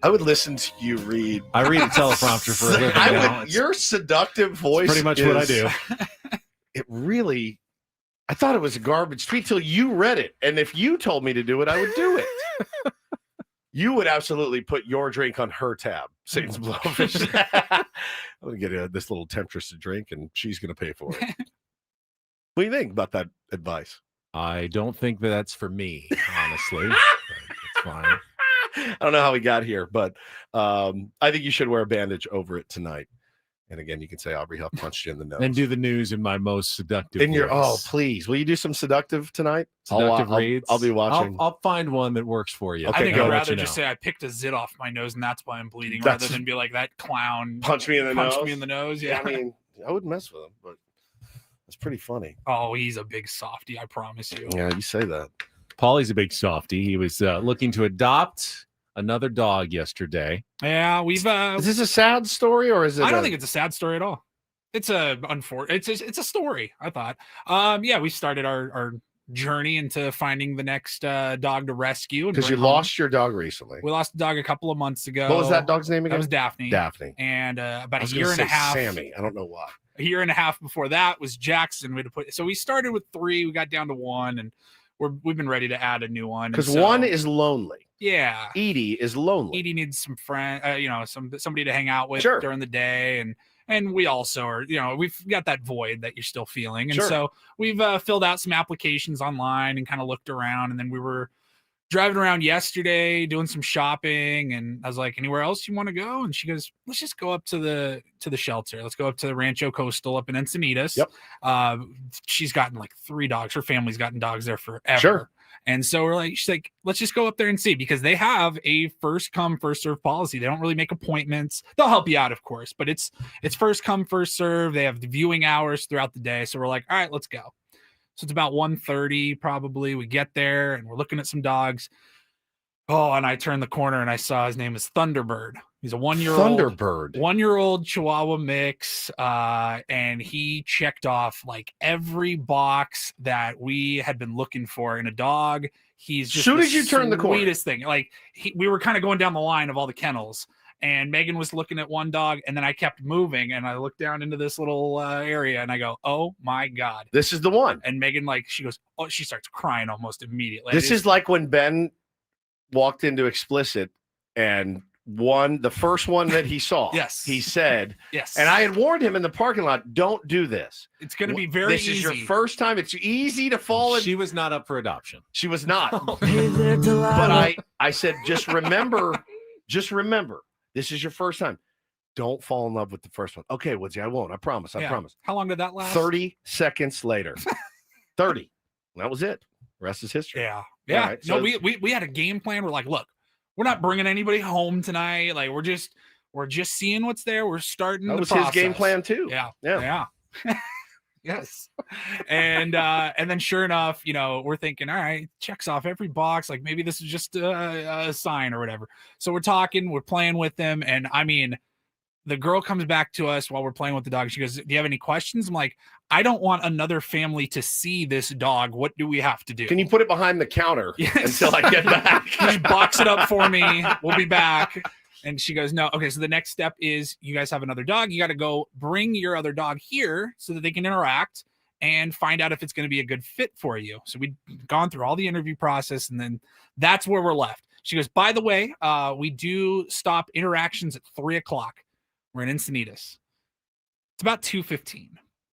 I would listen to you read. I read a teleprompter for a living now. Your seductive voice. Pretty much what I do. It really. I thought it was a garbage tweet till you read it, and if you told me to do it, I would do it. You would absolutely put your drink on her tab, Satan's Blowfish. I'm gonna get this little temptress to drink, and she's gonna pay for it. What do you think about that advice? I don't think that's for me, honestly. But it's fine. I don't know how we got here, but I think you should wear a bandage over it tonight. And again, you can say Aubrey Huff punched you in the nose. And do the news in my most seductive in your voice. please. Will you do some seductive tonight? Seductive reads. I'll be watching. I'll find one that works for you. Okay, I think good. I'd I'll let rather you just know. say I picked a zit off my nose and that's why I'm bleeding, That's- rather than be like that clown Punch me in the nose. punched me in the nose. Yeah. I mean, I wouldn't mess with him, but it's pretty funny. Oh, he's a big softy, I promise you. Yeah, you say that. Paulie's a big softy. He was looking to adopt another dog yesterday. Yeah, we've Is this a sad story or is it? I don't think it's a sad story at all. It's a it's a story, I thought. Yeah, we started our journey into finding the next dog to rescue. because you lost your dog recently. We lost a dog a couple of months ago. What was that dog's name That again? was Daphne. Daphne. And I about a was year gonna and a say half. Sammy. I don't know why. A year and a half before that was Jackson. We had to put. So we started with 3. We got down to 1, and we've been ready to add a new one. Because And so, one is lonely. yeah. Edie is lonely. Edie needs some friend, somebody to hang out with Sure. during the day, and we also are, we've got that void that you're still feeling, and Sure. so we've filled out some applications online and kind of looked around, and then we were driving around yesterday doing some shopping, and I was like, anywhere else you want to go? And she goes, let's just go up to the shelter. Let's go up to the Rancho Coastal up in Encinitas. Yep. She's gotten like 3 dogs. Her family's gotten dogs there forever. Sure. And so she's like, let's just go up there and see, because they have a first come, first serve policy. They don't really make appointments. They'll help you out, of course, but it's first come, first serve. They have the viewing hours throughout the day. So we're like, all right, let's go. So it's about 1:30 probably. We get there and we're looking at some dogs. Oh, and I turned the corner and I saw his name is Thunderbird. He's a 1-year-old Thunderbird. 1-year-old Chihuahua mix. And he checked off like every box that we had been looking for in a dog. He's just Soon as you turn the corner. sweetest thing. Like we were kind of going down the line of all the kennels. And Megan was looking at one dog, and then I kept moving, and I looked down into this little area, and I go, "Oh my god, This is the one. And Megan, she goes, "Oh," she starts crying almost immediately. This is like when Ben walked into Explicit and the first one that he saw. Yes. He said, yes, and I had warned him in the parking lot, don't do this. It's going to be very This easy. is your first time. It's easy to fall in. She was not up for adoption. She was not. But I said, just remember, this is your first time. Don't fall in love with the first one. Okay, Woodsy, I won't. I promise. I Yeah. promise. How long did that last? 30 seconds later. 30. That was it. Rest is history. Yeah. All Yeah. right, No, so- we had a game plan. We're like, look, we're not bringing anybody home tonight. Like we're just seeing what's there. We're starting. That the was his game process. plan too. Yeah. Yeah. Yes. And then sure enough, we're thinking, all right, checks off every box. Like maybe this is just a sign or whatever. So we're talking, we're playing with them. And I mean, the girl comes back to us while we're playing with the dog. She goes, do you have any questions? I'm like, I don't want another family to see this dog. What do we have to do? Can you put it behind the counter Yes. until I get back? Just box it up for me. We'll be back. And she goes, no. Okay, so the next step is you guys have another dog. You got to go bring your other dog here so that they can interact and find out if it's going to be a good fit for you. So we'd gone through all the interview process, and then that's where we're left. She goes, by the way, we do stop interactions at 3:00. We're in Encinitas. It's about 2:15.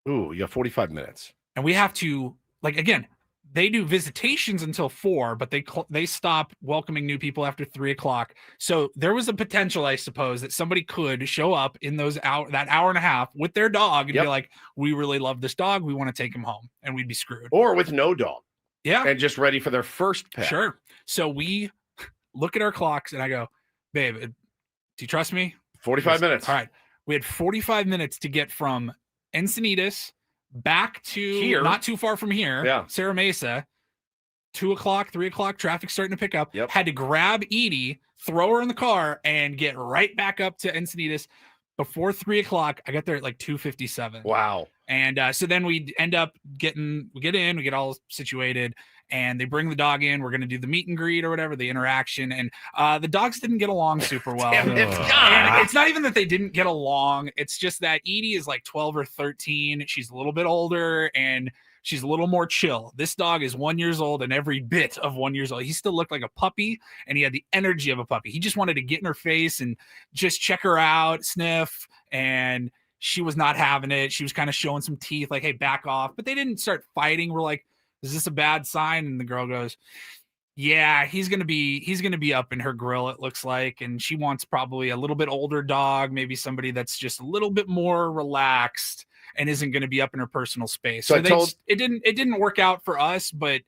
Ooh, you got 45 minutes. And we have to, again, they do visitations until 4, but they stop welcoming new people after 3:00. So there was a potential, I suppose, that somebody could show up in that hour and a half with their dog and be like, we really love this dog. We want to take him home, and we'd be screwed. Or with no dog. Yeah. And just ready for their first pet. Sure. So we look at our clocks and I go, babe, do you trust me? 45 minutes. All right. We had 45 minutes to get from Encinitas back to Here. not too far from here. Yeah. Sarah Mesa. 2:00, 3:00, traffic starting to pick up. Yep. Had to grab Edie, throw her in the car, and get right back up to Encinitas before 3:00. I got there at 2:57. Wow. And so then we end up we get all situated, and they bring the dog in. We're going to do the meet and greet or whatever, the interaction. And the dogs didn't get along super well. Damn it. And it's not even that they didn't get along. It's just that Edie is 12 or 13. She's a little bit older and she's a little more chill. This dog is 1 year old and every bit of 1 year old. He still looked like a puppy and he had the energy of a puppy. He just wanted to get in her face and just check her out, sniff, and she was not having it. She was kind of showing some teeth like, hey, back off. But they didn't start fighting. We're like, is this a bad sign? And the girl goes, Yeah, he's gonna be up in her grill, it looks like, and she wants probably a little bit older dog, maybe somebody that's just a little bit more relaxed and isn't gonna be up in her personal space. So it didn't work out for us, but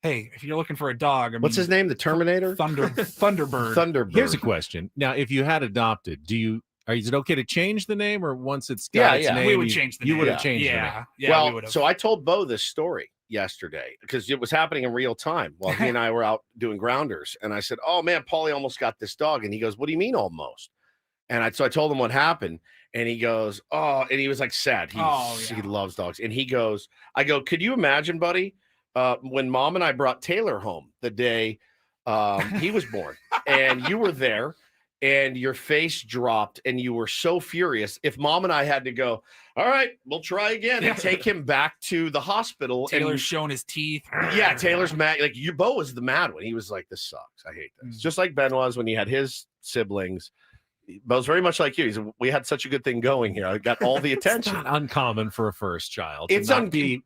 hey, if you're looking for a dog, what's his name? The Terminator? Thunderbird. Thunderbird. Here's a question. Now, if you had adopted, is it okay to change the name, or once it's got its name, we would change the name. You would have changed the name. Yeah, well, we would have. so I told Bo this story yesterday because it was happening in real time while he and I were out doing grounders. And I said, oh man, Paulie almost got this dog. And he goes, what do you mean almost? So I told him what happened. And he goes, oh, and he was like sad. He loves dogs. And I go, could you imagine, buddy, when Mom and I brought Taylor home the day he was born and you were there and your face dropped and you were so furious. If Mom and I had to go, all right, we'll try again and take him back to the hospital. Taylor's showing his teeth. Yeah, Taylor's mad. Like Bo was the mad one. He was like, this sucks. I hate this. Just like Ben was when he had his siblings. Bo's very much like you. He said, we had such a good thing going here. I got all the attention. It's not uncommon for a first child. It's be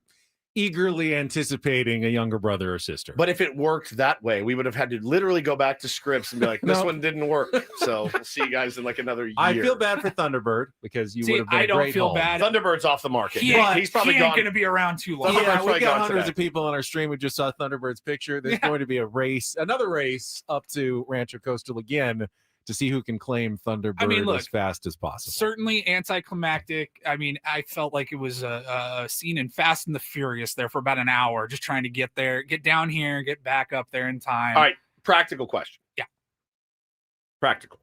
eagerly anticipating a younger brother or sister. But if it worked that way, we would have had to literally go back to scripts and be like, this one didn't work. So we'll see you guys in like another year. I feel bad for Thunderbird because you would have been I don't great feel home. bad. Thunderbird's off the market. He's probably going to be around too long. Yeah, we got hundreds of people on our stream who just saw Thunderbird's picture. There's going to be another race up to Rancho Coastal again to see who can claim Thunderbird as fast as possible. Certainly anticlimactic. I mean, I felt like it was a scene in Fast and the Furious there for about an hour, just trying to get there, get down here, get back up there in time. All right, practical question. Yeah. Practical.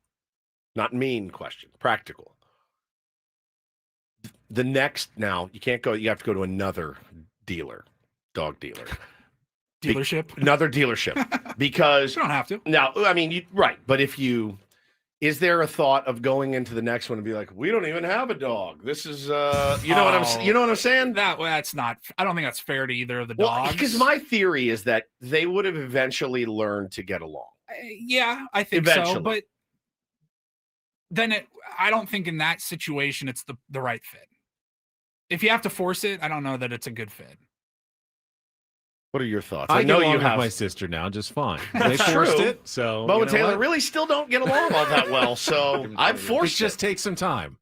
Not mean question. Practical. The next, now, you can't go, you have to go to another dealer, dog dealer. Dealership? Another dealership. Because you don't have to. Now, I mean, right. But is there a thought of going into the next one and be like, we don't even have a dog. This is, you know what I'm saying? That's not. I don't think that's fair to either of the dogs. Because my theory is that they would have eventually learned to get along. Yeah, I think so. But then I don't think in that situation it's the right fit. If you have to force it, I don't know that it's a good fit. What are your thoughts? I know you have my sister now, just fine. They forced it, so Bo and Taylor really still don't get along all that well. So I've forced it. Just take some time.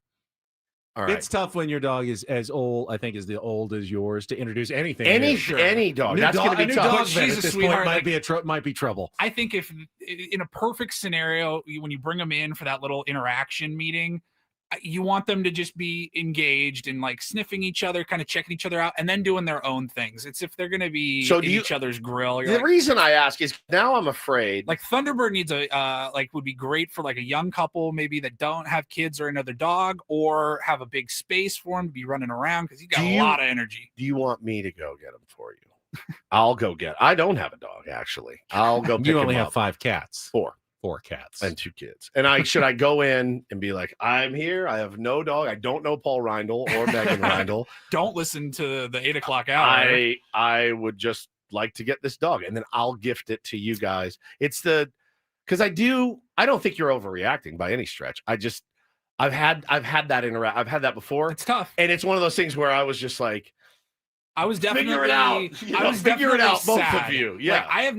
All right. It's tough when your dog is as old, I think, as old as yours to introduce anything. Any dog. That's going to be tough. She's a sweetheart. Might be trouble. I think if in a perfect scenario, when you bring them in for that little interaction meeting, you want them to just be engaged and like sniffing each other, kind of checking each other out, and then doing their own things. It's if they're going to be in each other's grill. The reason I ask is now I'm afraid. Like Thunderbird needs would be great for like a young couple, maybe that don't have kids or another dog, or have a big space for him to be running around because he's got a lot of energy. Do you want me to go get him for you? I'll go get. I don't have a dog actually. I'll go. You only have 5 cats. 4 cats and 2 kids. And should I go in and be like, I'm here. I have no dog. I don't know Paul Reindl or Megan Reindl. Don't listen to the 8 o'clock hour. I would just like to get this dog and then I'll gift it to you guys. Because I don't think you're overreacting by any stretch. I've had that before. It's tough. And it's one of those things where I was just like, I was definitely figure it out. Figure it out, both of you. Yeah, like,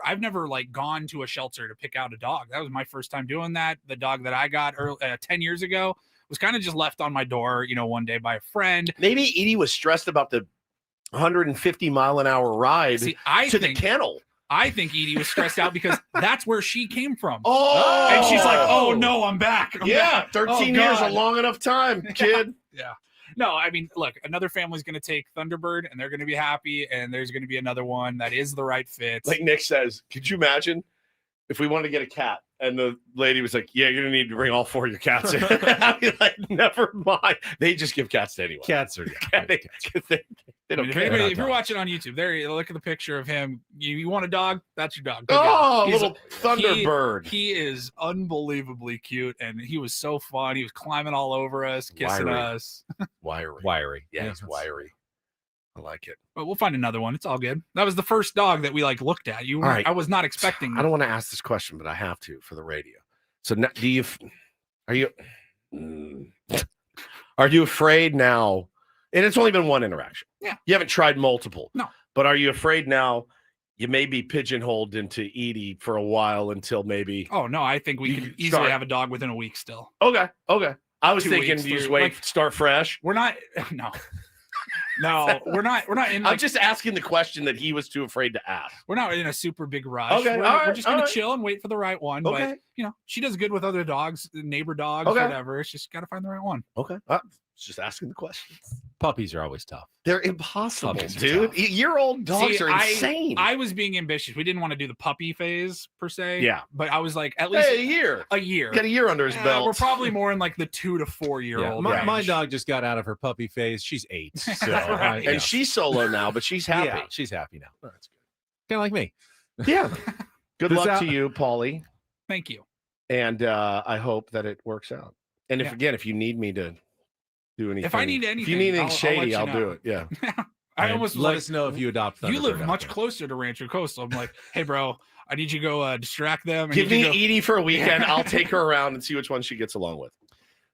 I've never like gone to a shelter to pick out a dog. That was my first time doing that. The dog that I got 10 years ago was kind of just left on my door, one day by a friend. Maybe Edie was stressed about the 150-mile-an-hour ride to the kennel. I think Edie was stressed out because that's where she came from. Oh, and she's like, "Oh no, I'm back." I'm back. 13 years a long enough time, kid. Yeah. No, I mean, look, another family's going to take Thunderbird and they're going to be happy. And there's going to be another one that is the right fit. Like Nick says, could you imagine if we wanted to get a cat and the lady was like, yeah, you're going to need to bring all 4 of your cats in. I'd be like, never mind. They just give cats to anyone. Cats are they don't care. If you're watching on YouTube, there, you look at the picture of him. You want a dog? That's your dog. Little Thunderbird. He is unbelievably cute, and he was so fun. He was climbing all over us, kissing us. Wiry. Yeah, he's wiry. I like it. But we'll find another one. It's all good. That was the first dog that we looked at. I was not expecting. I don't want to ask this question, but I have to for the radio. So now, are you afraid now? And it's only been one interaction. Yeah. You haven't tried multiple. No. But are you afraid now you may be pigeonholed into Edie for a while until maybe. Oh no, I think we You could could easily start- have a dog within a week still. Okay. I was 2 thinking weeks, you just 3 wait, like- start fresh. We're not. No, we're not in. I'm Like, just asking the question that he was too afraid to ask. we're not in a super big rush. Okay, we're all right, just gonna all right. chill and wait for the right one. Okay. But she does good with other dogs, neighbor dogs, Okay. whatever. It's just gotta find the right one. Okay. Just asking the question. Puppies are always tough. They're impossible, Puppies are dude. tough. Year-old dogs See, are insane. I was being ambitious. We didn't want to do the puppy phase per se. Yeah. But I was like, at least Hey, a year. a year. Got a year under his belt. We're probably more in like the 2 to 4 year Yeah, old. my range. dog just got out of her puppy phase. She's 8. So, Right. And she's solo now, but she's happy. Yeah, she's happy now. That's good. Kind of like me. Yeah. Good This luck out- to you, Paulie. Thank you. And I hope that it works out. And if Yeah. if you need me to do anything, If I need if you anything, need anything I'll let shady, you I'll do know. it. Yeah. I And almost let like, us know if you adopt. you Thunderbird live out much there. closer to Rancho Coastal. I'm like, hey, bro, I need you to go distract them. I Give need me you to go- Edie for a weekend. I'll take her around and see which one she gets along with.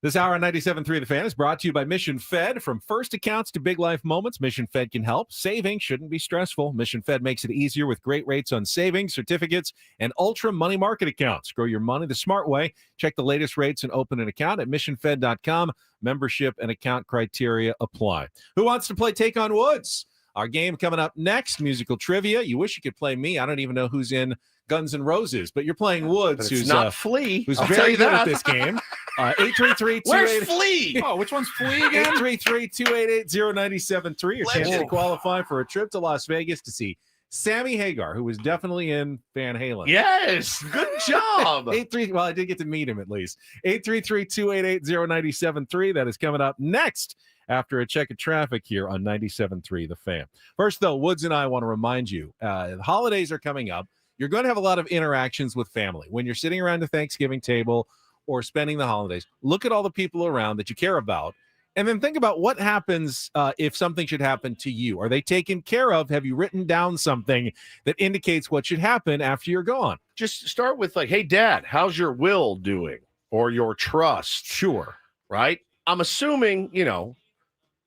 This hour on 97.3 The Fan is brought to you by Mission Fed. From first accounts to big life moments, Mission Fed can help. Saving shouldn't be stressful. Mission Fed makes it easier with great rates on savings, certificates, and ultra money market accounts. Grow your money the smart way. Check the latest rates and open an account at missionfed.com. Membership and account criteria apply. Who wants to play Take on Woods? Our game coming up next, musical trivia. You wish you could play me. I don't even know who's in Guns N' Roses, but you're playing Woods, But it's who's not Flea. who's I'll tell very you good that. at this game. 833 Where's Flea? Oh, which one's Flea again? 833-288-0973. Your chance to Legend. qualify for a trip to Las Vegas to see Sammy Hagar, who was definitely in Van Halen. Yes. Good job. 83. Well, I did get to meet him at least. 833-288-0973. That is coming up next after a check of traffic here on 97.3 The Fan. First, though, Woods and I want to remind you, the holidays are coming up. You're going to have a lot of interactions with family. When you're sitting around the Thanksgiving table or spending the holidays, look at all the people around that you care about, and then think about what happens if something should happen to you. Are they taken care of? Have you written down something that indicates what should happen after you're gone? Just start with like, hey, Dad, how's your will doing? Or your trust? Sure. Right? I'm assuming,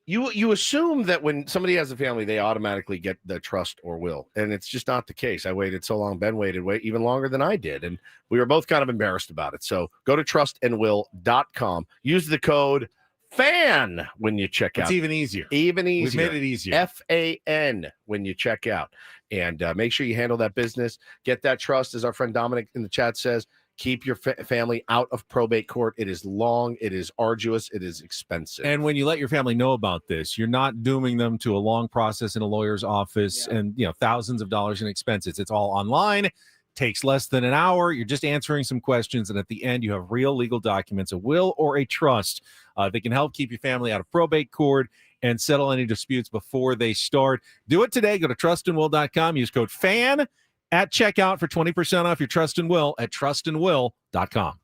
you assume that when somebody has a family, they automatically get the trust or will. And it's just not the case. I waited so long. Ben waited even longer than I did. And we were both kind of embarrassed about it. So go to trustandwill.com. Use the code FAN when you check out. It's even easier. Even easier. We've made it easier. FAN when you check out. And make sure you handle that business. Get that trust, as our friend Dominic in the chat says. Keep your family out of probate court. It is long, it is arduous, it is expensive. And when you let your family know about this, you're not dooming them to a long process in a lawyer's office and thousands of dollars in expenses. It's all online. Takes less than an hour. You're just answering some questions, and at the end, you have real legal documents, a will or a trust that can help keep your family out of probate court and settle any disputes before they start. Do it today. Go to trustandwill.com. Use code FAN at checkout for 20% off your Trust and Will at trustandwill.com.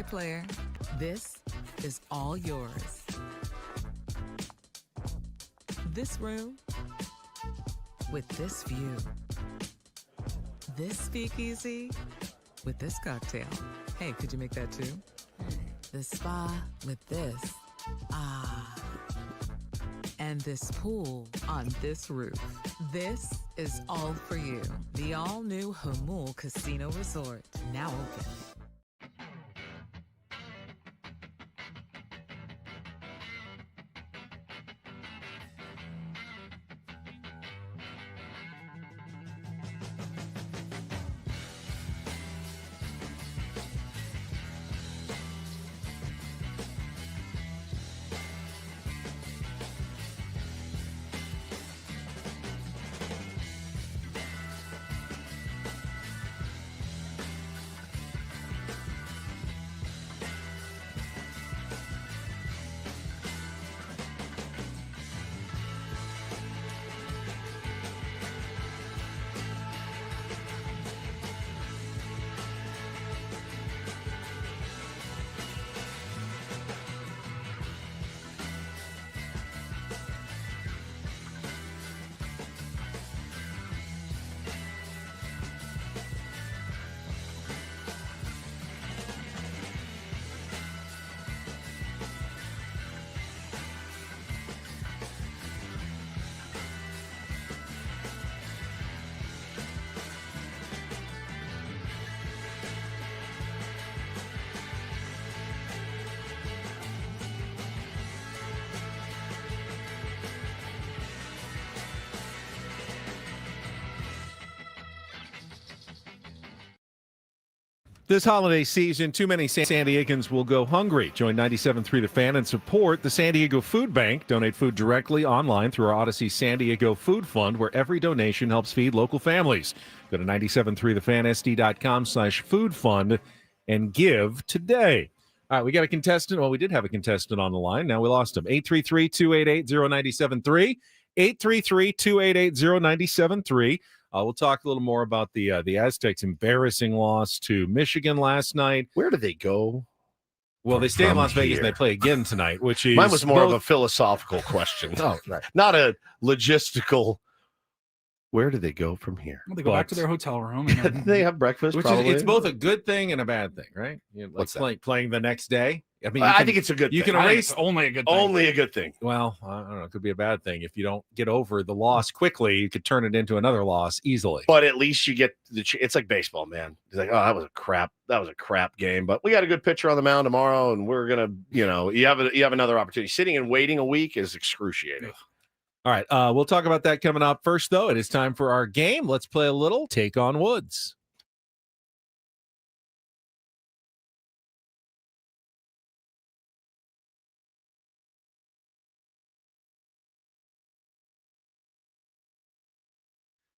player, this is all yours. This room with this view. This speakeasy with this cocktail. Hey, could you make that too? The spa with this. Ah. And this pool on this roof. This is all for you. The all-new Hamul Casino Resort, now open. This holiday season, too many San Diegans will go hungry. Join 97.3 The Fan and support the San Diego Food Bank. Donate food directly online through our Odyssey San Diego Food Fund, where every donation helps feed local families. Go to 973thefansd.com/food fund and give today. All right, we got a contestant. Well, we did have a contestant on the line. Now we lost him. 833-288-0973. 833-288-0973. We'll talk a little more about the Aztecs' embarrassing loss to Michigan last night. Where do they go? Well, they stay in Las Vegas and they play again tonight, which is... Mine was more of a philosophical question. Oh, right. Not a logistical... Where do they go from here? Well, they go back to their hotel room. And then... they have breakfast, probably. It's both a good thing and a bad thing, right? You know, like playing the next day. I mean, I think it's a good thing. You can erase... only a good thing. Only a good thing. Well, I don't know. It could be a bad thing. If you don't get over the loss quickly, you could turn it into another loss easily. But at least you get it's like baseball, man. It's like, oh, that was a crap game. But we got a good pitcher on the mound tomorrow, and we're gonna, you have another opportunity. Sitting and waiting a week is excruciating. All right, we'll talk about that coming up. First, though, it is time for our game. Let's play a little Take on Woods.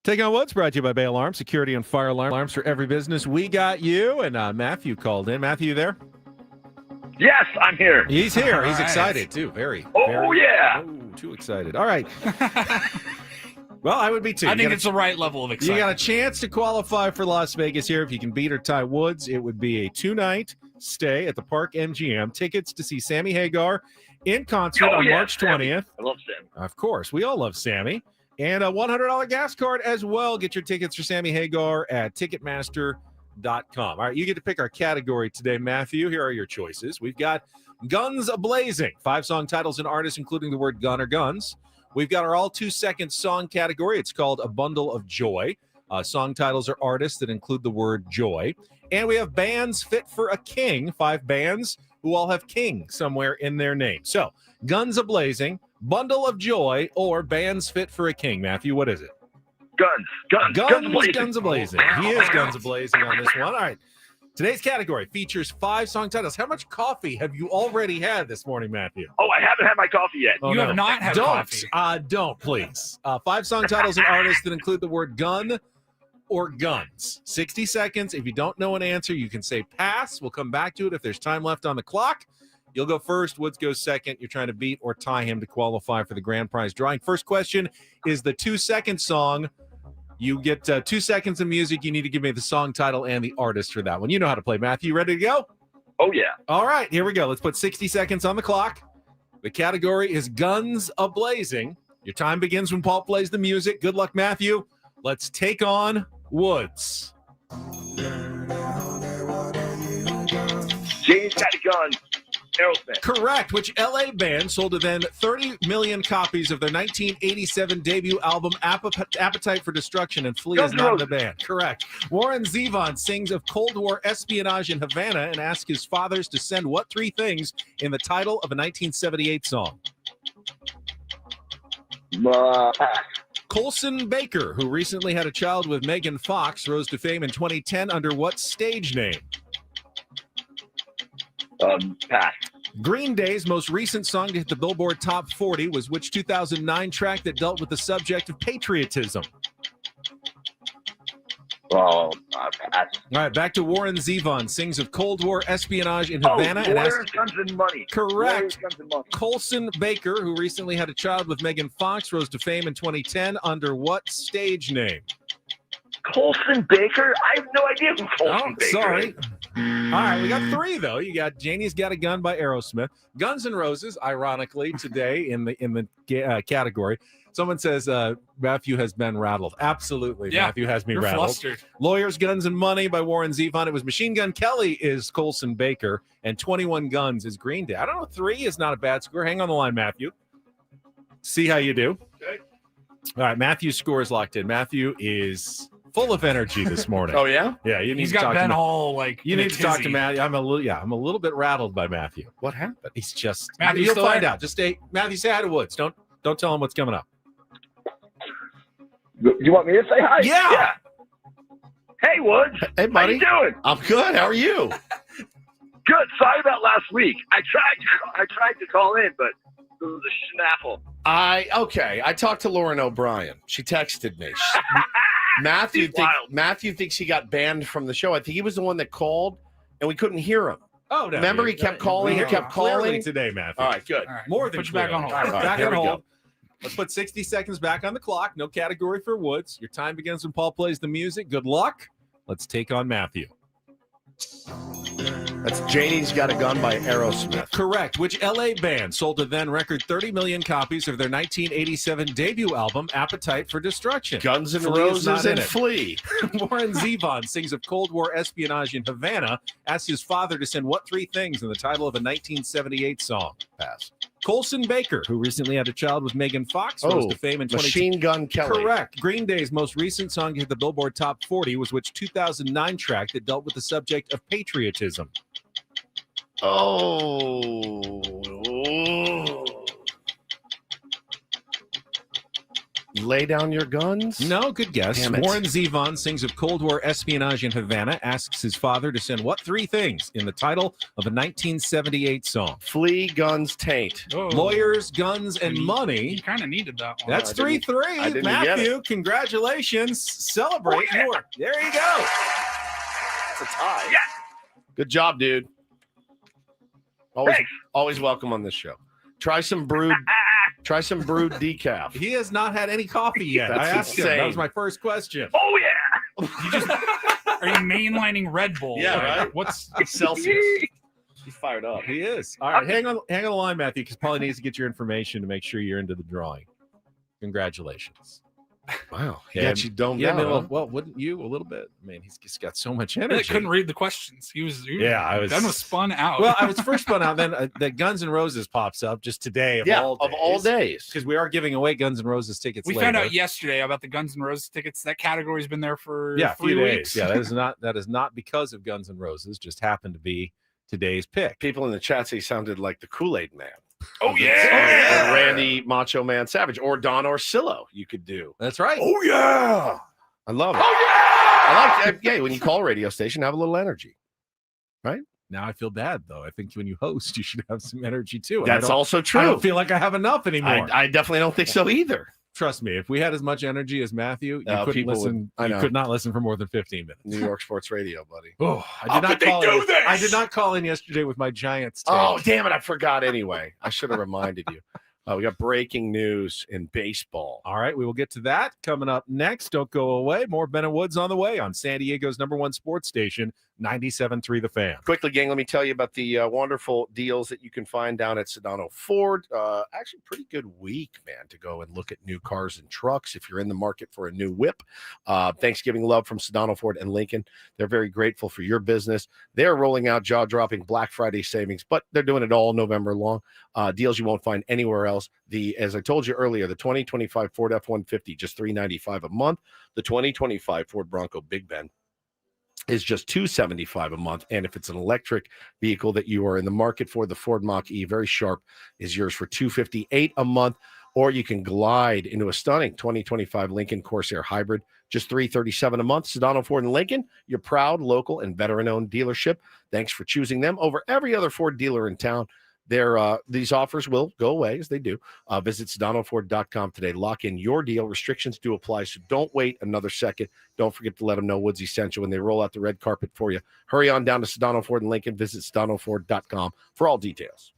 Take on Woods, brought to you by Bay Alarm, security and fire alarms for every business. We got you, and Matthew called in. Matthew, you there? Yes, I'm here. He's here. He's excited, too. Yeah. Too excited. All right. Well, I would be, too. I think it's the right level of excitement. You got a chance to qualify for Las Vegas here. If you can beat or tie Woods, it would be a 2-night stay at the Park MGM. Tickets to see Sammy Hagar in concert on March 20th. I love Sammy. Of course. We all love Sammy. And a $100 gas card as well. Get your tickets for Sammy Hagar at Ticketmaster.com. All right, you get to pick our category today, Matthew. Here are your choices. We've got Guns A-Blazing, 5 song titles and artists, including the word gun or guns. We've got our all 2-second song category. It's called A Bundle of Joy. Song titles are artists that include the word joy. And we have bands fit for a king, 5 bands who all have king somewhere in their name. So, Guns A-Blazing, Bundle of Joy, or bands fit for a king. Matthew, what is it? Guns A-Blazing. Guns A-Blazing. He is Guns A-Blazing on this one. All right. Today's category features 5 song titles. How much coffee have you already had this morning, Matthew? Oh, I haven't had my coffee yet. You have not had coffee. Don't, please. 5 song titles and artists that include the word gun or guns. 60 seconds. If you don't know an answer, you can say pass. We'll come back to it if there's time left on the clock. You'll go first. Woods goes second. You're trying to beat or tie him to qualify for the grand prize drawing. First question is the 2-second song. You get 2 seconds of music. You need to give me the song title and the artist for that one. You know how to play, Matthew. You ready to go? Oh, yeah. All right, here we go. Let's put 60 seconds on the clock. The category is Guns A-Blazing. Your time begins when Paul plays the music. Good luck, Matthew. Let's take on Woods. James got a gun. Aerosmith. Correct. Which LA band sold to then 30 million copies of their 1987 debut album Appetite for Destruction, and Flea is not in the band? Correct. Warren Zevon sings of Cold War espionage in Havana and asks his fathers to send what three things in the title of a 1978 song? Colson Baker, who recently had a child with Megan Fox, rose to fame in 2010 under what stage name? Pass. Green Day's most recent song to hit the Billboard Top 40 was which 2009 track that dealt with the subject of patriotism? Pass. All right, back to Warren Zevon, sings of Cold War espionage in Havana. And Lawyers, Guns, and Money. Correct. Lawyers, Guns, and Money. Colson Baker, who recently had a child with Megan Fox, rose to fame in 2010 under what stage name? Colson Baker? I have no idea who Colson Baker sorry. is. All right, we got three though. You got Janie's Got a Gun by Aerosmith, Guns N' Roses, ironically today in the category. Someone says Matthew has been rattled. Absolutely, Yeah, Matthew has me you're rattled. flustered. Lawyers, Guns, and Money by Warren Zevon. It was Machine Gun Kelly is Colson Baker, and 21 Guns is Green Day. I don't know, 3 is not a bad score. Hang on the line, Matthew. See how you do. Okay. All right, Matthew's score is locked in. Matthew is full of energy this morning. Oh, yeah? Yeah, you need He's to got talk Ben to Hall like You in a need to talk to tizzy. Matthew. I'm a little bit rattled by Matthew. What happened? He's just Matthew, you'll still find there? out. Just stay, Matthew. Say hi to Woods. Don't tell him what's coming up. You want me to say hi? Yeah. Hey, Woods. Hey, How buddy. you doing? I'm good. How are you? Good. Sorry about last week. I tried to call in, but it was a schnaffle. I talked to Lauren O'Brien. She texted me. Matthew thinks he got banned from the show. I think he was the one that called, and we couldn't hear him. Oh, no. Remember, he kept calling. He kept Clearly calling. today, Matthew. All right, good. All right, More than put you back on hold. All right, All right, back here on we hold. go. Let's put 60 seconds back on the clock. No category for Woods. Your time begins when Paul plays the music. Good luck. Let's take on Matthew. That's Janie's Got a Gun by Aerosmith. Correct. Which LA band sold to then record 30 million copies of their 1987 debut album, Appetite for Destruction? Guns N' Flea is not Roses in and it. Flea. Warren Zevon sings of Cold War espionage in Havana, asks his father to send what three things in the title of a 1978 song? Pass. Colson Baker, who recently had a child with Megan Fox, rose to fame in 2010. Machine Gun Kelly. Correct. Green Day's most recent song to hit the Billboard Top 40 was which 2009 track that dealt with the subject of patriotism? Oh. Lay Down Your Guns? No, good guess. Damn it. Warren Zevon sings of Cold War espionage in Havana, asks his father to send what three things in the title of a 1978 song? Flea, Guns, Taint. Oh, Lawyers, Guns, and You Money. kind of needed that one. That's I didn't 3-3. get Matthew, congratulations. Celebrate more. There you go. It's a tie. Yeah. Good job, dude. Always welcome on this show. Try some brewed decaf. He has not had any coffee yet. That's I asked him. That insane. was my first question. Oh, yeah. Are you mainlining Red Bull? Yeah, Like, right? What's Celsius. He's fired up. He is. All right, hang on the line, Matthew, because Paulie needs to get your information to make sure you're into the drawing. Congratulations. Wow. He Yeah, got you domed Yeah, down. I mean, huh? well, wouldn't you a little bit? I mean, he's just got so much I energy. couldn't read the questions. He was I was. Ben was spun out. Well, I was first spun out. Then the Guns N' Roses pops up just today of all days. Because we are giving away Guns N' Roses tickets. We later. found out yesterday about the Guns N' Roses tickets. That category's been there for a 3 few weeks. days. Yeah, that is not because of Guns N' Roses. Just happened to be today's pick. People in the chat say he sounded like the Kool-Aid Man. Oh, yeah. Or Randy Macho Man Savage or Don Orsillo you could do. That's right. Oh, yeah. I love it. Oh, yeah. I like that. Yeah, when you call a radio station, have a little energy. Right? Now I feel bad, though. I think when you host, you should have some energy, too. And That's also true. I don't feel like I have enough anymore. I definitely don't think so either. Trust me, if we had as much energy as Matthew, you couldn't people listen. would- I You know. could not listen for more than 15 minutes. New York Sports Radio, buddy. Oh, How could they do this? I did not call in yesterday with my Giants take. Oh, damn it. I forgot anyway. I should have reminded you. We got breaking news in baseball. All right, we will get to that coming up next. Don't go away. More Ben and Woods on the way on San Diego's #1 sports station, 97.3 The Fan. Quickly, gang, let me tell you about the wonderful deals that you can find down at Sedano Ford. Actually, pretty good week, man, to go and look at new cars and trucks if you're in the market for a new whip. Thanksgiving love from Sedano Ford and Lincoln. They're very grateful for your business. They're rolling out jaw-dropping Black Friday savings, but they're doing it all November long. Deals you won't find anywhere else. As I told you earlier, the 2025 Ford F-150, just $395 a month. The 2025 Ford Bronco Big Ben is just $275 a month. And if it's an electric vehicle that you are in the market for, the Ford Mach-E, very sharp, is yours for $258 a month. Or you can glide into a stunning 2025 Lincoln Corsair Hybrid, just $337 a month. Sedano Ford and Lincoln, your proud, local, and veteran-owned dealership. Thanks for choosing them over every other Ford dealer in town. These offers will go away as they do. Visit SedanoFord.com today. Lock in your deal. Restrictions do apply, so don't wait another second. Don't forget to let them know Woodsy sent you when they roll out the red carpet for you. Hurry on down to Sedano Ford and Lincoln. Visit SedanoFord.com for all details.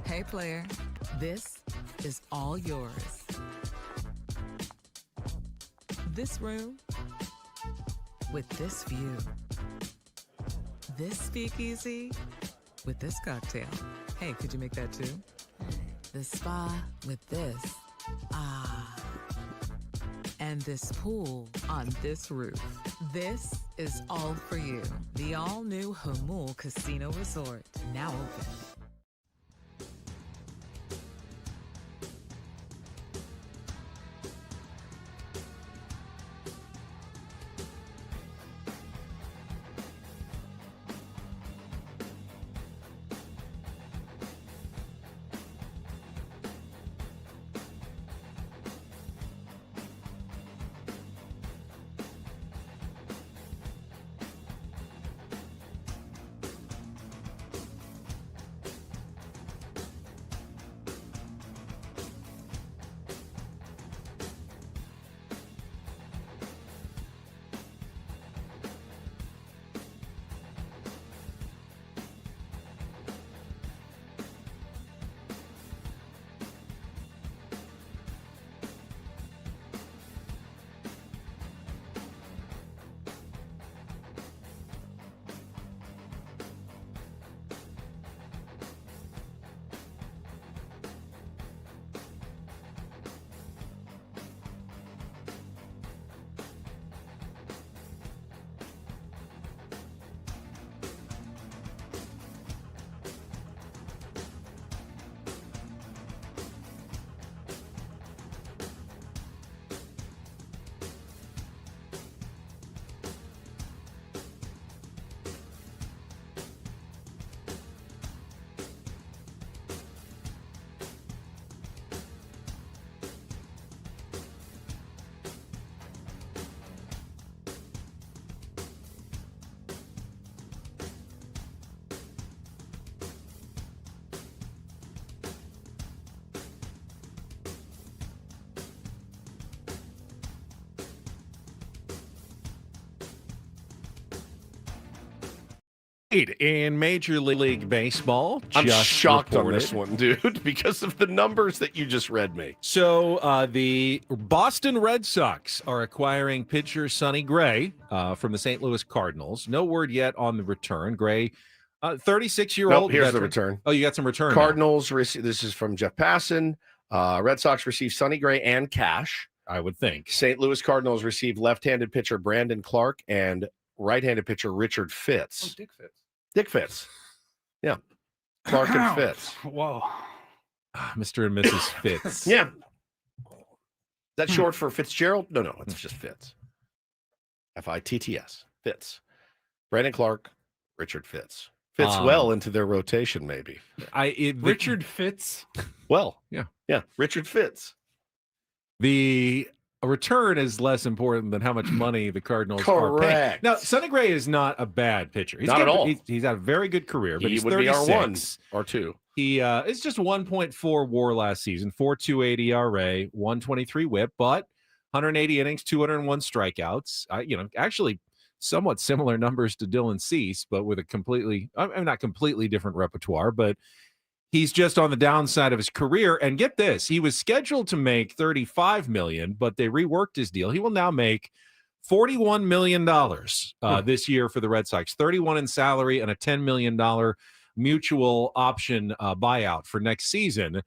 Hey, player, this is all yours. This room with this view. This speakeasy with this cocktail. Hey, could you make that too? The spa with this. Ah. And this pool on this roof. This is all for you. The all-new Hamul Casino Resort, now open. In Major League Baseball, I'm just shocked on reported. this one, dude, because of the numbers that you just read me. So the Boston Red Sox are acquiring pitcher Sonny Gray from the St. Louis Cardinals. No word yet on the return. Gray, 36-year-old. Nope, here's veteran. the return. Oh, you got some return. Cardinals, this is from Jeff Passan. Red Sox received Sonny Gray and cash. I would think. St. Louis Cardinals received left-handed pitcher Brandon Clark and right-handed pitcher Richard Fitz. Oh, Dick Fitz. Dick Fitz. Yeah. Clark and Fitz. Whoa. Mr. and Mrs. Fitz. Yeah. Is that short for Fitzgerald? No, it's just Fitz. Fitts. Fitz. Brandon Clark, Richard Fitz. Fits well into their rotation, maybe. Richard Fitz? Well, yeah. Richard Fitz. The return is less important than how much money the Cardinals are paying. Correct. Now, Sonny Gray is not a bad pitcher. Not at all. He's had a very good career, but He he's would 36. be our 1 or 2. He is just 1.4 WAR last season, 4.28 ERA, 123 WHIP, but 180 innings, 201 strikeouts. Actually somewhat similar numbers to Dylan Cease, but with a not completely different repertoire, but he's just on the downside of his career. And get this, he was scheduled to make $35 million, but they reworked his deal. He will now make $41 million this year for the Red Sox, 31 in salary and a $10 million mutual option buyout for next season.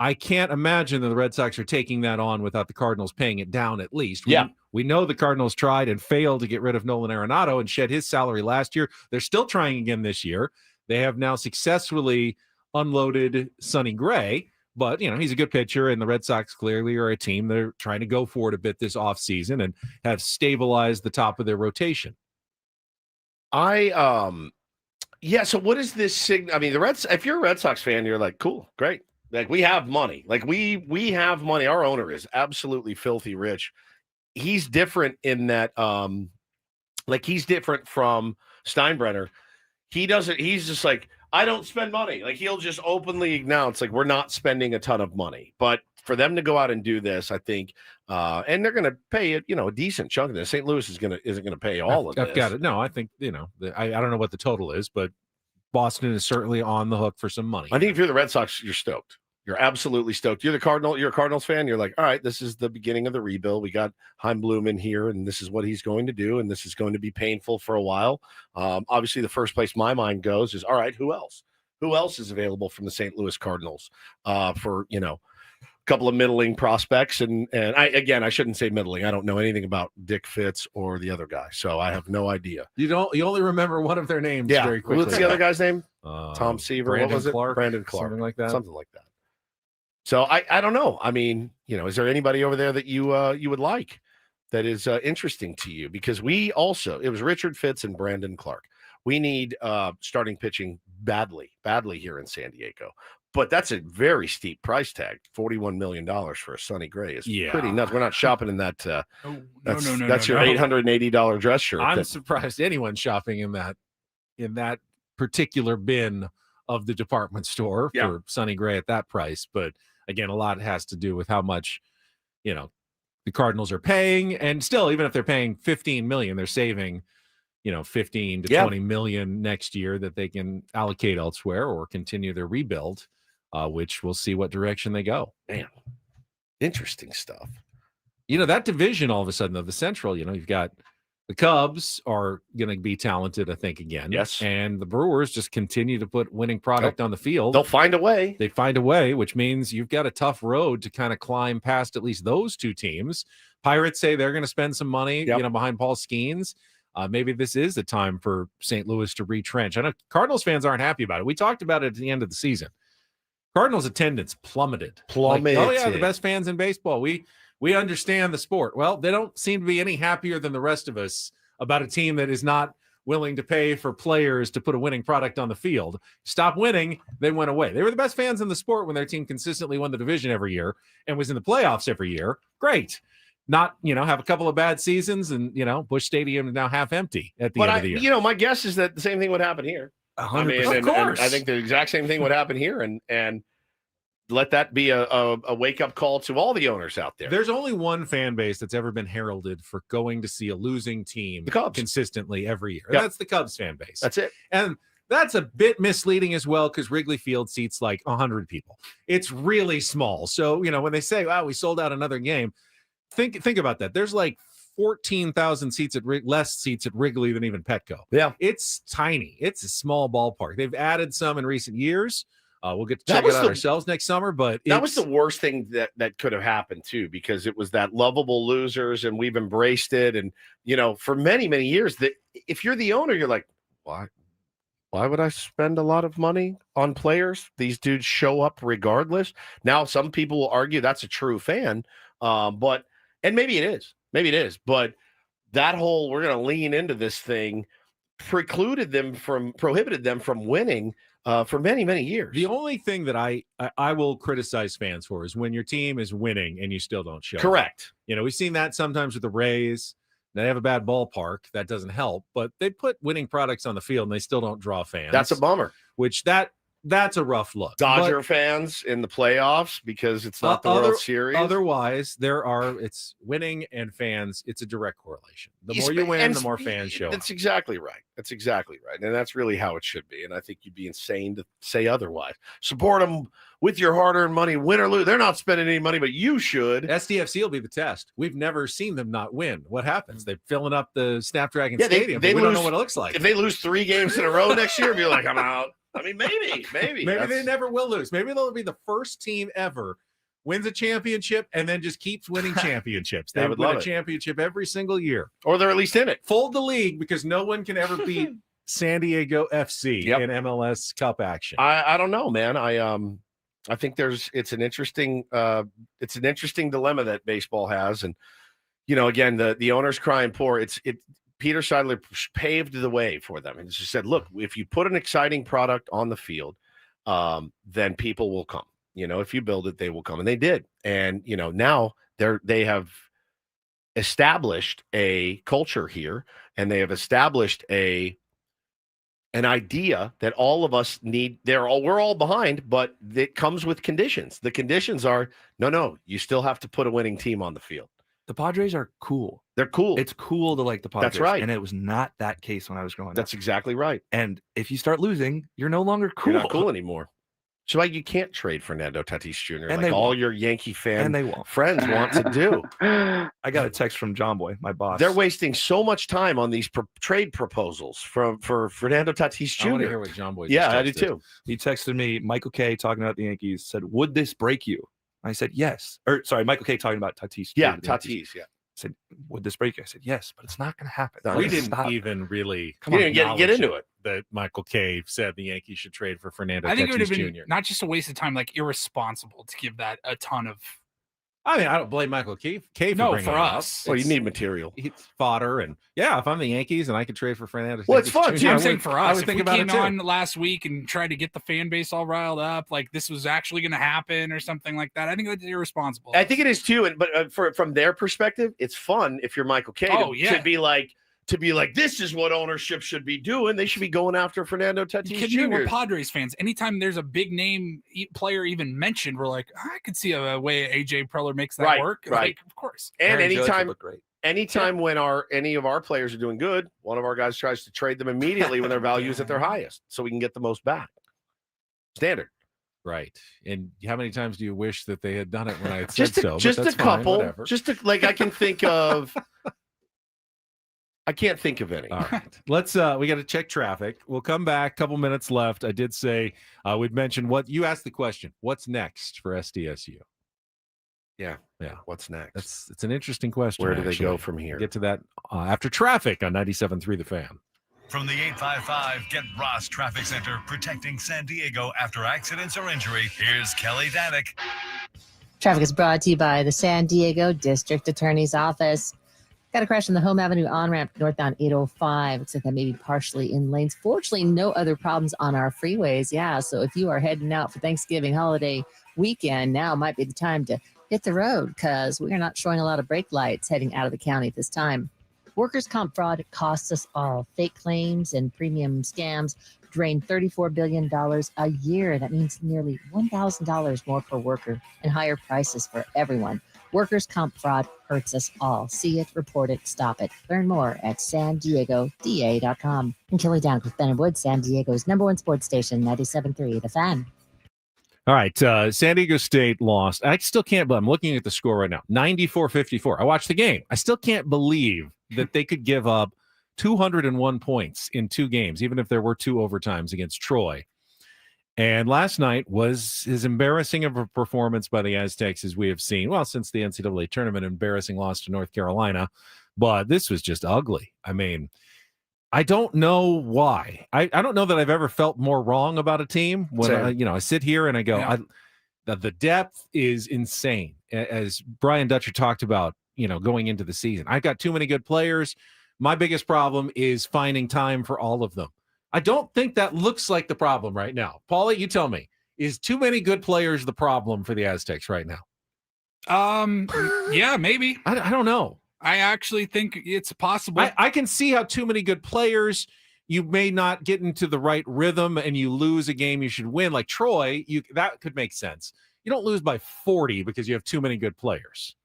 I can't imagine that the Red Sox are taking that on without the Cardinals paying it down at least. We know the Cardinals tried and failed to get rid of Nolan Arenado and shed his salary last year. They're still trying again this year. They have now successfully unloaded Sonny Gray, but he's a good pitcher, and the Red Sox clearly are a team that are trying to go for it a bit this offseason and have stabilized the top of their rotation. So what is this signal? I mean, if you're a Red Sox fan, you're like, cool, great. Like, we have money. Like, we have money. Our owner is absolutely filthy rich. He's different in that, he's different from Steinbrenner. He's just like, I don't spend money. Like, he'll just openly announce, like, we're not spending a ton of money. But for them to go out and do this, I think, and they're going to pay it, a decent chunk of this. St. Louis isn't going to pay all of this. I've got it. No, I think, I don't know what the total is, but Boston is certainly on the hook for some money. I think if you're the Red Sox, you're stoked. You're absolutely stoked. You're a Cardinals fan. You're like, all right, this is the beginning of the rebuild. We got Heimblum in here, and this is what he's going to do, and this is going to be painful for a while. Obviously, the first place my mind goes is, all right, who else? Who else is available from the St. Louis Cardinals for, a couple of middling prospects? And I shouldn't say middling. I don't know anything about Dick Fitz or the other guy, so I have no idea. You only remember one of their names very quickly. What's the other guy's name? Tom Seaver. Brandon what was it? Clark, Brandon Clark. something like that. Something like that. So I don't know. I mean, is there anybody over there that you would like that is interesting to you? Because it was Richard Fitz and Brandon Clark. We need starting pitching badly here in San Diego. But that's a very steep price tag. $41 million for a Sonny Gray is pretty nuts. We're not shopping in that. That's your $880 dress shirt. I'm surprised anyone's shopping in that particular bin of the department store for Sonny Gray at that price. But again, a lot has to do with how much, the Cardinals are paying. And still, even if they're paying $15 million, they're saving, 15 to 20 million next year that they can allocate elsewhere or continue their rebuild, which we'll see what direction they go. Man, interesting stuff. That division all of a sudden, though, the Central, you've got the Cubs are going to be talented, I think, again. Yes. And the Brewers just continue to put winning product on the field. They'll find a way. They find a way, which means you've got a tough road to kind of climb past at least those two teams. Pirates say they're going to spend some money, behind Paul Skeens. Maybe this is the time for St. Louis to retrench. I know Cardinals fans aren't happy about it. We talked about it at the end of the season. Cardinals attendance plummeted. The best fans in baseball. We understand the sport. Well, they don't seem to be any happier than the rest of us about a team that is not willing to pay for players to put a winning product on the field. Stop winning, they went away. They were the best fans in the sport when their team consistently won the division every year and was in the playoffs every year. Great. Not, have a couple of bad seasons and, Busch Stadium is now half empty at the end of the year. My guess is that the same thing would happen here. 100%. Of course. And I think the exact same thing would happen here. And let that be a wake-up call to all the owners out there. There's only one fan base that's ever been heralded for going to see a losing team the Cubs. Consistently every year. Yep. That's the Cubs fan base. That's it. And that's a bit misleading as well because Wrigley Field seats like 100 people. It's really small. So, when they say, wow, we sold out another game, think about that. There's like 14,000 seats less seats at Wrigley than even Petco. Yeah. It's tiny. It's a small ballpark. They've added some in recent years. We'll get to check it out ourselves next summer, but that was the worst thing that could have happened too, because it was that lovable losers and we've embraced it. And, for many, many years that if you're the owner, you're like, why would I spend a lot of money on players? These dudes show up regardless. Now, some people will argue that's a true fan. And maybe it is, but that whole, we're going to lean into this thing prohibited them from winning for many, many years. The only thing that I will criticize fans for is when your team is winning and you still don't show. Correct. We've seen that sometimes with the Rays. They have a bad ballpark. That doesn't help, but they put winning products on the field and they still don't draw fans. That's a bummer. Which that's a rough look. Dodger fans in the playoffs because it's not the World Series. Otherwise, it's winning and fans. It's a direct correlation. The more you win, the more fans show. That's exactly right. And that's really how it should be. And I think you'd be insane to say otherwise. Support them with your hard-earned money, win or lose. They're not spending any money, but you should. SDFC will be the test. We've never seen them not win. What happens? They're filling up the Snapdragon Stadium. We don't know what it looks like. If they lose 3 games in a row next year, be like, I'm out. I mean, maybe. Maybe they never will lose. Maybe they'll be the first team ever wins a championship and then just keeps winning championships. They would win a championship every single year. Or they're at least in it. Fold the league because no one can ever beat San Diego FC in MLS Cup action. I don't know, man. I think it's an interesting dilemma that baseball has. And, again, the owners crying poor. Peter Seidler paved the way for them and just said, look, if you put an exciting product on the field, then people will come. If you build it, they will come. And they did. And, now they have established a culture here and they have established an idea that all of us need. We're all behind, but it comes with conditions. The conditions are, no, you still have to put a winning team on the field. The Padres are cool. They're cool. It's cool to like the Padres. That's right. And it was not that case when I was growing up. That's exactly right. And if you start losing, you're no longer cool. You're not cool anymore. So like you can't trade Fernando Tatis Jr. And like they all won't. your Yankee fan And they won't. friends want to do. I got a text from John Boy, my boss. They're wasting so much time on these trade proposals for Fernando Tatis Jr. I want to hear what John Boy. Yeah, I just do texted. too. He texted me, Michael K talking about the Yankees, said, "Would this break you?" I said, "Yes." Or sorry, Michael K talking about Tatis. Yeah, the Yankees. Tatis. Yeah. I said, "Would this break you?" I said, "Yes, but it's not going to happen." No, We Let's didn't stop. even really Come on, get into it. that Michael K said the Yankees should trade for Fernando I think it would Tatis have been Jr. not just a waste of time, like irresponsible to give that a ton of. I mean, I don't blame Michael K for No, bringing for it up. us. Well, you It's- need material. It's fodder, and yeah, if I'm the Yankees and I could trade for Fernando, Well, it's Tatis fun, Jr., too. I I'm would- saying for I us, would if think we about came it too. on last week and tried to get the fan base all riled up, like this was actually going to happen or something like that, I think that's irresponsible. I think it is too, but from their perspective, it's fun if you're Michael K. Oh, yeah. to be like this is what ownership should be doing. They should be going after Fernando Tatis You kidding me? Jr. We're Padres fans. Anytime there's a big name player even mentioned, we're like, I could see a way AJ Preller makes that Right, work. right. Like, of course. And Aaron Judge would anytime look great. anytime when any of our players are doing good, one of our guys tries to trade them immediately when their value is at their highest, so we can get the most back. Standard. Right. And how many times do you wish that they had done it when I had said Just so? But just a that's fine, couple. whatever. Just to, like I can think of. I can't think of any. All right. Let's we got to check traffic. We'll come back. Couple minutes left. I did say we'd mentioned what you asked the question. What's next for SDSU? Yeah. Yeah. What's next? It's an interesting question. Where do they go actually. from here? We'll get to that after traffic on 97.3 The Fan. From the 855 Get Ross Traffic Center, protecting San Diego after accidents or injury, here's Kelly Danick. Traffic is brought to you by the San Diego District Attorney's Office. Got a crash on the Home Avenue on-ramp northbound 805. Looks like that may be partially in lanes. Fortunately, no other problems on our freeways. Yeah, so if you are heading out for Thanksgiving holiday weekend, now might be the time to hit the road because we are not showing a lot of brake lights heading out of the county at this time. Workers' comp fraud costs us all. Fake claims and premium scams drain $34 billion a year. That means nearly $1,000 more per worker and higher prices for everyone. Workers' comp fraud hurts us all. See it, report it, stop it. Learn more at SanDiegoDA.com. I'm Kelly Danick with Ben and Wood, San Diego's #1 sports station, 97.3 The Fan. All right. San Diego State lost. I still can't believe. I'm looking at the score right now. 94-54. I watched the game. I still can't believe that they could give up 201 points in 2 games, even if there were 2 overtimes against Troy. And last night was as embarrassing of a performance by the Aztecs as we have seen. Well, since the NCAA tournament, embarrassing loss to North Carolina. But this was just ugly. I mean, I don't know why. I don't know that I've ever felt more wrong about a team when I sit here and I go, the depth is insane. As Brian Dutcher talked about, going into the season, I got too many good players. My biggest problem is finding time for all of them. I don't think that looks like the problem right now. Paulie, you tell me, is too many good players the problem for the Aztecs right now? Yeah, maybe. I don't know. I actually think it's possible. I can see how too many good players, you may not get into the right rhythm and you lose a game you should win. Like Troy, that could make sense. You don't lose by 40 because you have too many good players.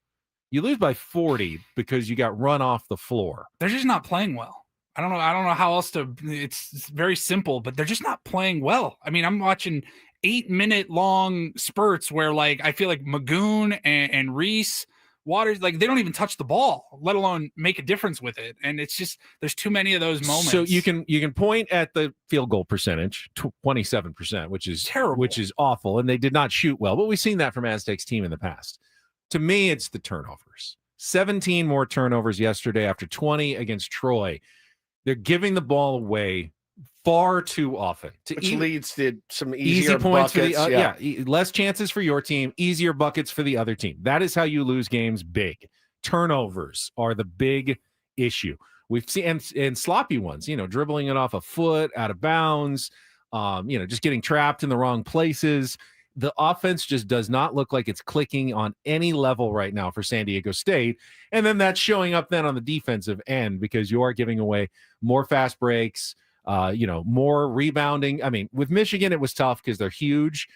You lose by 40 because you got run off the floor. They're just not playing well. I don't know how else to. It's very simple, but they're just not playing well. I mean, I'm watching 8-minute long spurts where I feel like Magoon and Reese Waters, they don't even touch the ball, let alone make a difference with it. And it's just, there's too many of those moments. So you can point at the field goal percentage, 27%, which is terrible, which is awful. And they did not shoot well, but we've seen that from Aztecs team in the past. To me, it's the turnovers. 17 more turnovers yesterday after 20 against Troy. They're giving the ball away far too often. Which leads to some easy easier points buckets. for the less chances for your team, easier buckets for the other team. That is how you lose games big. Turnovers are the big issue. We've seen and sloppy ones, dribbling it off a foot, out of bounds, just getting trapped in the wrong places. The offense just does not look like it's clicking on any level right now for San Diego State. And then that's showing up then on the defensive end because you are giving away more fast breaks, more rebounding. I mean, with Michigan, it was tough because they're huge,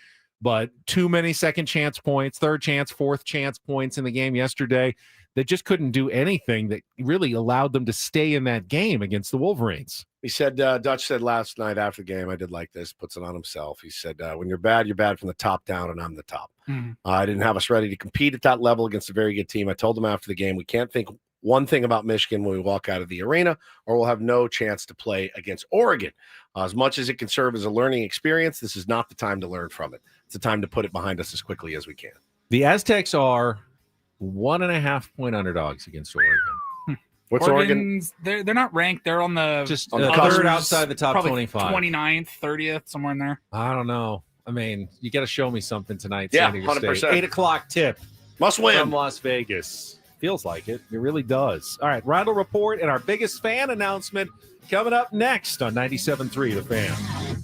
but too many second chance points, third chance, fourth chance points in the game yesterday that just couldn't do anything that really allowed them to stay in that game against the Wolverines. He said, Dutch said last night after the game, I did like this, puts it on himself. He said, when you're bad from the top down, and I'm the top. I didn't have us ready to compete at that level against a very good team. I told him after the game, we can't think one thing about Michigan when we walk out of the arena, or we'll have no chance to play against Oregon. As much as it can serve as a learning experience, this is not the time to learn from it. It's the time to put it behind us as quickly as we can. The Aztecs are 1.5-point underdogs against Oregon. What's Oregon? They're not ranked. They're on the just on the third outside the top 25. 29th, 30th, somewhere in there. I don't know. I mean, you got to show me something tonight. Yeah, San Diego 100%. State. 8 o'clock tip. Must win. From Las Vegas. Feels like it. It really does. All right, Reindl Report and our biggest fan announcement coming up next on 97.3 The Fan.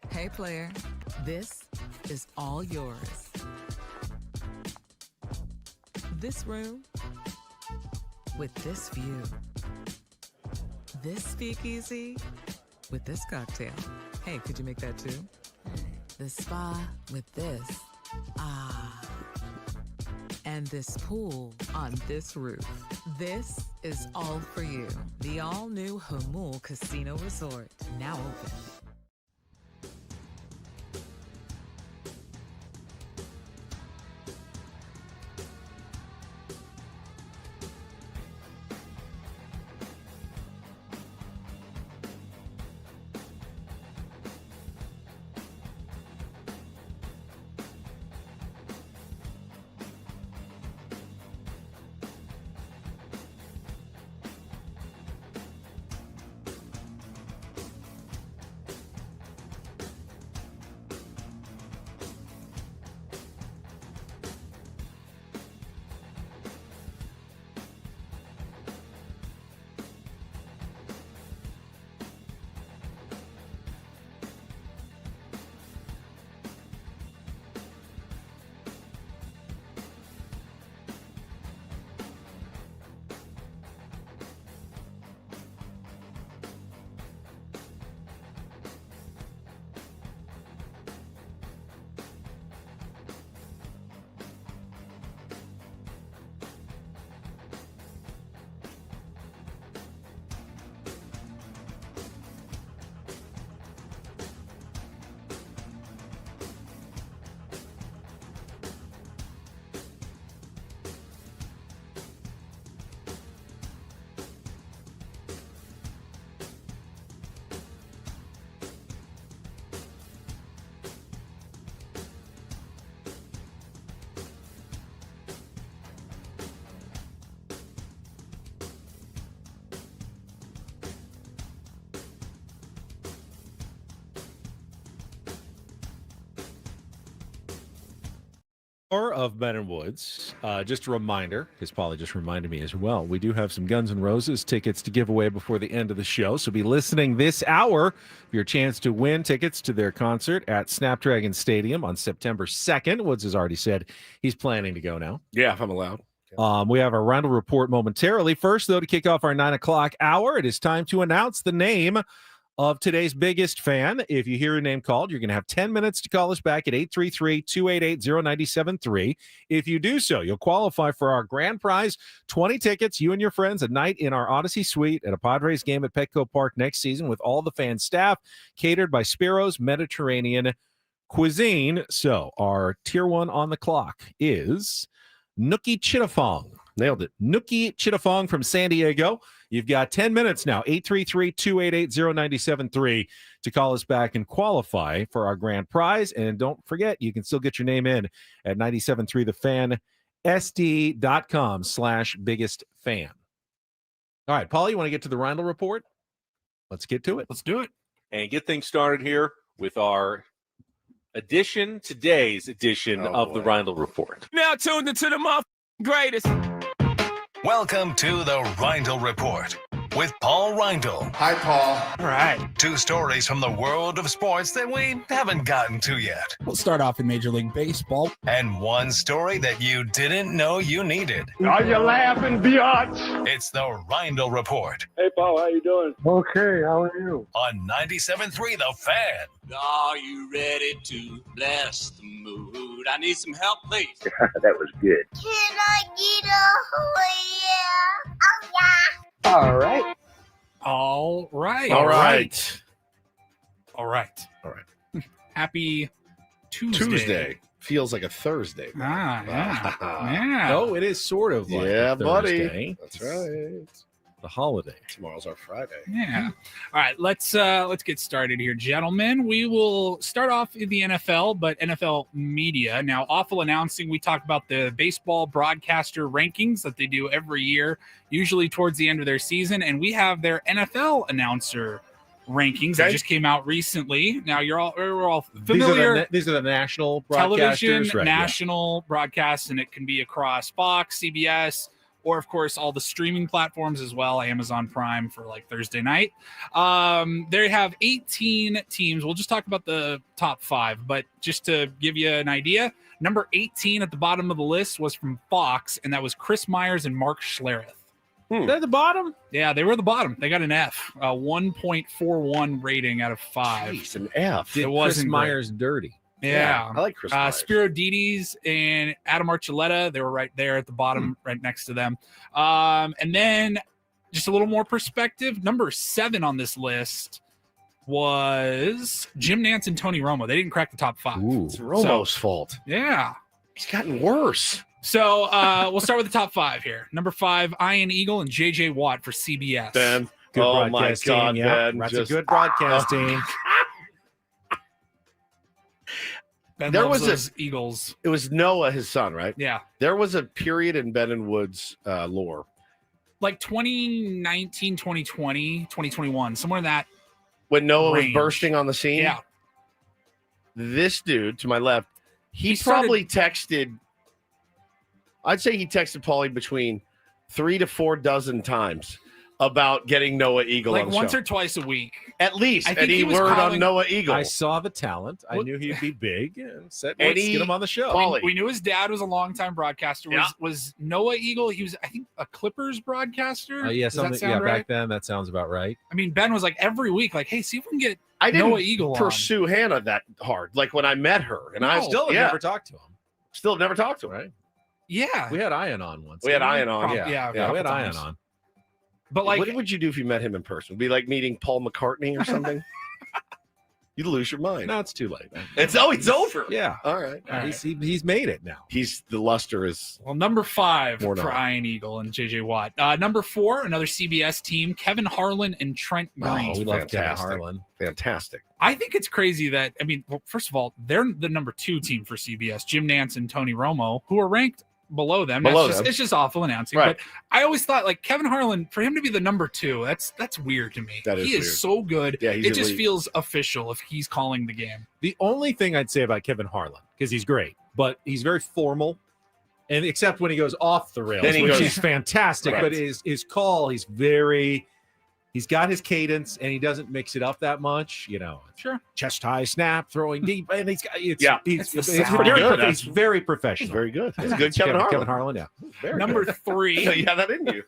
Hey player, this is all yours. This room with this view. This speakeasy with this cocktail. Hey, could you make that too? The spa with this. Ah. and this pool on this roof. This is all for you. The all-new Hamul Casino Resort, now open. Of Ben and Woods. Just a reminder, because Paulie just reminded me as well, we do have some Guns N' Roses tickets to give away before the end of the show. So be listening this hour for your chance to win tickets to their concert at Snapdragon Stadium on September 2nd. Woods has already said he's planning to go now. Yeah, if I'm allowed. We have our Reindl Report momentarily. First, though, to kick off our 9 o'clock hour, it is time to announce the name of today's biggest fan. If you hear your name called, you're going to have 10 minutes to call us back at 833-288-0973. If you do so, you'll qualify for our grand prize, 20 tickets, you and your friends, a night in our Odyssey Suite at a Padres game at Petco Park next season with all the fan staff, catered by Spiro's Mediterranean Cuisine. So our tier 1 on the clock is Nookie Chittafong. Nailed it. Nookie Chittafong from San Diego. You've got 10 minutes now, 833-288-0973 to call us back and qualify for our grand prize. And don't forget, you can still get your name in at 97.3 The Fan, SD.com/biggest fan. All right, Paul, you want to get to the Reindl Report? Let's get to it. Let's do it. And get things started here with our today's edition of the Reindl Report. Now tuned into the greatest. Welcome to the Reindl Report with Paul Reindl. Hi, Paul. All right. 2 stories from the world of sports that we haven't gotten to yet. We'll start off in Major League Baseball. And 1 story that you didn't know you needed. Are you laughing, biatch? It's the Reindl Report Hey, Paul, how you doing? Okay, how are you? on 97.3 The Fan. Are you ready to bless the mood? I need some help, please. That was good. Can I get a yeah? Oh, yeah. All right. All right. All right. All right. All right. Happy Tuesday. Tuesday. Feels like a Thursday. Yeah. Yeah. Oh, it is sort of like Yeah, a buddy. Thursday. That's right. The holiday. Tomorrow's our Friday. Yeah. All right, let's get started here, gentlemen. We will start off in the NFL, but NFL media. Now, awful announcing, we talked about the baseball broadcaster rankings that they do every year, usually towards the end of their season, and we have their NFL announcer rankings that just came out recently. Now, we're all familiar. These are the national broadcasters, television, right, national broadcasts, and it can be across Fox, CBS, or of course all the streaming platforms as well, Amazon Prime for like Thursday night. They have 18 teams. We'll just talk about the top 5, but just to give you an idea, number 18 at the bottom of the list was from Fox, and that was Chris Myers and Mark Schlereth. They're at the bottom? Yeah, they were at the bottom. They got an F, a 1.41 rating out of 5. Jeez, an F. Did It Chris wasn't Myers dirty? Yeah. I like Chris Myers. Spiro Dides and Adam Archuleta, they were right there at the bottom, right next to them. And then just a little more perspective. Number 7 on this list was Jim Nantz and Tony Romo. They didn't crack the top 5. It's Romo's fault. Yeah. He's gotten worse. So we'll start with the top 5 here. Number 5, Ian Eagle and J.J. Watt for CBS. Ben. Good Oh, my broadcast God, team. Yeah, Ben. that's just- a good broadcast team. Ben There loves was those Eagles. It was Noah, his son, right? Yeah. There was a period in Ben and Wood's lore. Like 2019, 2020, 2021, somewhere in that. When Noah range. was bursting on the scene. Yeah. This dude to my left, he started- probably texted, I'd say he texted Paulie between 3 to 4 dozen times about getting Noah Eagle Like on the once show. or twice a week. At least. I And think he he was word on calling- Noah Eagle. I saw the talent. I What- knew he'd be big and said, And let's he- get him on the show. Paulie. We knew his dad was a longtime broadcaster. Yeah. Was Noah Eagle? He was, I think, a Clippers broadcaster. Yeah, Does that something. sound Yeah, right? back then that sounds about right. I mean, Ben was like every week, like, hey, see if we can get I didn't Noah Eagle pursue Hannah that hard. Like when I met her. And I No. Still have never talked to him. Still never talked to her. Right? on. Yeah. We had Ian on once. We had didn't Ian on. Prob- Yeah. yeah, Yeah, we had couple Ian times. on. But like, what would you do if you met him in person? Would it be like meeting Paul McCartney or something? You'd lose your mind. No, it's too late. It's over. Yeah. All right. He's made it now. The luster is well, number 5 More for not. Ian Eagle and JJ Watt. Number 4, another CBS team, Kevin Harlan and Trent Green. Oh, we love Kevin fantastic. Harlan. fantastic. I think it's crazy that, I mean, well, first of all, they're the number 2 team for CBS, Jim Nantz and Tony Romo, who are ranked below them. It's just awful announcing. Right. But I always thought, like, Kevin Harlan, for him to be the number 2, that's weird to me. That is he is weird. so good. Yeah, he's it just elite. feels official if he's calling the game. The only thing I'd say about Kevin Harlan, because he's great, but he's very formal, and except when he goes off the rails, Then he which goes- is fantastic. Right. But his call, he's got his cadence, and he doesn't mix it up that much. You know, Sure. chest high snap, throwing deep, and he's got Yeah. It's the he's sound. very, Good. he's very professional. He's very good. He's a Yeah, good it's Kevin Harlan. Kevin Harlan, yeah. Very Number good. 3. You have that in you.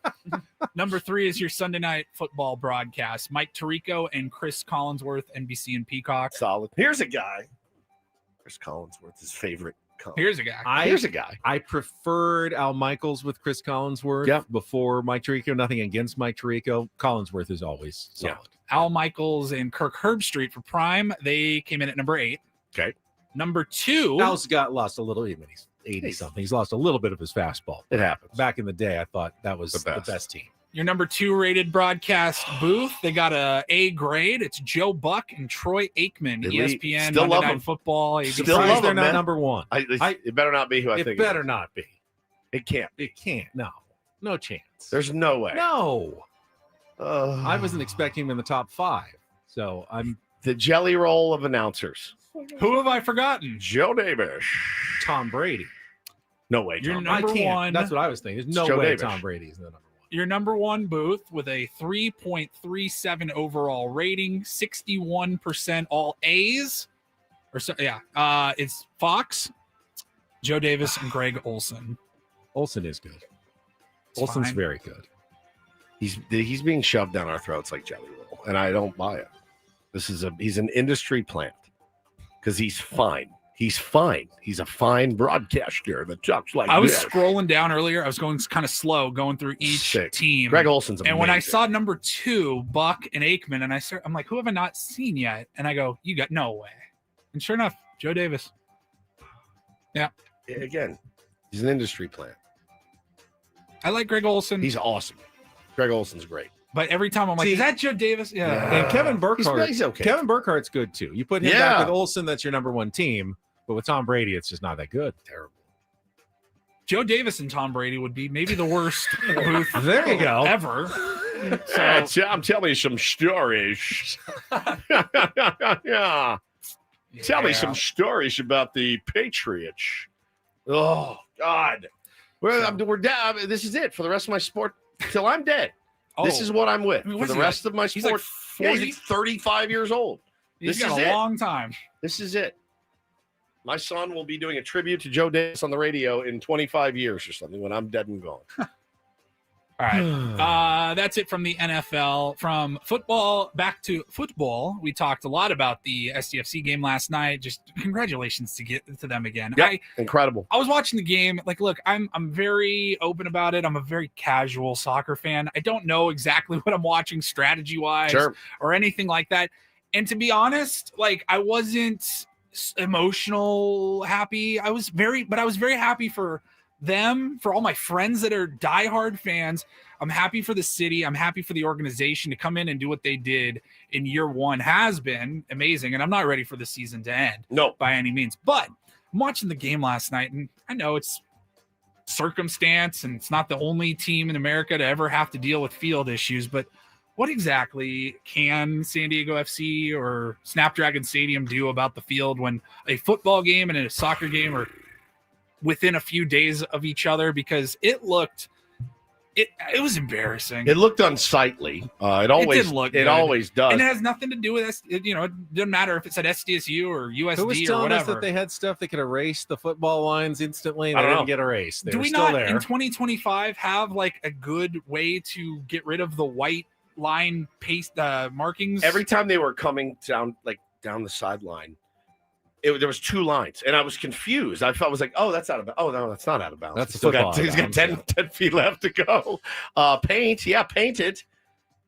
Number 3 is your Sunday night football broadcast. Mike Tirico and Chris Collinsworth, NBC and Peacock. Solid. Here's a guy. Chris Collinsworth, his favorite. Here's a guy. Here's a guy. I preferred Al Michaels with Chris Collinsworth Yep. before Mike Tirico. Nothing against Mike Tirico. Collinsworth is always solid. Yeah. Al Michaels and Kirk Herbstreit for Prime. They came in at number 8. Okay. Number 2. Al's got lost a little, even he's 80 something. He's lost a little bit of his fastball. It happens. Back in the day, I thought that was the best team. Your number 2 rated broadcast booth. They got a grade. It's Joe Buck and Troy Aikman, Elite. ESPN, Still Monday love Night them. Football. Surprised Still love they're them, not man. number one. It better not be who I It think. better not be. It can't. It can't. No chance. There's no way. No. I wasn't expecting him in the top 5. So I'm The jelly roll of announcers. Who have I forgotten? Joe Davis. Tom Brady. No way. You're Tom. number I can't. 1. That's what I was thinking. There's no Joe way Davis. Tom Brady's the number 1. Your number 1 booth with a 3.37 overall rating, 61% all A's. Or so, yeah. It's Fox, Joe Davis, and Greg Olson. Olson is good. It's Olson's fine. very good. He's being shoved down our throats like jelly roll, and I don't buy it. He's an industry plant because he's fine. He's fine. He's a fine broadcaster that talks like I was this. scrolling down earlier. I was going kind of slow, going through each Sick. team. Greg Olson's And when I amazing. saw number 2, Buck and Aikman, and I'm like, who have I not seen yet? And I go, you got no way. And sure enough, Joe Davis. Yeah. Again, he's an industry plant. I like Greg Olson. He's awesome. Greg Olson's great. But every time I'm like, See- is that Joe Davis? Yeah. And Kevin Burkhardt. He's okay. Kevin Burkhardt's good too. You put him Yeah. back with Olson, that's your number 1 team. But with Tom Brady, it's just not that good. Terrible. Joe Davis and Tom Brady would be maybe the worst booth There you go. ever. I'm telling you some stories. Yeah. Tell me some stories about the Patriots. Oh God, we're down. This is it for the rest of my sport till I'm dead. This is what I'm with I mean, for what the is he, rest of my he's sport. like Yeah, 40? he's 35 years old. He's This got is a it. long time. This is it. My son will be doing a tribute to Joe Davis on the radio in 25 years or something when I'm dead and gone. All right. That's it from the NFL. From football back to football, we talked a lot about the SDFC game last night. Just congratulations to get to them again. Yeah, incredible. I was watching the game. Like, look, I'm very open about it. I'm a very casual soccer fan. I don't know exactly what I'm watching strategy-wise or anything like that. And to be honest, like, I wasn't emotional happy. I was very happy for them, for all my friends that are diehard fans. I'm happy for the city. I'm happy for the organization to come in and do what they did in year one. Has been amazing, and I'm not ready for the season to end. No, by any means. But I'm watching the game last night, and I know it's circumstance, and it's not the only team in America to ever have to deal with field issues. But what exactly can San Diego FC or Snapdragon Stadium do about the field when a football game and a soccer game are within a few days of each other? Because it was embarrassing. It looked unsightly. It always does. And it has nothing to do with us. It doesn't matter if it said SDSU or USD Who was or telling whatever. us that they had stuff that could erase the football lines instantly and I they don't didn't know. get erased? Do we still not there. in 2025 have like a good way to get rid of the white line paste markings? Every time they were coming down the sideline, there was two lines, and I was confused. I was like, "Oh, that's out of bounds." Oh no, that's not out of bounds. That's Still football he's got 10 feet left to go. Paint it.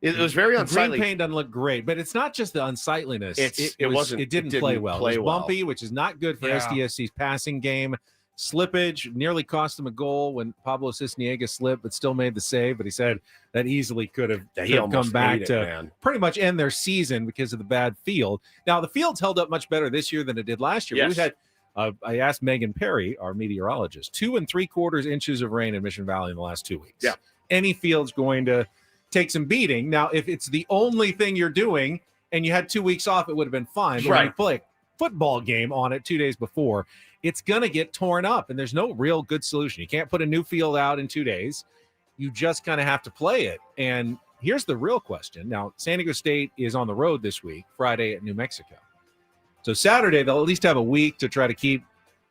It was very The unsightly. green paint doesn't look great, but it's not just the unsightliness. It didn't play well. It was bumpy, which is not good for Yeah. SDSC's passing game. Slippage nearly cost him a goal when Pablo Cisniega slipped, but still made the save. But he said that easily could have come back to pretty much end their season because of the bad field. Now, the field's held up much better this year than it did last year. Yes. We've had, I asked Megan Perry, our meteorologist, 2 3/4 inches of rain in Mission Valley in the last 2 weeks. Yeah. Any field's going to take some beating. Now, if it's the only thing you're doing and you had 2 weeks off, it would have been fine. But when you play a football game on it 2 days before, it's going to get torn up, and there's no real good solution. You can't put a new field out in 2 days. You just kind of have to play it. And here's the real question. Now, San Diego State is on the road this week, Friday at New Mexico. So Saturday, they'll at least have a week to try to keep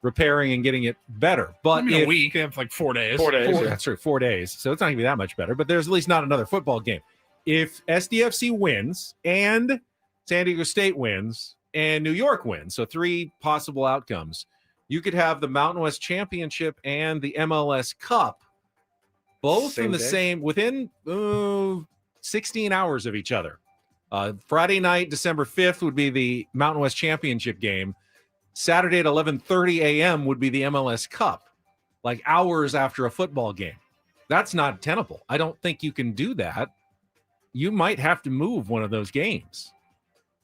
repairing and getting it better. But a week, they have like 4 days. 4 days. That's true, 4 days. So it's not going to be that much better, but there's at least not another football game. If SDFC wins and San Diego State wins and New York wins, so 3 possible outcomes, you could have the Mountain West Championship and the MLS Cup both in the same, within 16 hours of each other. Friday night, December 5th, would be the Mountain West Championship game. Saturday at 11:30 a.m. would be the MLS Cup, like hours after a football game. That's not tenable. I don't think you can do that. You might have to move one of those games.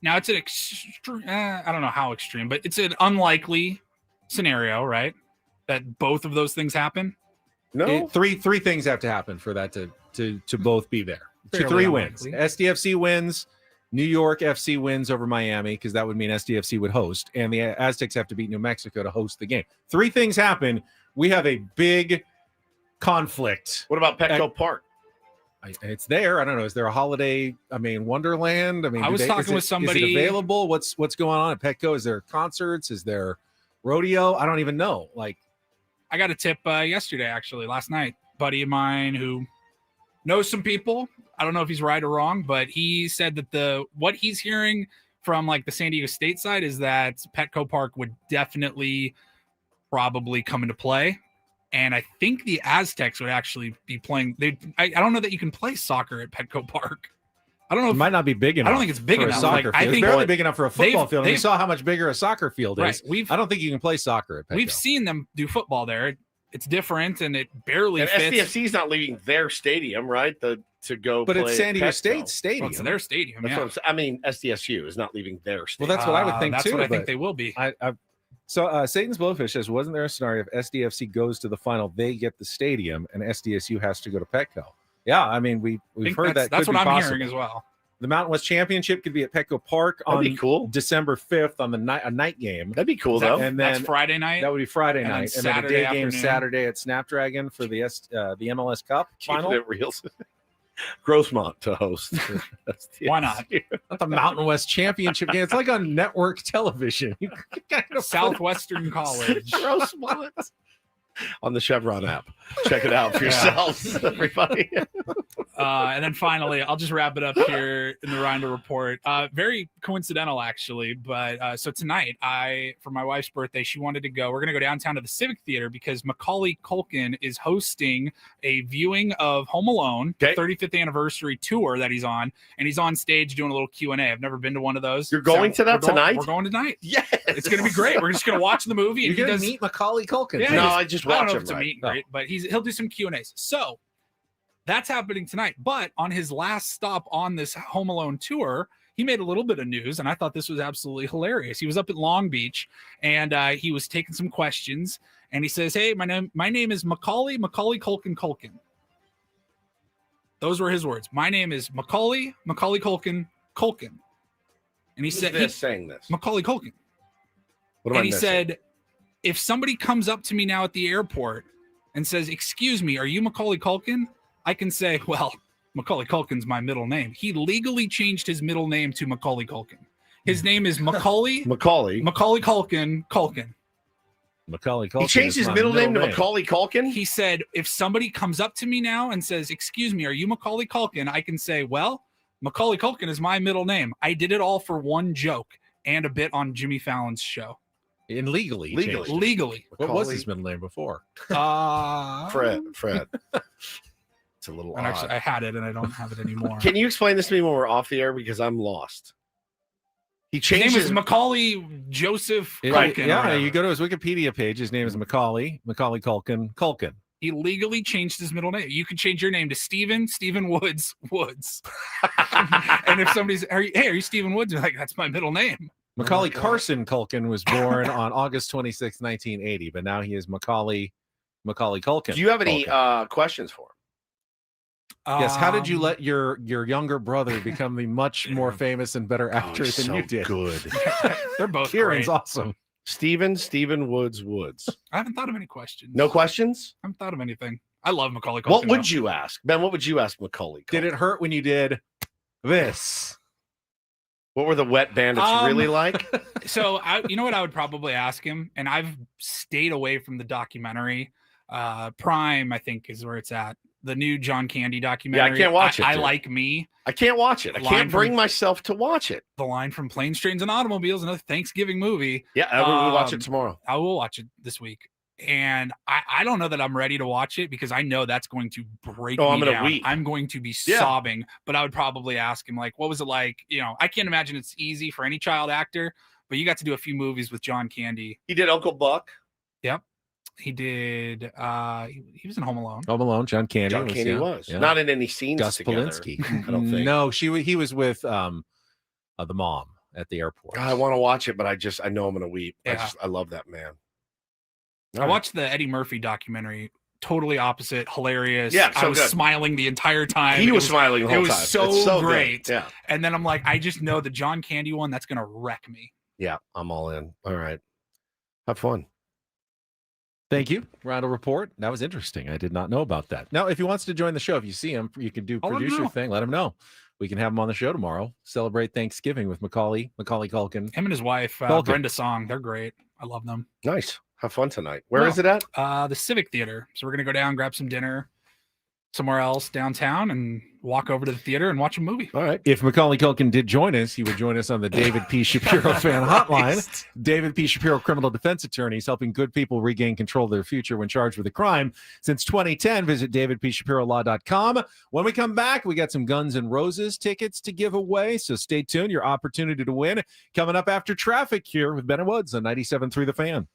Now, it's an extreme, I don't know how extreme, but it's an unlikely scenario, right? That both of those things happen? No. Three things have to happen for that to both be there. Fairly 3 wins. unlikely. SDFC wins. New York FC wins over Miami because that would mean SDFC would host. And the Aztecs have to beat New Mexico to host the game. 3 things happen. We have a big conflict. What about Petco Park? It's there. I don't know. Is there a holiday? Wonderland? I was talking with somebody. Is it available? What's going on at Petco? Is there concerts? Is there rodeo? I don't even know. I got a tip yesterday, actually, last night. Buddy of mine who knows some people. I don't know if he's right or wrong, but he said that what he's hearing from like the San Diego State side is that Petco Park would definitely probably come into play. And I think the Aztecs would actually be playing. I don't know that you can play soccer at Petco Park. I don't know. It might not be big enough. I don't think it's big for enough. A soccer I field. think It's barely big enough for a football field. We saw how much bigger a soccer field is. Right. I don't think you can play soccer at Petco. We've seen them do football there. It's different, and it barely And fits. SDFC's not leaving their stadium, right? To go, But play it's San Diego Petco. State's stadium. Well, it's their stadium. That's Yeah. what I'm saying. SDSU is not leaving their Well, stadium. that's what I would think that's too. what I think but they will be. So Satan's Blowfish says, wasn't there a scenario if SDFC goes to the final, they get the stadium, and SDSU has to go to Petco? Yeah, we've heard that. That's could what be I'm possible. hearing as well. The Mountain West Championship could be at Petco Park That'd on be cool. December 5th on a night game. That'd be cool, That- though. And that's then Friday night. that would be Friday And then night, and then a Saturday day game afternoon. Saturday at Snapdragon for the MLS Cup final. Keeping it real. Grossmont to host. Why not? Not the Mountain West Championship game. It's like on network television. Southwestern College. Grossmont. on the Chevron app. Check it out for yourselves, everybody. And then finally, I'll just wrap it up here in the Reindl Report. Very coincidental, actually. But so tonight, for my wife's birthday, she wanted to go. We're going to go downtown to the Civic Theater because Macaulay Culkin is hosting a viewing of Home Alone, the 35th anniversary tour that he's on. And he's on stage doing a little Q&A. I've never been to one of those. You're going to that tonight? We're going tonight. Yes. It's going to be great. We're just going to watch the movie. You're going to meet Macaulay Culkin. Yeah, no, I just watch I don't know him. if it's a meet and greet, but he'll do some Q&As. So that's happening tonight. But on his last stop on this Home Alone tour, he made a little bit of news, and I thought this was absolutely hilarious. He was up at Long Beach, and he was taking some questions, and he says, "Hey, my name is Macaulay Culkin. Those were his words. My name is Macaulay Culkin. And he said, "Who's saying this? Macaulay Culkin." What am I missing? Said, "If somebody comes up to me now at the airport and says, 'Excuse me, are you Macaulay Culkin?' I can say, well, Macaulay Culkin's my middle name." He legally changed his middle name to Macaulay Culkin. His name is Macaulay Culkin. Macaulay Culkin. He changed his middle name to Macaulay Culkin? He said, if somebody comes up to me now and says, "Excuse me, are you Macaulay Culkin?" I can say, well, Macaulay Culkin is my middle name. I did it all for one joke and a bit on Jimmy Fallon's show. And legally. What was his middle name before? Fred. It's a little odd. Actually, I had it and I don't have it anymore. Can you explain this to me when we're off the air? Because I'm lost. He changed his name is Macaulay Joseph Culkin. Yeah, you go to his Wikipedia page. His name is Macaulay Culkin. He legally changed his middle name. You can change your name to Stephen Woods. And if somebody's, are you Stephen Woods? You're like, that's my middle name. Macaulay Carson Culkin was born on August 26, 1980, but now he is Macaulay Culkin. Do you have any questions for him? Yes. How did you let your younger brother become the much more famous and better actor than you did? Good. They're both Kieran's great. awesome. Stephen Woods. I haven't thought of any questions. No questions? I haven't thought of anything. I love Macaulay Culkin. What would you ask? Ben, what would you ask Macaulay Culkin? Did it hurt when you did this? What were the wet bandits really like? So, you know what I would probably ask him? And I've stayed away from the documentary. Prime, I think, is where it's at. The new John Candy documentary. Yeah, I can't watch it. I Like Me. I can't watch it. I can't bring myself to watch it. The line from Planes, Trains, and Automobiles, another Thanksgiving movie. Yeah, I will watch it tomorrow. I will watch it this week. And I don't know that I'm ready to watch it because I know that's going to break me down. Weep. I'm going to be sobbing, but I would probably ask him, like, what was it like? You know, I can't imagine it's easy for any child actor, but you got to do a few movies with John Candy. He did Uncle Buck. Yep. He did. He was in Home Alone. Home Alone. John Candy. John Candy was not in any scenes Gus together. Polinski. I don't think. No, he was with the mom at the airport. I want to watch it, but I know I'm going to weep. Yeah. I love that man. I watched the Eddie Murphy documentary. Totally opposite, hilarious. Yeah, so I was good. smiling the entire time. He was smiling the whole time. It was It's so great. Good. Yeah. And then I'm like, I just know the John Candy one, that's going to wreck me. Yeah, I'm all in. All right. Have fun. Thank you. Reindl Report. That was interesting. I did not know about that. Now, if he wants to join the show, if you see him, you can do producer thing. Let him know. We can have him on the show tomorrow. Celebrate Thanksgiving with Macaulay Culkin. Him and his wife, Brenda Song. They're great. I love them. Nice. Have fun tonight. Where is it at? The Civic Theater. So we're going to go down, grab some dinner somewhere else downtown and walk over to the theater and watch a movie. All right. If Macaulay Culkin did join us, he would join us on the David P. Shapiro fan hotline. David P. Shapiro, criminal defense attorneys, helping good people regain control of their future when charged with a crime. Since 2010, visit davidpshapirolaw.com. When we come back, we got some Guns N' Roses tickets to give away, so stay tuned. Your opportunity to win coming up after traffic here with Ben and Woods on 97.3 The Fan.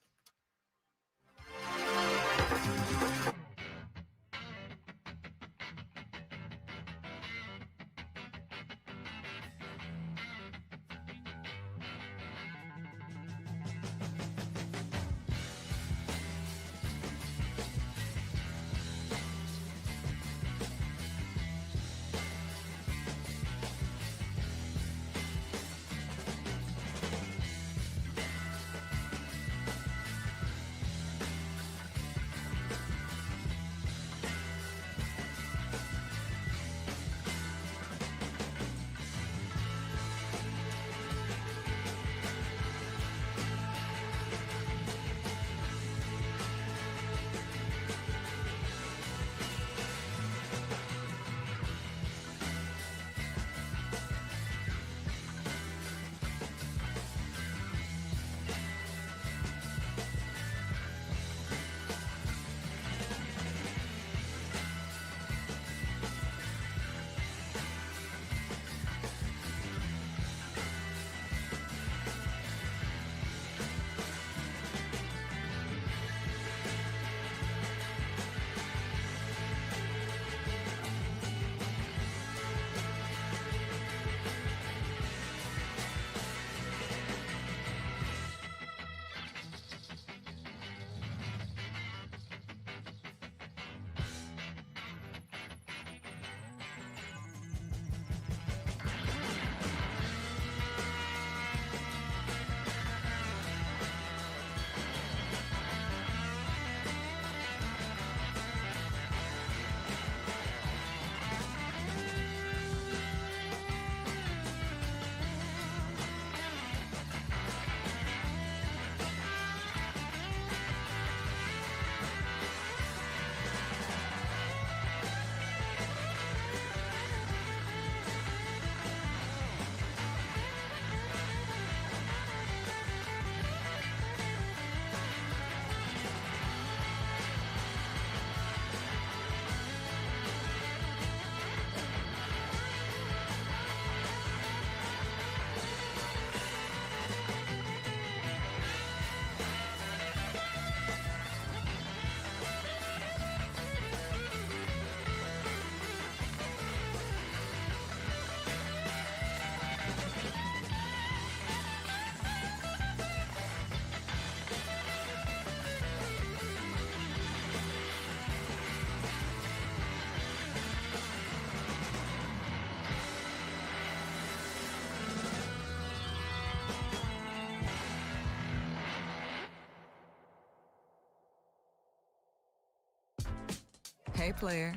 player,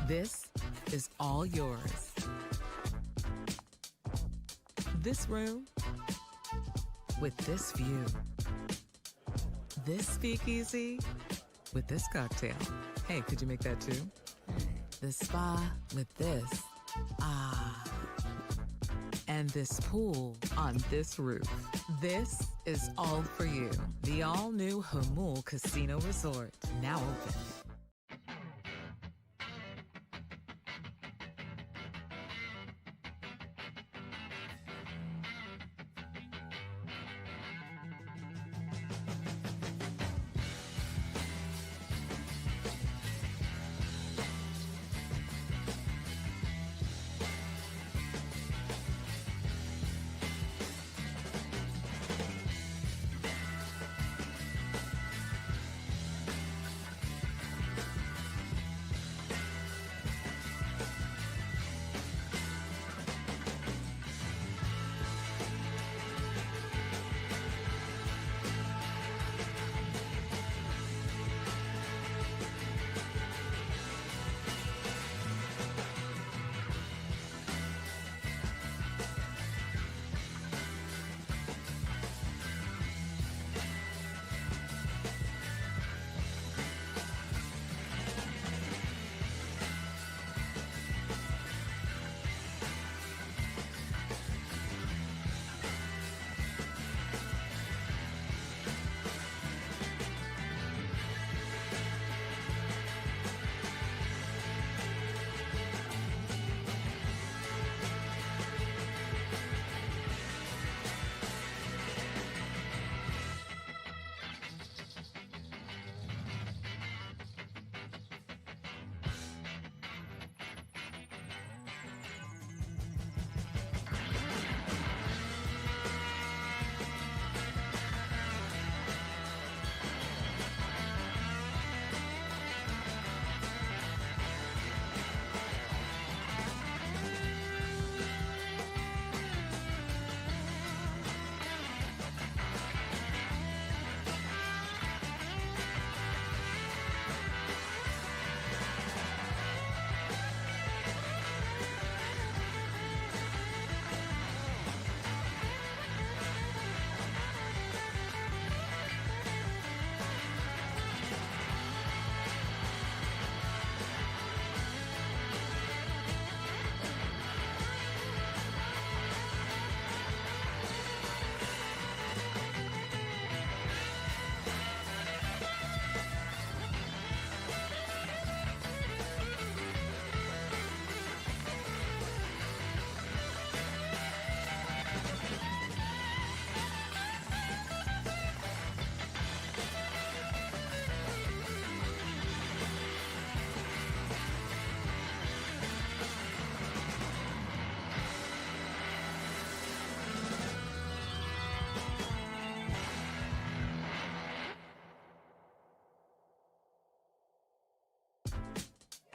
this is all yours. This room with this view. This speakeasy with this cocktail. Hey, could you make that too? The spa with this. Ah. And this pool on this roof. This is all for you. The all-new Hamul Casino Resort, now open.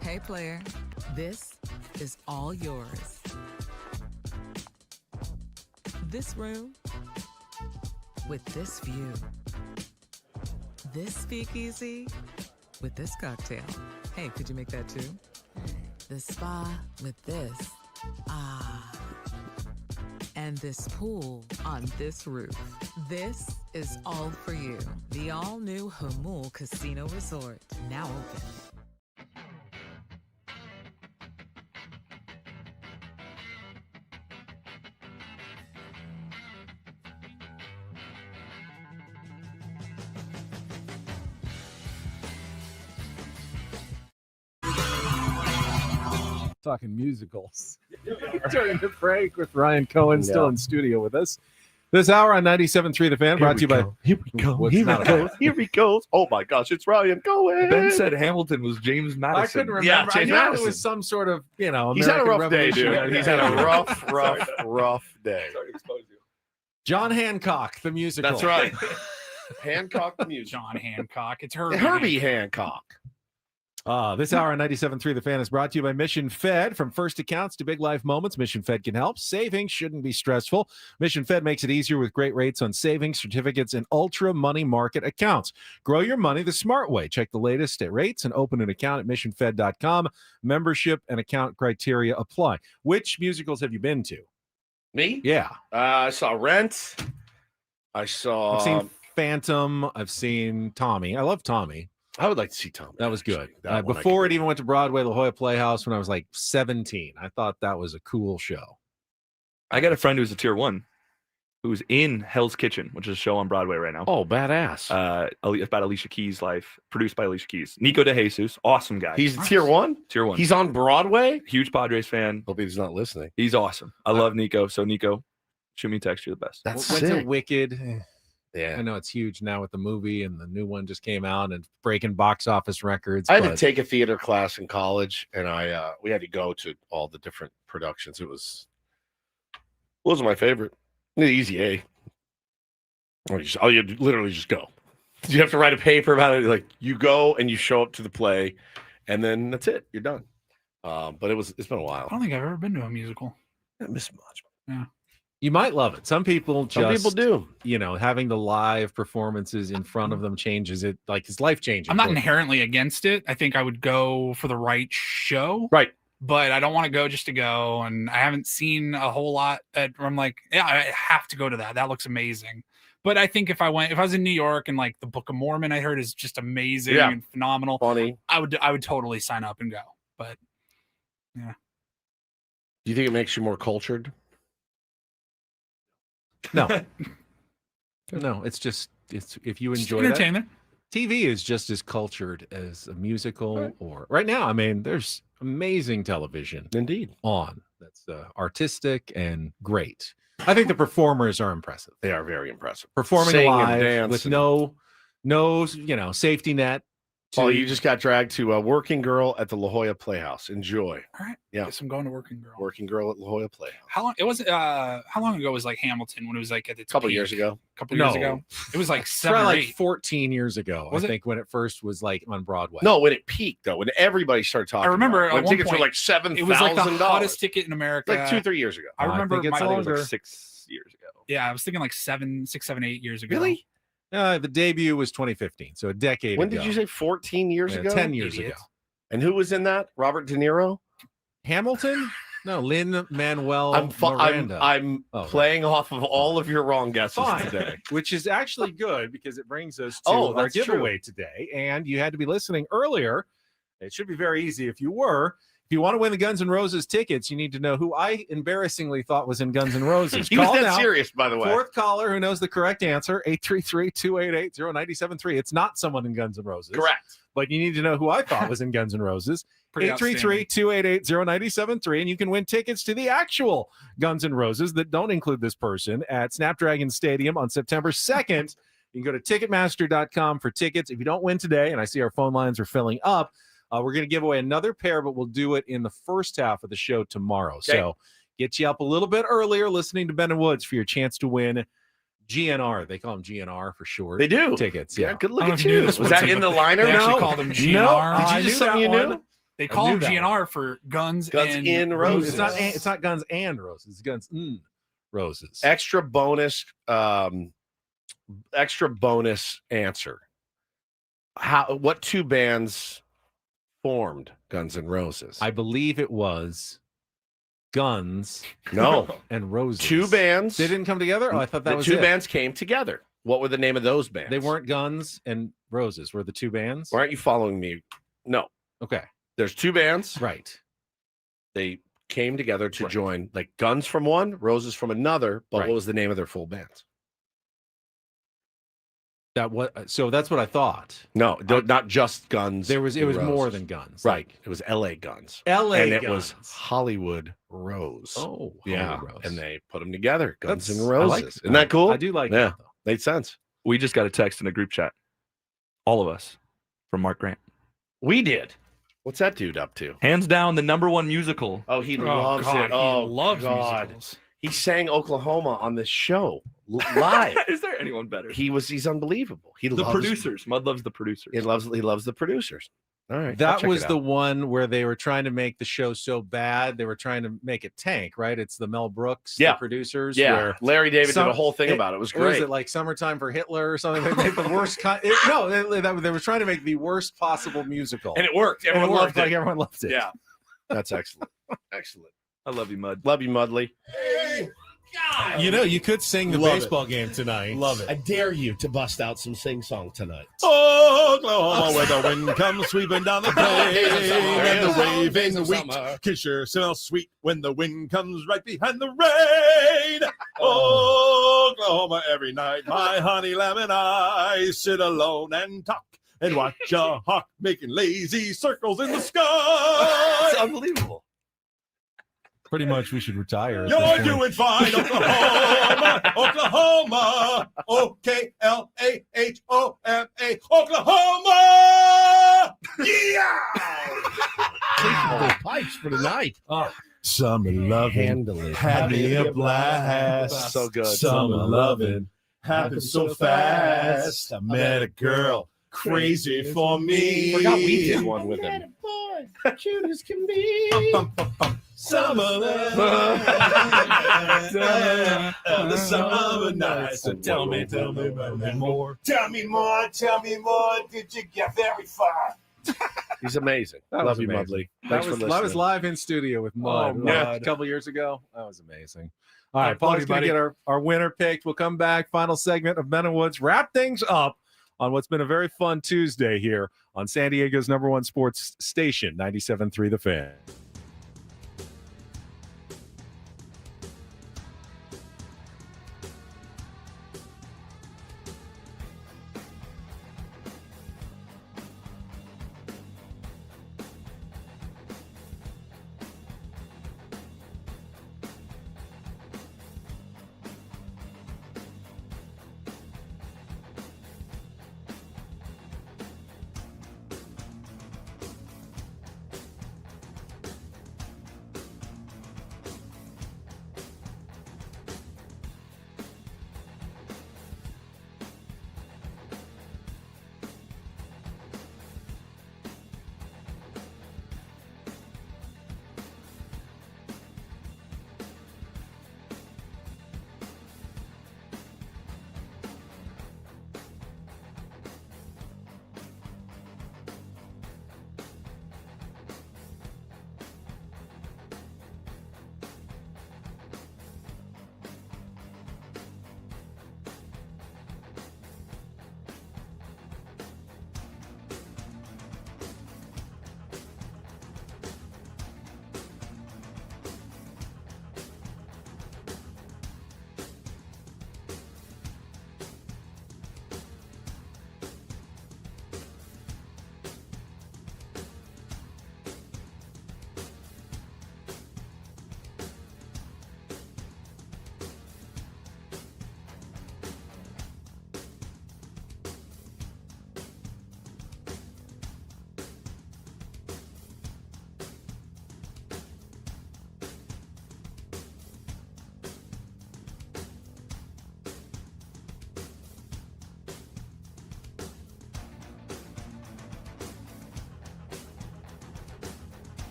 Hey player, this is all yours. This room with this view. This speakeasy with this cocktail. Hey, could you make that too? The spa with this. Ah. And this pool on this roof. This is all for you. The all-new Hamul Casino Resort, now open. Talking musicals. During the break with Ryan Cohen still in studio with us. This hour on 97.3 The Fan, brought to you by... Here we go. Here he goes. Oh my gosh, it's Ryan Cohen. Ben said Hamilton was James Madison. I couldn't remember. Yeah, I James knew Madison. it was some sort of, you know, He's had a American rough day, dude. Revolutionary He's had a thing. rough day. Sorry to expose you. John Hancock, the musical. That's right. Hancock the music. John Hancock. It's Herbie. Herbie Hancock. This hour on 97.3 The Fan is brought to you by Mission Fed. From first accounts to big life moments, Mission Fed can help. Savings shouldn't be stressful. Mission Fed makes it easier with great rates on savings, certificates, and ultra money market accounts. Grow your money the smart way. Check the latest at rates and open an account at missionfed.com. Membership and account criteria apply. Which musicals have you been to? Me? Yeah. I saw Rent. I've seen Phantom. I've seen Tommy. I love Tommy. I would like to see Tommy. That was good. That one Before it even went to Broadway, La Jolla Playhouse, when I was like 17. I thought that was a cool show. I got a friend who's a tier 1 who's in Hell's Kitchen, which is a show on Broadway right now. Oh, badass. About Alicia Keys' life, produced by Alicia Keys. Nico de Jesus, awesome guy. He's tier 1? Tier 1. He's on Broadway? Huge Padres fan. Hope he's not listening. He's awesome. I love Nico. So, Nico, shoot me a text. You're the best. That's Went to sick. Wicked. Yeah. I know it's huge now with the movie, and the new one just came out and breaking box office records. I had to take a theater class in college, and we had to go to all the different productions. It was my favorite. The easy A. You literally just go. You have to write a paper about it. Like, you go and you show up to the play, and then that's it. You're done. But it's been a while. I don't think I've ever been to a musical. I miss much. Yeah. You might love it. Some people do. Having the live performances in front of them changes it. Like, it's life changing. I'm not inherently against it. I think I would go for the right show. Right. But I don't want to go just to go. And I haven't seen a whole lot where I'm like, yeah, I have to go to that. That looks amazing. But I think if I was in New York and like the Book of Mormon, I heard is just amazing and phenomenal. Funny. I would totally sign up and go. But yeah. Do you think it makes you more cultured? No. No, it's if you enjoy entertainment. That, TV is just as cultured as a musical or right now. I mean, there's amazing television indeed on that's artistic and great. I think the performers are impressive. They are very impressive. Performing Sing and live dance with and- no safety net. Oh, you just got dragged to a Working Girl at the La Jolla Playhouse. Enjoy. All right. Yeah. Guess I'm going to Working Girl. Working Girl at La Jolla Playhouse. How long ago was like Hamilton when it was like at its Couple peak? years ago. Couple years ago. It was like It's 7 probably or like 8. 14 years ago. Was I it? think when it first was like on Broadway. No, when it peaked though, when everybody started talking. I remember about it. at When one tickets point, were like $7,000. it was like the hottest ticket in America. Like 2-3 years ago. I remember think it's my- I think it was longer. like 6 years ago. Yeah, I was thinking like 6, 7, 8 years ago. Really? The debut was 2015, so a decade When ago. did you say 14 years Yeah, ago? 10 years Idiot. ago. And who was in that? Robert De Niro? Hamilton? No, Lin-Manuel I'm Miranda. playing off of all of your wrong guesses Fine. today. Which is actually good because it brings us to Oh, our that's true. giveaway today. And you had to be listening earlier. It should be very easy if you were. If you want to win the Guns N' Roses tickets, you need to know who I embarrassingly thought was in Guns N' Roses. He was Call that now. serious, by the way. Fourth caller who knows the correct answer, 833-288-0973. It's not someone in Guns N' Roses. Correct. But you need to know who I thought was in Guns N' Roses. Pretty 833-288-0973. And you can win tickets to the actual Guns N' Roses that don't include this person at Snapdragon Stadium on September 2nd. You can go to Ticketmaster.com for tickets. If you don't win today, and I see our phone lines are filling up, we're going to give away another pair, but we'll do it in the first half of the show tomorrow. Okay. So get you up a little bit earlier listening to Ben and Woods for your chance to win GNR. They call them GNR for short. They do. Tickets. Yeah, Yeah. good look I don't at know if you knew you. this Was one, that in the but liner? They actually No. call them No. GNR. Did I you just knew something you that knew? one. They call I them knew that GNR for Guns in Roses. It's not Guns and Roses. It's Guns Roses. Extra bonus answer. What two bands formed Guns N' Roses? I believe it was Guns No. and Roses. Two bands. They didn't come together? Oh, I thought that The was two it. bands came together. What were the name of those bands? They weren't Guns and Roses. Were the two bands? Why aren't you following me? No. Okay. There's two bands. Right. They came together to join, like Guns from one, Roses from another. But Right. what was the name of their full bands? So that's what I thought. No, not just Guns. It was more Roses. than Guns. Right. It was LA Guns. LA and it Guns. was Hollywood Rose. Oh, yeah. Hollywood Rose. And they put them together. Guns That's- and I Roses. like Isn't that cool? I do like Yeah. that, though. Made sense. We just got a text in a group chat. All of us from Mark Grant. We did. What's that dude up to? Hands down, the #1 musical. Oh, he Oh, loves God, it. Oh, he loves God. musicals. He sang Oklahoma on this show live. Is there anyone better? He's unbelievable. He The loves producers. Mud loves the producers. He loves the producers. All right. I'll That check was it the out. one where they were trying to make the show so bad they were trying to make it tank, right? It's the Mel Brooks, Yeah. the producers. Yeah. Where Larry David did a whole thing about it. It was What was great. it, like Summertime for Hitler or something? They made the worst. They were trying to make the worst possible musical, And it worked. And Everyone loved it. Like everyone loved it. Yeah. That's excellent. Excellent. I love you, Mud. Love you, Mudley. You know, you could sing the Love baseball game tonight. Love it. I dare you to bust out some sing-song tonight. Oklahoma, where the wind comes sweeping down the plain, and the waving wheat can sure smell sweet when the wind comes right behind the rain. Oklahoma, every night, my honey lamb and I sit alone and talk and watch a hawk making lazy circles in the sky. It's unbelievable. Pretty much, we should retire. at You're this point. doing fine, Oklahoma, Oklahoma, Oklahoma, Oklahoma. Yeah. Taking those pipes for tonight. Summer loving Handle it. had me a blast. So good. Summer loving happened so fast. I met a girl crazy for me. Forgot we did one with him. Boy, cute as can be. Summer the summer nights. So tell me more. Tell me more. Did you get very far? He's amazing. That Love was you, amazing. Mudley. That Thanks was, for I was listening. live in studio with Mud, Mud. a couple years ago. That was amazing. All All right, right, Paul's buddy, going to get our winner picked. We'll come back. Final segment of Men and Woods. Wrap things up on what's been a very fun Tuesday here on San Diego's #1 sports station, 97.3 The Fan.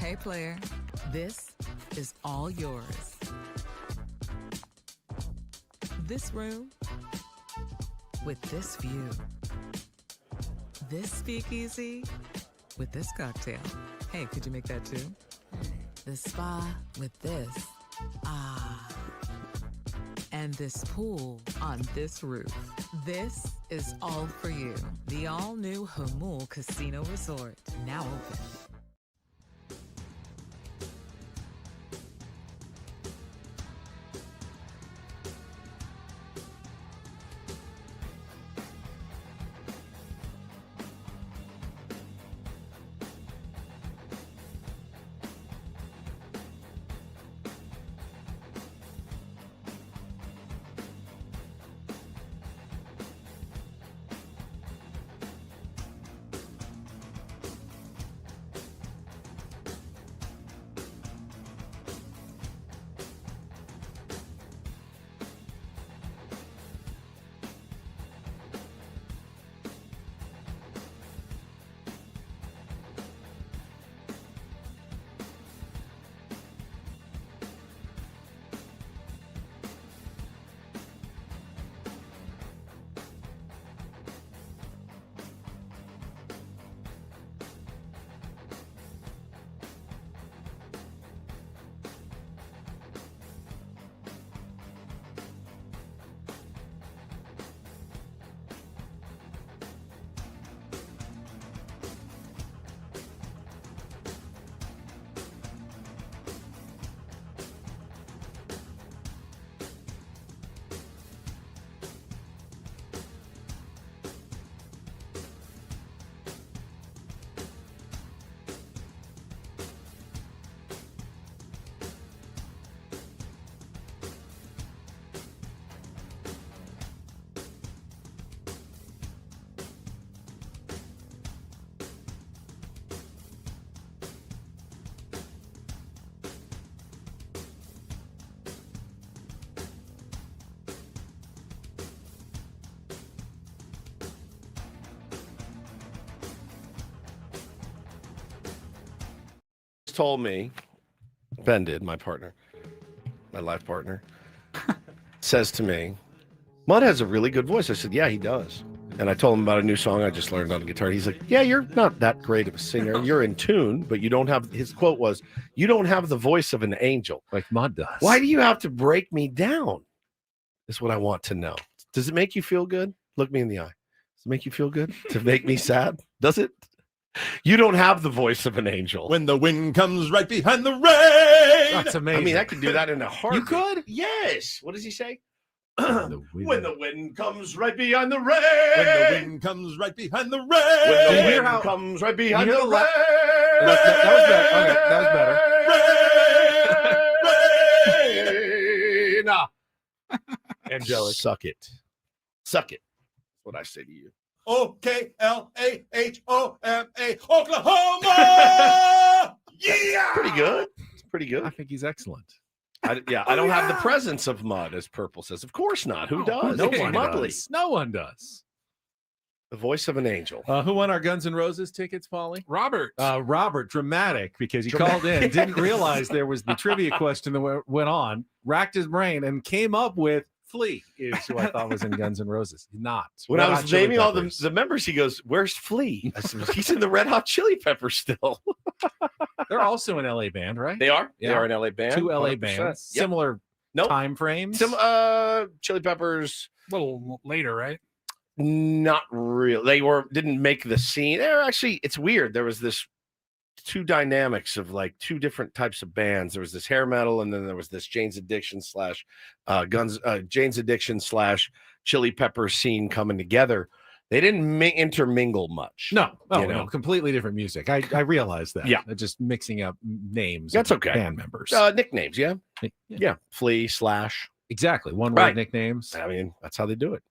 Hey, player, this is all yours. This room with this view. This speakeasy with this cocktail. Hey, could you make that too? The spa with this. Ah. And this pool on this roof. This is all for you. The all-new Hamul Casino Resort, now open. Told me, Ben did, my partner, my life partner, says to me, Mud has a really good voice. I said, yeah, he does. And I told him about a new song I just learned on the guitar. He's like, yeah, you're not that great of a singer. You're in tune, but you don't have, his quote was, you don't have the voice of an angel. Like Mud does. Why do you have to break me down? Is what I want to know. Does it make you feel good? Look me in the eye. Does it make you feel good to make me sad? Does it? You don't have the voice of an angel. When the wind comes right behind the rain. That's amazing. I mean, I could do that in a heartbeat. You could? Yes. What does he say? When the wind comes right behind the rain. When the wind comes right behind the rain. When the wind comes right behind the rain. That was better. Okay, that was better. Angelic. Suck it. Suck it. That's what I say to you. Oklahoma, Oklahoma. Yeah, pretty good. It's pretty good. I think he's excellent. I don't have the presence of Mud, as Purple says. Of course not. Who does? No It's one Mudley. does. No one does. The voice of an angel. Who won our Guns N' Roses tickets, Paulie? Robert. Robert, dramatic, because he called in, didn't realize there was the trivia question that went on, racked his brain, and came up with Flea is who I thought was in Guns N' Roses. Not. When I was naming all the members, he goes, where's Flea? I said, he's in the Red Hot Chili Peppers still. They're also an LA band, right? They are? Yeah. They are an LA band. 2 LA 100%. bands. Yep. Similar time frames. Chili Peppers. A little later, right? Not real. They didn't make the scene. They're actually, it's weird. There was this two dynamics of like two different types of bands. There was this hair metal, and then there was this Jane's Addiction / Chili Peppers scene coming together. They didn't intermingle much. No, no, completely different music. I realized that. Yeah, just mixing up names. That's okay. Band members, nicknames. Yeah. Flea / exactly. One word nicknames. I mean, that's how they do it.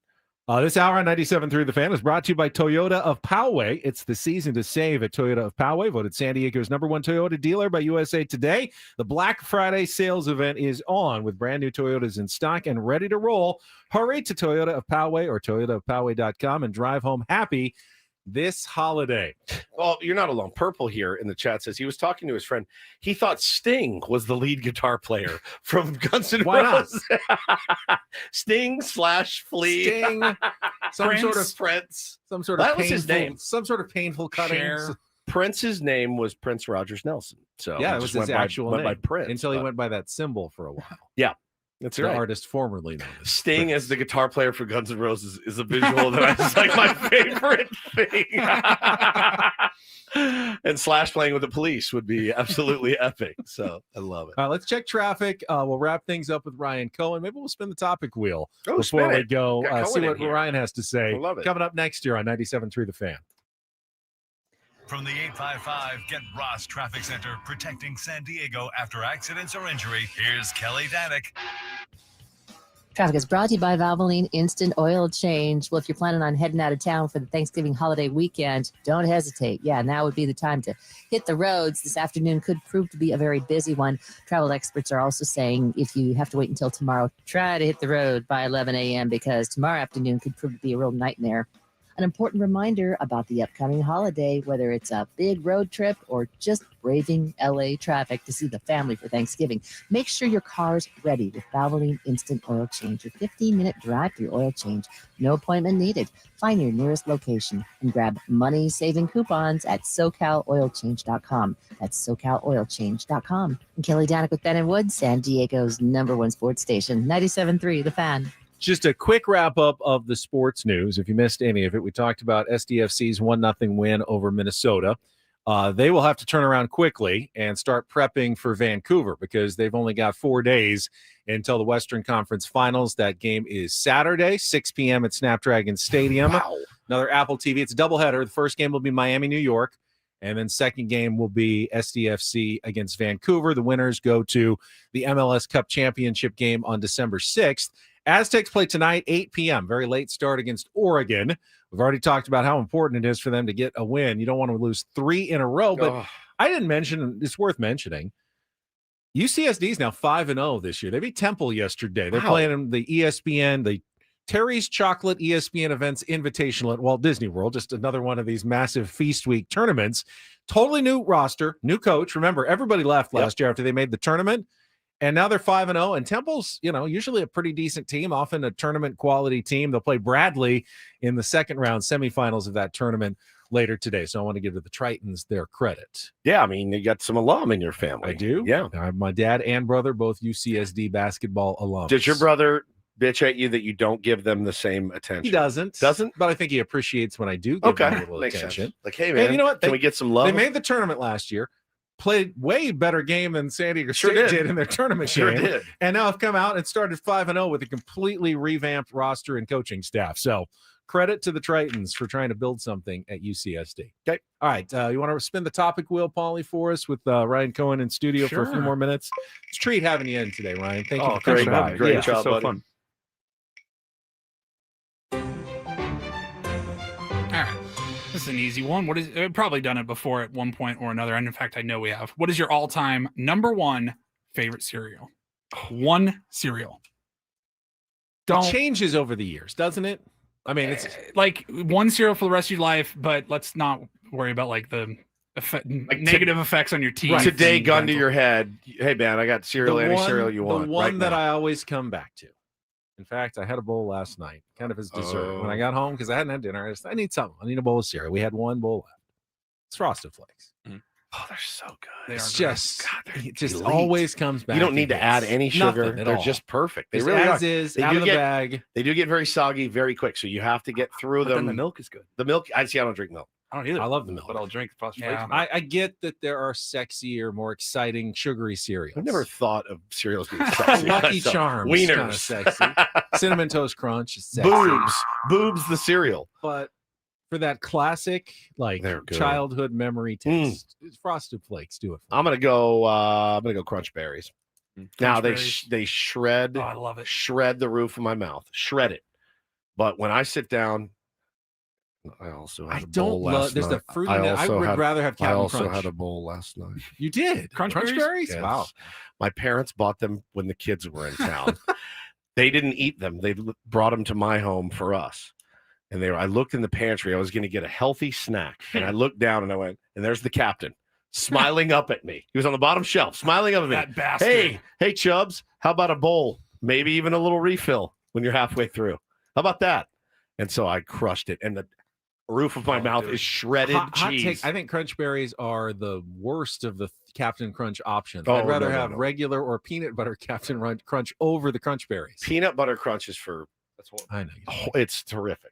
This hour on 97.3 The Fan is brought to you by Toyota of Poway. It's the season to save at Toyota of Poway, voted San Diego's #1 Toyota dealer by USA Today. The Black Friday sales event is on with brand new Toyotas in stock and ready to roll. Hurry to Toyota of Poway or toyotaofpoway.com and drive home happy. this holiday. Well, you're not alone. Purple here in the chat says he was talking to his friend. He thought Sting was the lead guitar player from Guns N' Roses. Sting / Flea. Sting, some sort of Prince. Some sort of That was painful, his name. Some sort of painful cutting. Cher. Prince's name was Prince Rogers Nelson. So Yeah, he it was just his actual went name by Prince until he but- went by that symbol for a while. Yeah, that's The right. artist formerly known as Sting Prince. as the guitar player for Guns N' Roses is a visual that is like my favorite thing. And Slash playing with the Police would be absolutely epic. So I love it. All right, let's check traffic. We'll wrap things up with Ryan Cohen. Maybe we'll spin the topic wheel Oh, before spin we it. go. Got See Cohen in what here. Ryan has to say. I love it. Coming up next year on 97.3 The Fan. From the 855 Get Ross Traffic Center, protecting San Diego after accidents or injury, here's Kelly Danick. Traffic is brought to you by Valvoline Instant Oil Change. Well, if you're planning on heading out of town for the Thanksgiving holiday weekend, don't hesitate. Yeah, now would be the time to hit the roads. This afternoon could prove to be a very busy one. Travel experts are also saying if you have to wait until tomorrow, try to hit the road by 11 a.m. because tomorrow afternoon could prove to be a real nightmare. An important reminder about the upcoming holiday, whether it's a big road trip or just braving LA traffic to see the family for Thanksgiving. Make sure your car's ready with Valvoline Instant Oil Change, your 15-minute drive-through oil change. No appointment needed. Find your nearest location and grab money-saving coupons at SoCalOilChange.com. That's SoCalOilChange.com. And Kelly Danick with Ben & Wood, San Diego's #1 sports station, 97.3 The Fan. Just a quick wrap up of the sports news. If you missed any of it, we talked about SDFC's 1-0 win over Minnesota. They will have to turn around quickly and start prepping for Vancouver because they've only got 4 days until the Western Conference Finals. That game is Saturday, 6 p.m. at Snapdragon Stadium. Wow. Another Apple TV. It's a doubleheader. The first game will be Miami, New York. And then second game will be SDFC against Vancouver. The winners go to the MLS Cup Championship game on December 6th. Aztecs play tonight, 8 p.m., very late start against Oregon. We've already talked about how important it is for them to get a win. You don't want to lose 3 in a row, but I didn't mention, it's worth mentioning, UCSD is now 5-0 this year. They beat Temple yesterday. They're playing in the ESPN, the Terry's Chocolate ESPN Events Invitational at Walt Disney World, just another one of these massive Feast Week tournaments. Totally new roster, new coach. Remember, everybody left last year after they made the tournament. And now they're 5-0, and Temple's, usually a pretty decent team, often a tournament quality team. They'll play Bradley in the second round semifinals of that tournament later today. So I want to give to the Tritons their credit. Yeah, I mean, you got some alum in your family. I do. Yeah. My dad and brother, both UCSD basketball alums. Does your brother bitch at you that you don't give them the same attention? He doesn't. Doesn't? But I think he appreciates when I do give him a little Makes attention. sense. Like, hey, man, And you know what? Can we get some love? They made the tournament last year. Played way better game than San Diego Sure State did. did in their tournament Sure game. did. And now have come out and started 5-0 with a completely revamped roster and coaching staff. So credit to the Tritons for trying to build something at UCSD. Okay. All right. You want to spin the topic wheel, Paulie, for us with Ryan Cohen in studio for a few Sure. more minutes? It's a treat having you in today, Ryan. Thank you Oh, for coming thanks for by. having me. Great job, so buddy. fun. All right. This is an easy one. We've probably done it before at one point or another. And in fact, I know we have. What is your all-time #1 favorite cereal? One cereal. It changes over the years, doesn't it? I mean, it's like one cereal for the rest of your life, but let's not worry about like the negative effects on your teeth. Today, gun to your head. Hey, man, I got cereal, any cereal you want. The one right that now. I always come back to. In fact, I had a bowl last night, kind of as dessert. When I got home, because I hadn't had dinner, I need something. I need a bowl of cereal. We had one bowl left. It's Frosted Flakes. Oh, they're so good. It's just, it just always comes back. You don't need to and add hits. any sugar. Nothing at They're all. just perfect. They Just really as are. is, They out do of the bag. They do get very soggy very quick, so you have to get through But them. then the milk is good. The milk. I don't drink milk. I don't either. I love the milk. But I'll drink Frosted Yeah. Flakes. milk. I get that there are sexier, more exciting, sugary cereals. I've never thought of cereals being sexy. Lucky So, Charms, wieners, kind of sexy. Cinnamon Toast Crunch is sexy. boobs, the cereal. But for that classic, like They're good. childhood memory taste, Frosted Flakes do it. For I'm gonna go Crunch Berries. Now Berries. they shred. Oh, I love it. Shred the roof of my mouth. Shred it. But when I sit down, I also had I a don't bowl love- last there's the night. fruit in it. I would rather have I Captain also Crunch. had a bowl last night. You did Crunch berries? Yes. Wow. My parents bought them when the kids were in town. They didn't eat them. They brought them to my home for us. And I looked in the pantry. I was going to get a healthy snack. And I looked down and I went, and there's the captain smiling up at me. He was on the bottom shelf, smiling up at me. That bastard. Hey, Chubbs, how about a bowl? Maybe even a little refill when you're halfway through. How about that? And so I crushed it. And the roof of my mouth is shredded cheese. Hot take, I think Crunch Berries are the worst of the Captain Crunch options. Oh, I'd rather have no. regular or peanut butter Captain Crunch over the Crunch Berries. Peanut butter crunch is for, I know. it's terrific.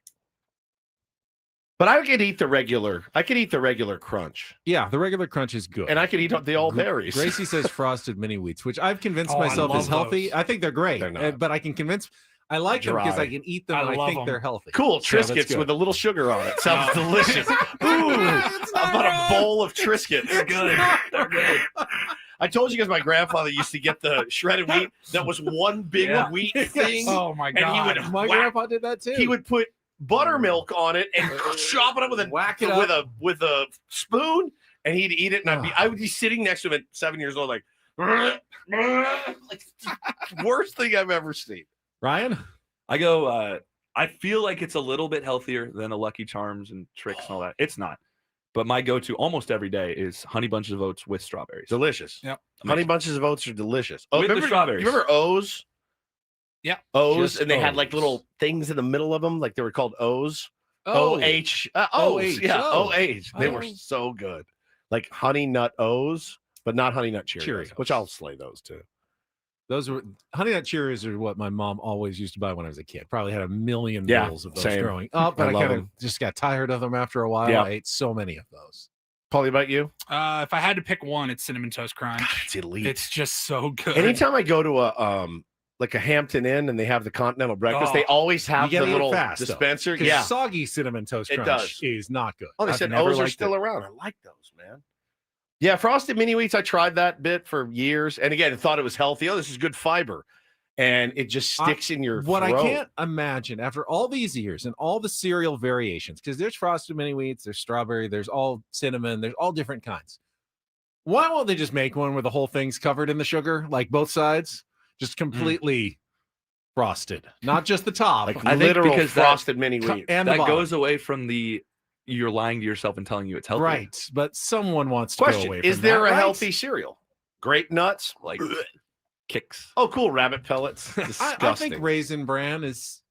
But I could eat the regular. I could eat the regular crunch. Yeah, the regular crunch is good. And I could eat the all berries. Gracie says frosted mini wheats, which I've convinced I myself love is healthy. those. I think they're great. They're not. But I can convince I like them because I can eat them and I love think them. they're healthy. Cool. So that's Triscuits good. with a little sugar on it. Sounds delicious. Ooh, how about a bowl of Triscuits? They're good. They're good. I told you guys my grandfather used to get the shredded wheat that was one big wheat thing. Oh my And he god. would My grandpa did that too. He would put buttermilk on it and chop it up with with a spoon, and he'd eat it. And I would be sitting next to him at 7 years old, like worst thing I've ever seen. Ryan? I go, I feel like it's a little bit healthier than the Lucky Charms and Tricks and all that. It's not. But my go-to almost every day is Honey Bunches of Oats with strawberries. Delicious. Yep. Honey Bunches of Oats are delicious. With the strawberries. You remember O's? Yeah. O's, Just and they had like O's. little things in the middle of them, like they were called O's. Oh. O-H. O's. O-H. Yeah, Oh. O-H. They were Oh. so good. Like Honey Nut O's, but not Honey Nut Cheerios, Cheerios. which I'll slay those too. Those were Honey Nut Cheerios are what my mom always used to buy when I was a kid. Probably had a million Yeah, bowls of those same. growing up, but I I love kind of them. just got tired of them after a while. Yeah. I ate so many of those. Paulie, about you? If I had to pick one, it's Cinnamon Toast Crunch. It's elite. It's just so good. Anytime I go to a like a Hampton Inn and they have the continental breakfast, they always have You the gotta eat it little fast, though, dispenser. 'cause Yeah. soggy Cinnamon Toast It Crunch does. is not good. Oh, they I've said never O's are liked still it. around. I like those, man. Yeah, frosted mini wheats. I tried that bit for years, and again, I thought it was healthy. Oh, this is good fiber, and it just sticks in your What throat. I can't imagine after all these years and all the cereal variations, because there's frosted mini wheats, there's strawberry, there's all cinnamon, there's all different kinds. Why won't they just make one where the whole thing's covered in the sugar, like both sides, just completely frosted, not just the top, Like I think literal because frosted mini wheat. and the that bottom. goes away from the you're lying to yourself and telling you it's healthy. Right, but someone wants to go Question: away Is from there that, a right? healthy cereal? Grape nuts, Like Kicks. Oh, cool. Rabbit pellets. Disgusting. I think Raisin Bran is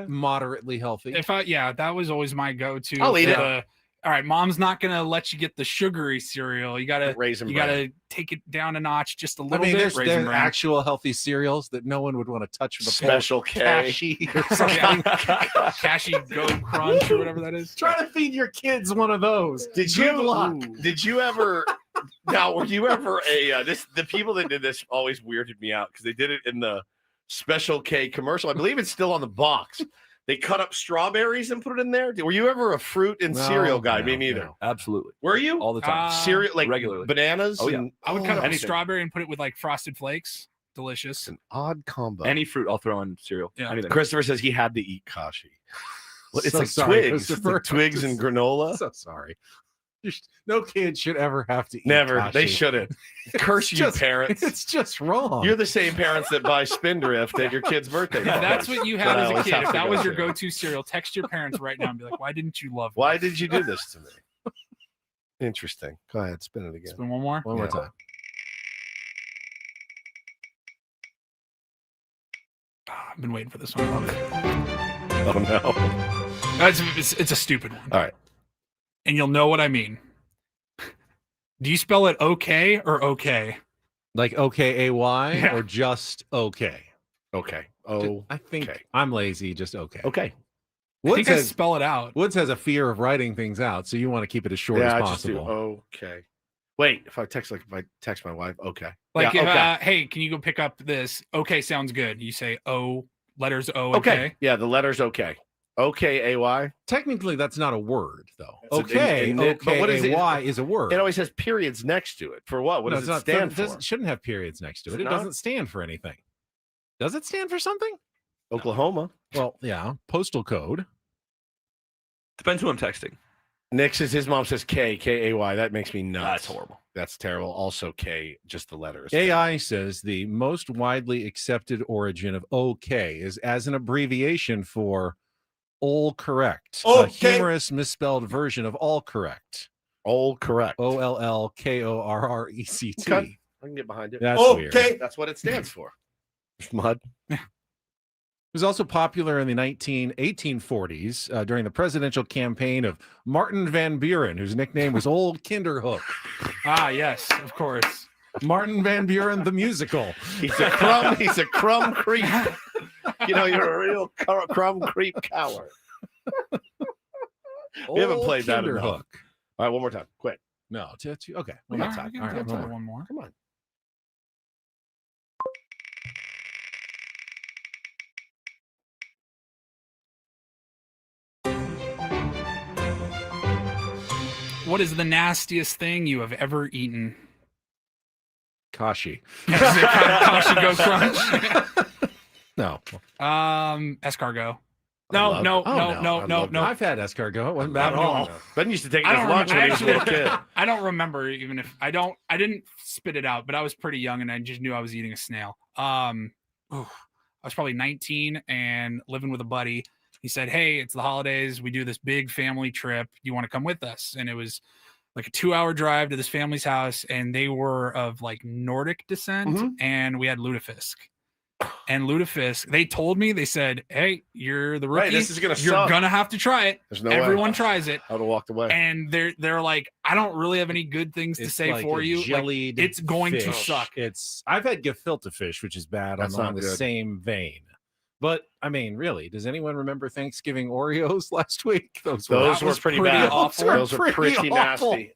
moderately healthy. That was always my go-to. I'll eat for it. the- all right, mom's not gonna let you get the sugary cereal. You gotta Raisin You Bran. gotta take it down a notch just a I little mean, bit. there's Raisin Bran. actual healthy cereals that no one would want to touch with a Special K. cashy or something. Cashy Go Crunch or whatever that is. Try to feed your kids one of those. Did Good you luck. Did you ever? Now, were you ever the people that did this always weirded me out because they did it in the Special K commercial. I believe it's still on the box. They cut up strawberries and put it in there. Were you ever a fruit and cereal guy? Me neither. no. Absolutely. Were you? All the time. Cereal, like regularly. bananas? Oh, yeah. and- I would cut up a anything. strawberry and put it with like Frosted Flakes. Delicious. An odd combo. Any fruit I'll throw in cereal. Yeah. Anything. Christopher says he had to eat kashi. Well, it's So like sorry, twigs. It's Christopher. like twigs and granola. So sorry. No kid should ever have to eat Never. kashi. They shouldn't. Curse you, just- parents. It's just wrong. You're the same parents that buy Spindrift at your kid's birthday. Yeah, that's parties what you that had I as a always kid. have If to that was your to. go-to cereal, text your parents right now and be like, "Why didn't you love me?" Why did you do this to me? Interesting. Go ahead, spin it again. Spin one more. One more Yeah. time. I've been waiting for this one. I love it. Oh no. It's a stupid one. All right. And you'll know what I mean. Do you spell it okay or okay? Like OKAY Yeah. or just okay? Okay. Oh. I think okay. I'm lazy. Just okay. Okay. I Woods think I has, spell it out. Woods has a fear of writing things out, so you want to keep it as short Yeah, I as just do. possible. Okay. Wait, if I text my wife, okay. Like, yeah, if, okay. hey, can you go pick up this? Okay, sounds good. You say O, letters O. Okay. Yeah, the letter's okay. OKAY. Technically, that's not a word, though. It's Okay, but what is it? OKAY is a word. It always has periods next to it. For what? What No, does it's it not- stand doesn't- for? Shouldn't have periods next to Does it. it It not? doesn't stand for anything. Does it stand for something? Oklahoma. Well, yeah, postal code. Depends who I'm texting. Nick says his mom says KAY. That makes me nuts. That's horrible. That's terrible. Also K, just the letters. AI says the most widely accepted origin of OK is as an abbreviation for All correct. Okay. A humorous misspelled version of all correct. All correct. OLLKORRECT. Okay. I can get behind it. That's weird. That's what it stands for. Mud. It was also popular in the 1840s during the presidential campaign of Martin Van Buren, whose nickname was Old Kinderhook. Ah, yes, of course. Martin Van Buren, the musical. He's a crumb creep. You know, you're a real crumb creep coward. We haven't played that enough. All right, one more time. Quick. No, okay. One more more time. time. All right, One more. Come on. What is the nastiest thing you have ever eaten? Kashi. Kashi Go Crunch. No. Escargot. No. I've had escargot. It wasn't bad at all. Ben used to take it as lunch when he was a little kid. I don't remember even if I didn't spit it out, but I was pretty young and I just knew I was eating a snail. I was probably 19 and living with a buddy. He said, "Hey, it's the holidays. We do this big family trip. You want to come with us?" And it was like a 2-hour drive to this family's house, and they were of like Nordic descent, and we had lutefisk. And lutefisk, they told me, they said, "Hey, you're the rookie. Right, this is gonna You're suck. gonna have to try it. There's no Everyone way. tries it." I would have walked away. And they're like, "I don't really have any good things to It's say like for a you. Like, jellied it's going to fish. suck." I've had gefilte fish, which is bad That's on not the good. same vein. But I mean, really, does anyone remember Thanksgiving Oreos last week? Those were pretty bad. awful. Those are pretty awful. nasty.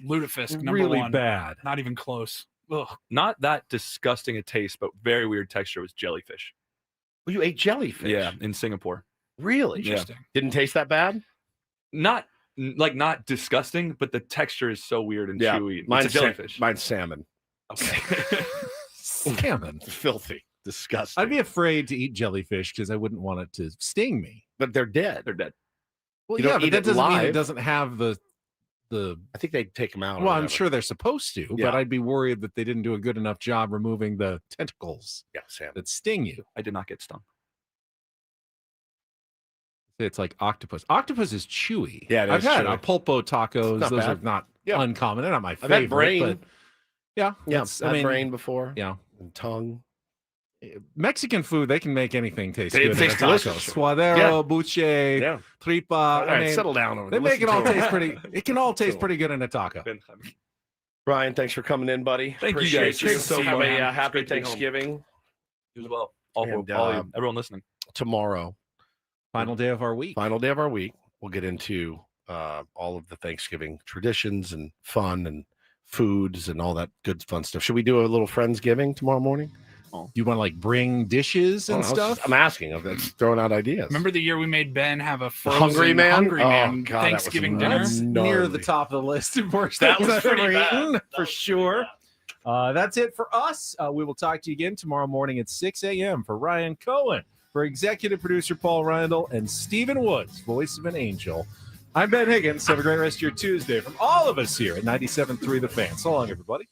Lutefisk, number Really one. bad. Not even close. Ugh. Not that disgusting a taste, but very weird texture was jellyfish. Well, you ate jellyfish? Yeah, in Singapore. Really? Yeah. Didn't taste that bad? Not disgusting, but the texture is so weird and chewy. Mine's It's a jellyfish. Mine's salmon. Okay. Salmon. Filthy. Disgusting. I'd be afraid to eat jellyfish because I wouldn't want it to sting me. But they're dead. They're dead. Well, You don't but eat that it doesn't mean live. it doesn't have the. I think they take them out. or Well, I'm whatever. sure they're supposed to, Yeah. but I'd be worried that they didn't do a good enough job removing the tentacles Yeah, salmon. that sting you. I did not get stung. It's like octopus. Octopus is chewy. Yeah, it I've is had chewy. Pulpo tacos. It's not Those bad. are not Yeah. uncommon. They're not my I've favorite. had brain. But yeah, Yeah, it's- I've had brain before. Yeah. And tongue. Mexican food, they can make anything taste It good. tastes in a taco. delicious. Suadero, Yeah. buche, Yeah. tripa. All I right, mean, settle down over they there. make it Listen all to taste him. pretty. It can all taste Cool. pretty good in a taco. Brian, thanks for coming in, buddy. Thank you, Appreciate guys. It's so Have fun. a It's happy great to be home. Thanksgiving You as well. All And, you, everyone listening. tomorrow. Final day of our week. Final day of our week. We'll get into all of the Thanksgiving traditions and fun and foods and all that good fun stuff. Should we do a little Friendsgiving tomorrow morning? You want to like bring dishes and stuff? I'm asking. I'm just throwing out ideas. Remember the year we made Ben have a frozen Hungry Man? Hungry Oh, Man God, that was Thanksgiving dinner? That's near the top of the list of worst That things was I've pretty ever bad. eaten, That for was sure. That's it for us. We will talk to you again tomorrow morning at 6 a.m. For Ryan Cohen, for executive producer Paul Reindl, and Stephen Woods, voice of an angel. I'm Ben Higgins. Have a great rest of your Tuesday from all of us here at 97.3 The Fan. So long, everybody.